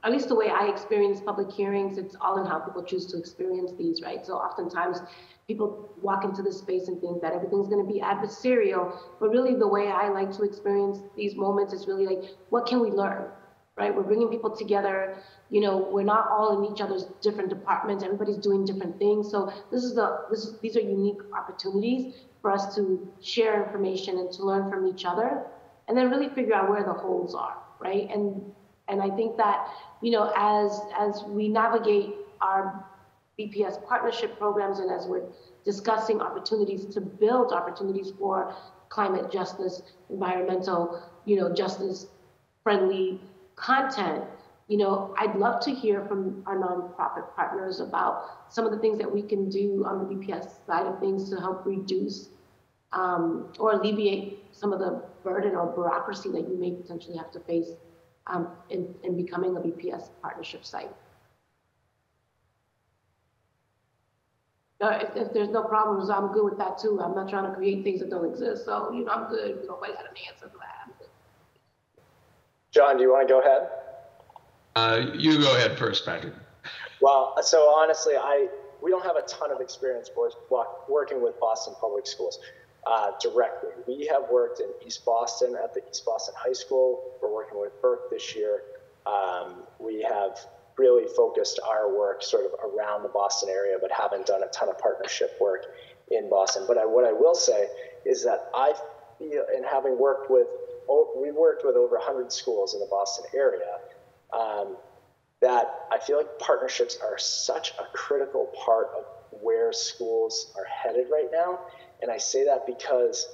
at least the way I experience public hearings, it's all in how people choose to experience these, right? So oftentimes people walk into this space and think that everything's going to be adversarial, but really the way I like to experience these moments is really like, what can we learn, right? We're bringing people together. You know, we're not all in each other's different departments. Everybody's doing different things. So these are unique opportunities for us to share information and to learn from each other, and then really figure out where the holes are, right? And I think that, you know, as we navigate our BPS partnership programs and as we're discussing opportunities to build opportunities for climate justice, environmental, you know, justice friendly content, you know, I'd love to hear from our nonprofit partners about some of the things that we can do on the BPS side of things to help reduce or alleviate some of the burden or bureaucracy that you may potentially have to face in becoming a BPS partnership site. If there's no problems, I'm good with that too. I'm not trying to create things that don't exist. So, you know, I'm good. If nobody had an answer for that. John, do you want to go ahead? You go ahead first, Patrick. Well, so honestly, we don't have a ton of experience working with Boston Public Schools directly. We have worked in East Boston at the East Boston High School. We're working with Burke this year. We have really focused our work sort of around the Boston area, but haven't done a ton of partnership work in Boston. But what I will say is that I feel, and having worked with, we've worked with over 100 schools in the Boston area, that I feel like partnerships are such a critical part of where schools are headed right now. And I say that because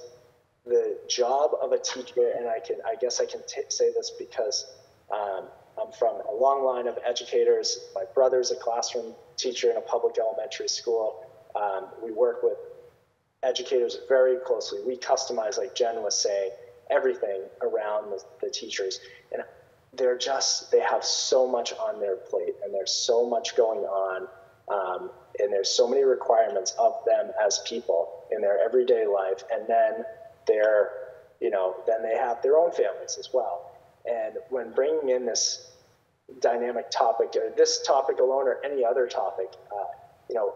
the job of a teacher, and I guess I can say this because I'm from a long line of educators. My brother's a classroom teacher in a public elementary school. We work with educators very closely. We customize, like Jen was saying, everything around the teachers. And they have so much on their plate, and there's so much going on, and there's so many requirements of them as people in their everyday life. And then then they have their own families as well. And when bringing in this dynamic topic, or this topic alone, or any other topic,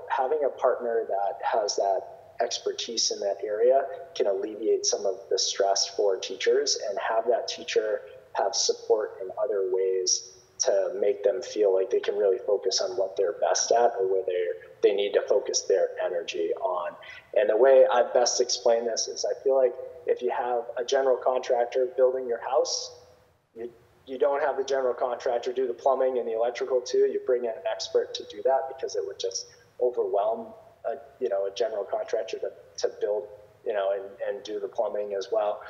having a partner that has that expertise in that area can alleviate some of the stress for teachers, and have that teacher have support in other ways to make them feel like they can really focus on what they're best at, or where they need to focus their energy on. And the way I best explain this is, I feel like if you have a general contractor building your house, you don't have the general contractor do the plumbing and the electrical too. You bring in an expert to do that, because it would just overwhelm a general contractor to build, and do the plumbing as well.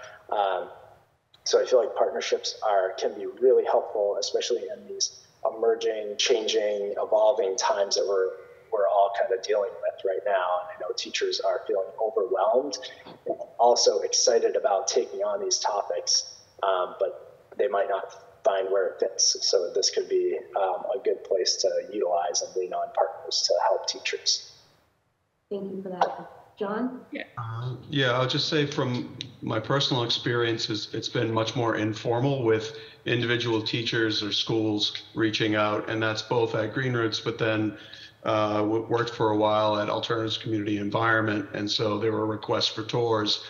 So I feel like partnerships can be really helpful, especially in these emerging, changing, evolving times that we're all kind of dealing with right now. And I know teachers are feeling overwhelmed, and also excited about taking on these topics, but they might not find where it fits. So this could be a good place to utilize and lean on partners to help teachers. Thank you for that. John? Yeah, I'll just say from my personal experiences, it's been much more informal, with individual teachers or schools reaching out, and that's both at Green Roots, but then worked for a while at Alternatives Community Environment, and so there were requests for tours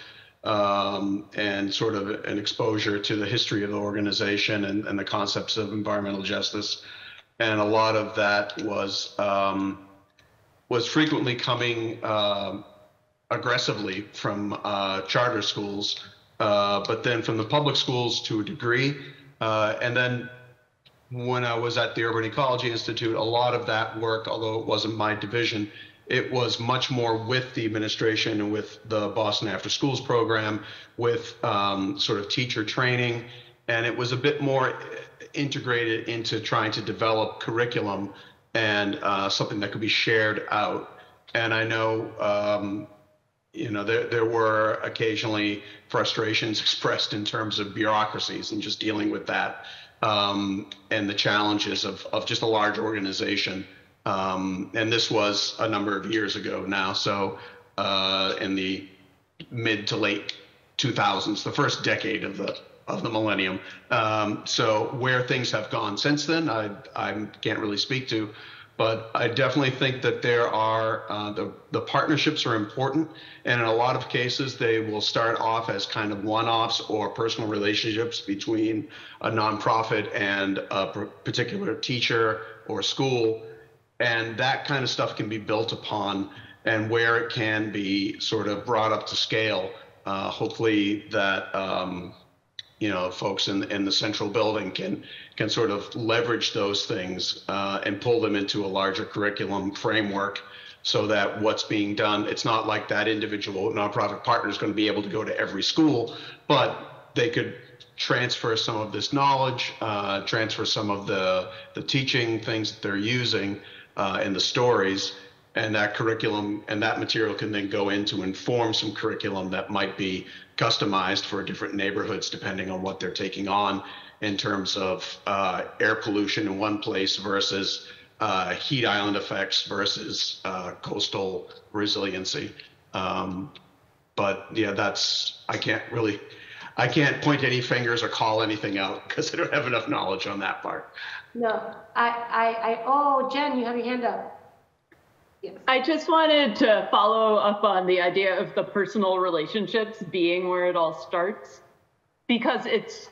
and sort of an exposure to the history of the organization and the concepts of environmental justice, and a lot of that was frequently coming aggressively from charter schools, but then from the public schools to a degree. And then when I was at the Urban Ecology Institute, a lot of that work, although it wasn't my division, it was much more with the administration and with the Boston After Schools program, with sort of teacher training. And it was a bit more integrated into trying to develop curriculum and something that could be shared out. And I know, there were occasionally frustrations expressed in terms of bureaucracies and just dealing with that. And the challenges of just a large organization. And this was a number of years ago now. So in the mid to late 2000s, the first decade of the millennium. So where things have gone since then, I can't really speak to. But I definitely think that there are, the partnerships are important. And in a lot of cases, they will start off as kind of one-offs or personal relationships between a nonprofit and a particular teacher or school. And that kind of stuff can be built upon, and where it can be sort of brought up to scale. Hopefully that, folks in the central building can sort of leverage those things and pull them into a larger curriculum framework, so that what's being done, it's not like that individual nonprofit partner is going to be able to go to every school, but they could transfer some of this knowledge, transfer some of the teaching things that they're using and the stories, and that curriculum and that material can then go in to inform some curriculum that might be customized for different neighborhoods depending on what they're taking on in terms of air pollution in one place versus heat island effects versus coastal resiliency. But yeah, I can't point any fingers or call anything out because I don't have enough knowledge on that part. No, oh, Jen, you have your hand up. Yes. I just wanted to follow up on the idea of the personal relationships being where it all starts, because it's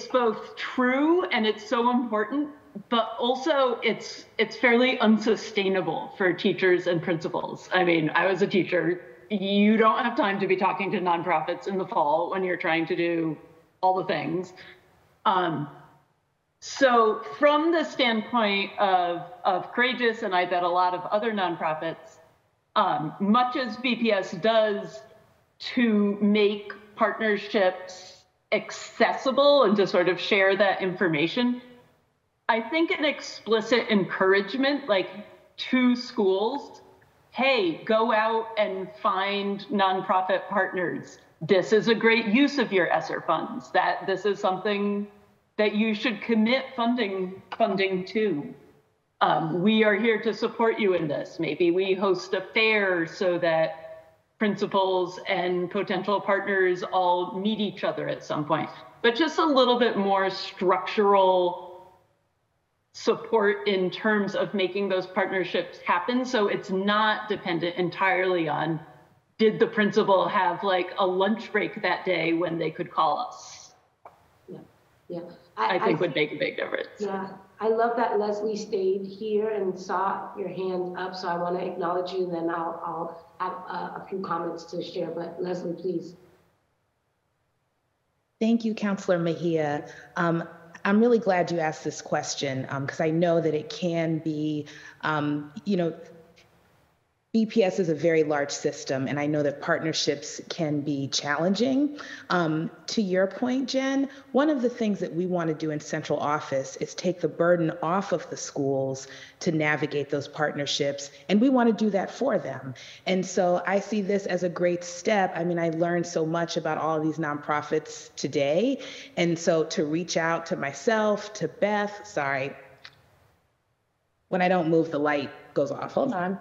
both true and it's so important, but also it's fairly unsustainable for teachers and principals. I mean, I was a teacher. You don't have time to be talking to nonprofits in the fall when you're trying to do all the things. So from the standpoint of Courageous, and I bet a lot of other nonprofits, much as BPS does to make partnerships accessible and to sort of share that information, I think an explicit encouragement, like to schools, hey, go out and find nonprofit partners. This is a great use of your ESSER funds. That this is something that you should commit funding to. We are here to support you in this. Maybe we host a fair so that principals and potential partners all meet each other at some point. But just a little bit more structural support in terms of making those partnerships happen, so it's not dependent entirely on, did the principal have like a lunch break that day when they could call us? Yeah. I think would make a big difference. Yeah, I love that Leslie stayed here and saw your hand up, so I want to acknowledge you, and then I'll have a few comments to share, but Leslie, please. Thank you, Councilor Mejia. I'm really glad you asked this question because I know that it can be, BPS is a very large system, and I know that partnerships can be challenging. To your point, Jen, one of the things that we want to do in central office is take the burden off of the schools to navigate those partnerships, and we want to do that for them. And so I see this as a great step. I mean, I learned so much about all of these nonprofits today, and so to reach out to myself, to Beth, sorry, when I don't move, the light goes off. Hold on.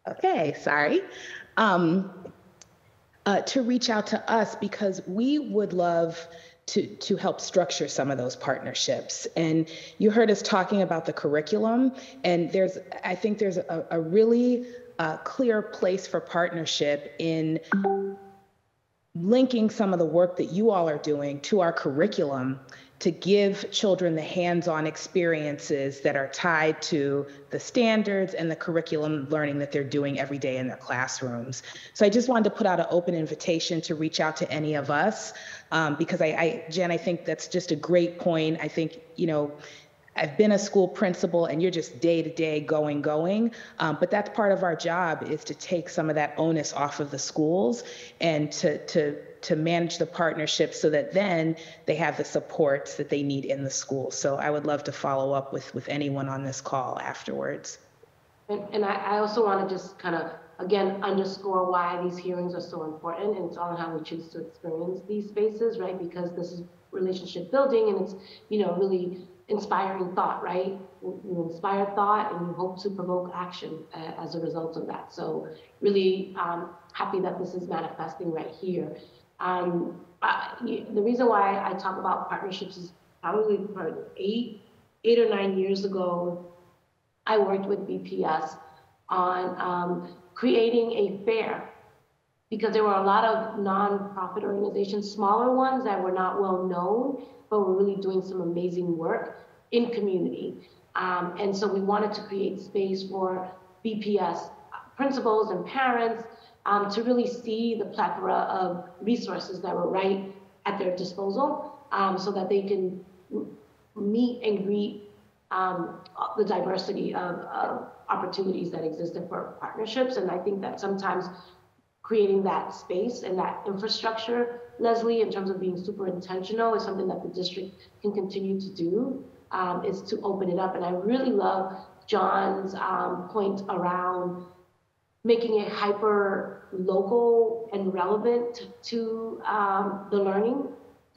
Okay, sorry. To reach out to us because we would love to help structure some of those partnerships. And you heard us talking about the curriculum, and I think there's a really clear place for partnership in linking some of the work that you all are doing to our curriculum to give children the hands-on experiences that are tied to the standards and the curriculum learning that they're doing every day in their classrooms. So I just wanted to put out an open invitation to reach out to any of us, because Jen, I think that's just a great point. I think, I've been a school principal and you're just day to day going, but that's part of our job, is to take some of that onus off of the schools and to manage the partnerships so that then they have the supports that they need in the school. So I would love to follow up with anyone on this call afterwards. And I also want to just kind of, again, underscore why these hearings are so important, and it's all how we choose to experience these spaces, right? Because this is relationship building, and it's, really inspiring thought, right? You inspire thought and you hope to provoke action as a result of that. So really happy that this is manifesting right here. The reason why I talk about partnerships is probably for 8 or 9 years ago, I worked with BPS on creating a fair, because there were a lot of nonprofit organizations, smaller ones that were not well known, but were really doing some amazing work in community. And so we wanted to create space for BPS principals and parents to really see the plethora of resources that were right at their disposal, so that they can meet and greet the diversity of opportunities that existed for partnerships. And I think that sometimes creating that space and that infrastructure, Leslie, in terms of being super intentional, is something that the district can continue to do, is to open it up. And I really love John's point around making it hyper local and relevant to the learning.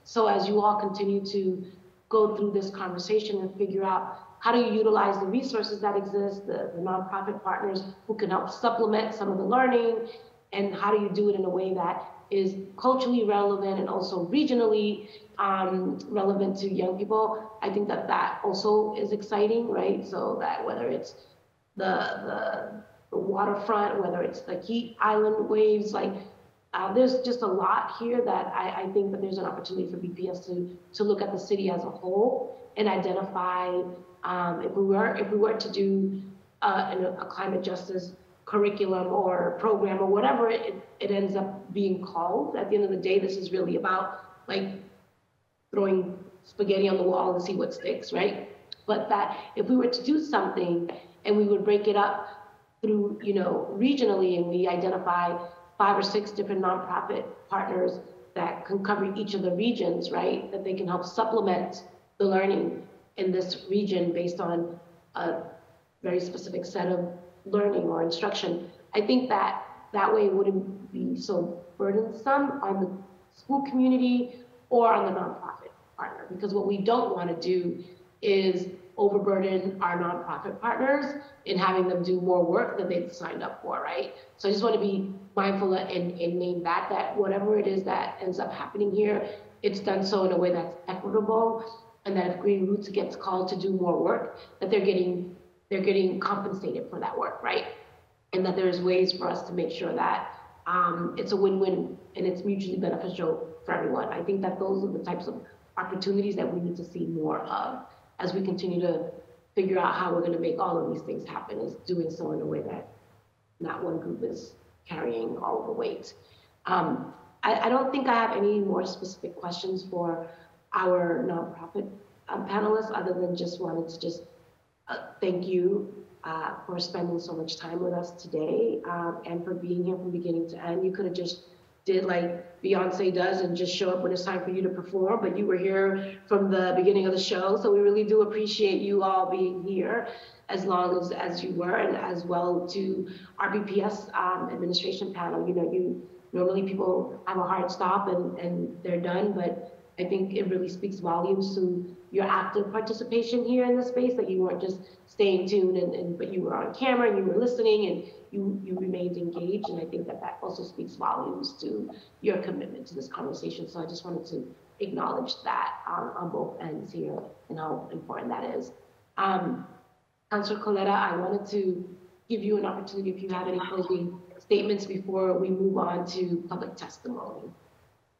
So as you all continue to go through this conversation and figure out how do you utilize the resources that exist, the nonprofit partners who can help supplement some of the learning, and how do you do it in a way that is culturally relevant and also regionally relevant to young people. I think that also is exciting, right? So that whether it's the waterfront, whether it's the heat island waves, there's just a lot here that I think that there's an opportunity for BPS to look at the city as a whole and identify if we were to do a climate justice curriculum or program or whatever it ends up being called. At the end of the day, this is really about throwing spaghetti on the wall and see what sticks, right? But that if we were to do something and we would break it up through, regionally, and we identify 5 or 6 different nonprofit partners that can cover each of the regions, right? That they can help supplement the learning in this region based on a very specific set of learning or instruction. I think that way it wouldn't be so burdensome on the school community or on the nonprofit partner, because what we don't want to do is overburden our nonprofit partners in having them do more work than they've signed up for, right? So I just want to be mindful and name that whatever it is that ends up happening here, it's done so in a way that's equitable, and that if Green Roots gets called to do more work, that they're getting compensated for that work, right? And that there's ways for us to make sure that it's a win-win and it's mutually beneficial for everyone. I think that those are the types of opportunities that we need to see more of as we continue to figure out how we're going to make all of these things happen, is doing so in a way that not one group is carrying all of the weight. I don't think I have any more specific questions for our nonprofit panelists, other than just wanted to thank you for spending so much time with us today, and for being here from beginning to end. You could have just did like Beyonce does and just show up when it's time for you to perform, but you were here from the beginning of the show. So we really do appreciate you all being here as long as you were, and as well to our BPS administration panel. Normally people have a hard stop and they're done, but I think it really speaks volumes to your active participation here in the space, that you weren't just staying tuned, but you were on camera and you were listening and you remained engaged. And I think that also speaks volumes to your commitment to this conversation. So I just wanted to acknowledge that on both ends here and how important that is. Councilor Coletta, I wanted to give you an opportunity if you have any closing statements before we move on to public testimony.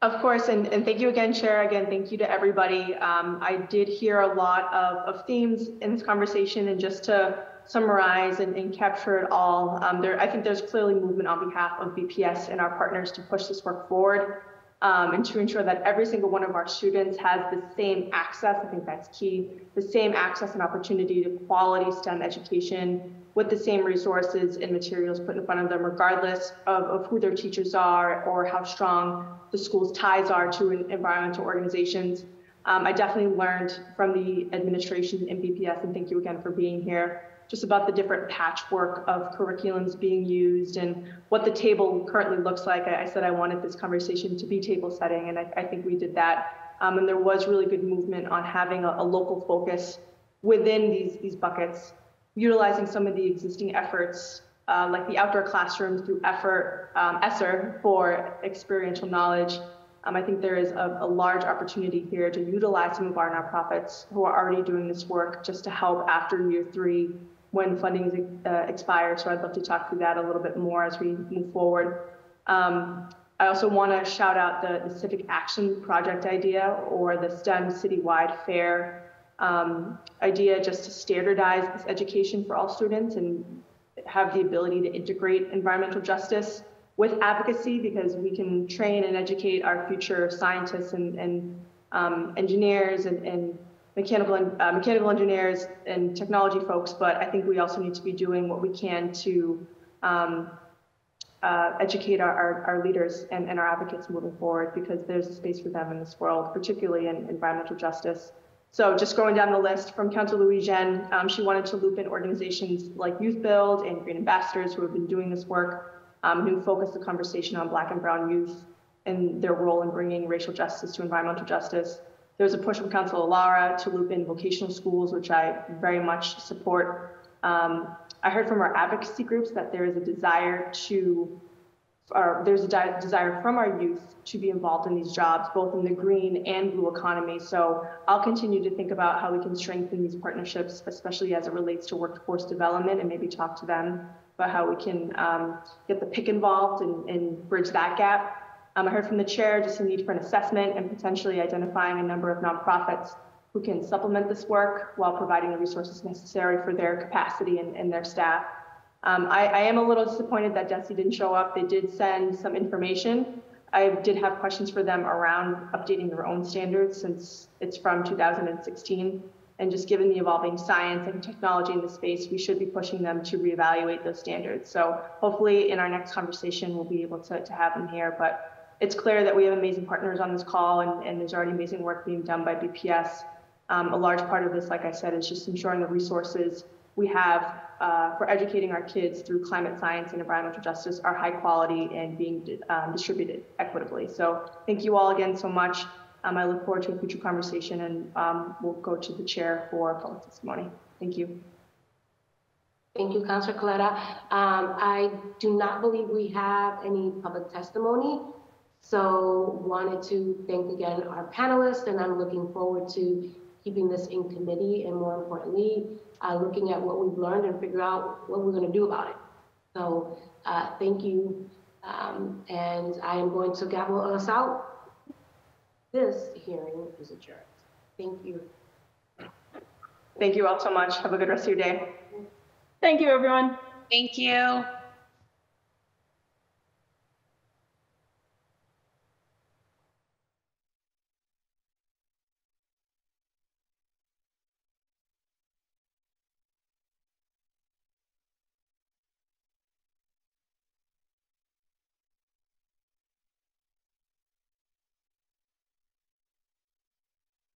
Of course, and thank you again, Chair. Again, thank you to everybody. I did hear a lot of themes in this conversation, and just to summarize and capture it all, I think there's clearly movement on behalf of BPS and our partners to push this work forward and to ensure that every single one of our students has the same access. I think that's key, the same access and opportunity to quality STEM education with the same resources and materials put in front of them, regardless of who their teachers are or how strong the school's ties are to environmental organizations. I definitely learned from the administration in BPS, and thank you again for being here, just about the different patchwork of curriculums being used and what the table currently looks like. I said I wanted this conversation to be table setting, and I think we did that. And there was really good movement on having a local focus within these buckets, utilizing some of the existing efforts, like the outdoor classrooms through ESSER for experiential knowledge. I think there is a large opportunity here to utilize some of our nonprofits who are already doing this work just to help after year 3 when funding expires. So I'd love to talk through that a little bit more as we move forward. I also want to shout out the Civic Action Project idea, or the STEM Citywide Fair idea, just to standardize this education for all students and have the ability to integrate environmental justice with advocacy, because we can train and educate our future scientists and engineers and mechanical engineers and technology folks, but I think we also need to be doing what we can to educate our leaders and our advocates moving forward, because there's a space for them in this world, particularly in environmental justice. So just going down the list, from Councilor Louis-Jeanne, she wanted to loop in organizations like Youth Build and Green Ambassadors who have been doing this work, who focus the conversation on Black and Brown youth and their role in bringing racial justice to environmental justice. There's a push from Councilor Lara to loop in vocational schools, which I very much support. I heard from our advocacy groups that there is a desire desire from our youth to be involved in these jobs, both in the green and blue economy. So I'll continue to think about how we can strengthen these partnerships, especially as it relates to workforce development, and maybe talk to them about how we can get the PIC involved and bridge that gap. I heard from the chair just a need for an assessment and potentially identifying a number of nonprofits who can supplement this work while providing the resources necessary for their capacity and their staff. I am a little disappointed that DESE didn't show up. They did send some information. I did have questions for them around updating their own standards, since it's from 2016. And just given the evolving science and technology in the space, we should be pushing them to reevaluate those standards. So hopefully in our next conversation, we'll be able to have them here. But it's clear that we have amazing partners on this call, and there's already amazing work being done by BPS. A large part of this, like I said, is just ensuring the resources we have for educating our kids through climate science and environmental justice are high quality and being distributed equitably. So thank you all again so much. I look forward to a future conversation, and we'll go to the chair for public testimony. Thank you. Thank you, Councilor Coletta. I do not believe we have any public testimony. So wanted to thank again our panelists, and I'm looking forward to keeping this in committee, and more importantly, looking at what we've learned and figure out what we're going to do about it. So thank you, and I am going to gavel us out. This hearing is adjourned. Thank you. Thank you all so much. Have a good rest of your day. Thank you, everyone. Thank you.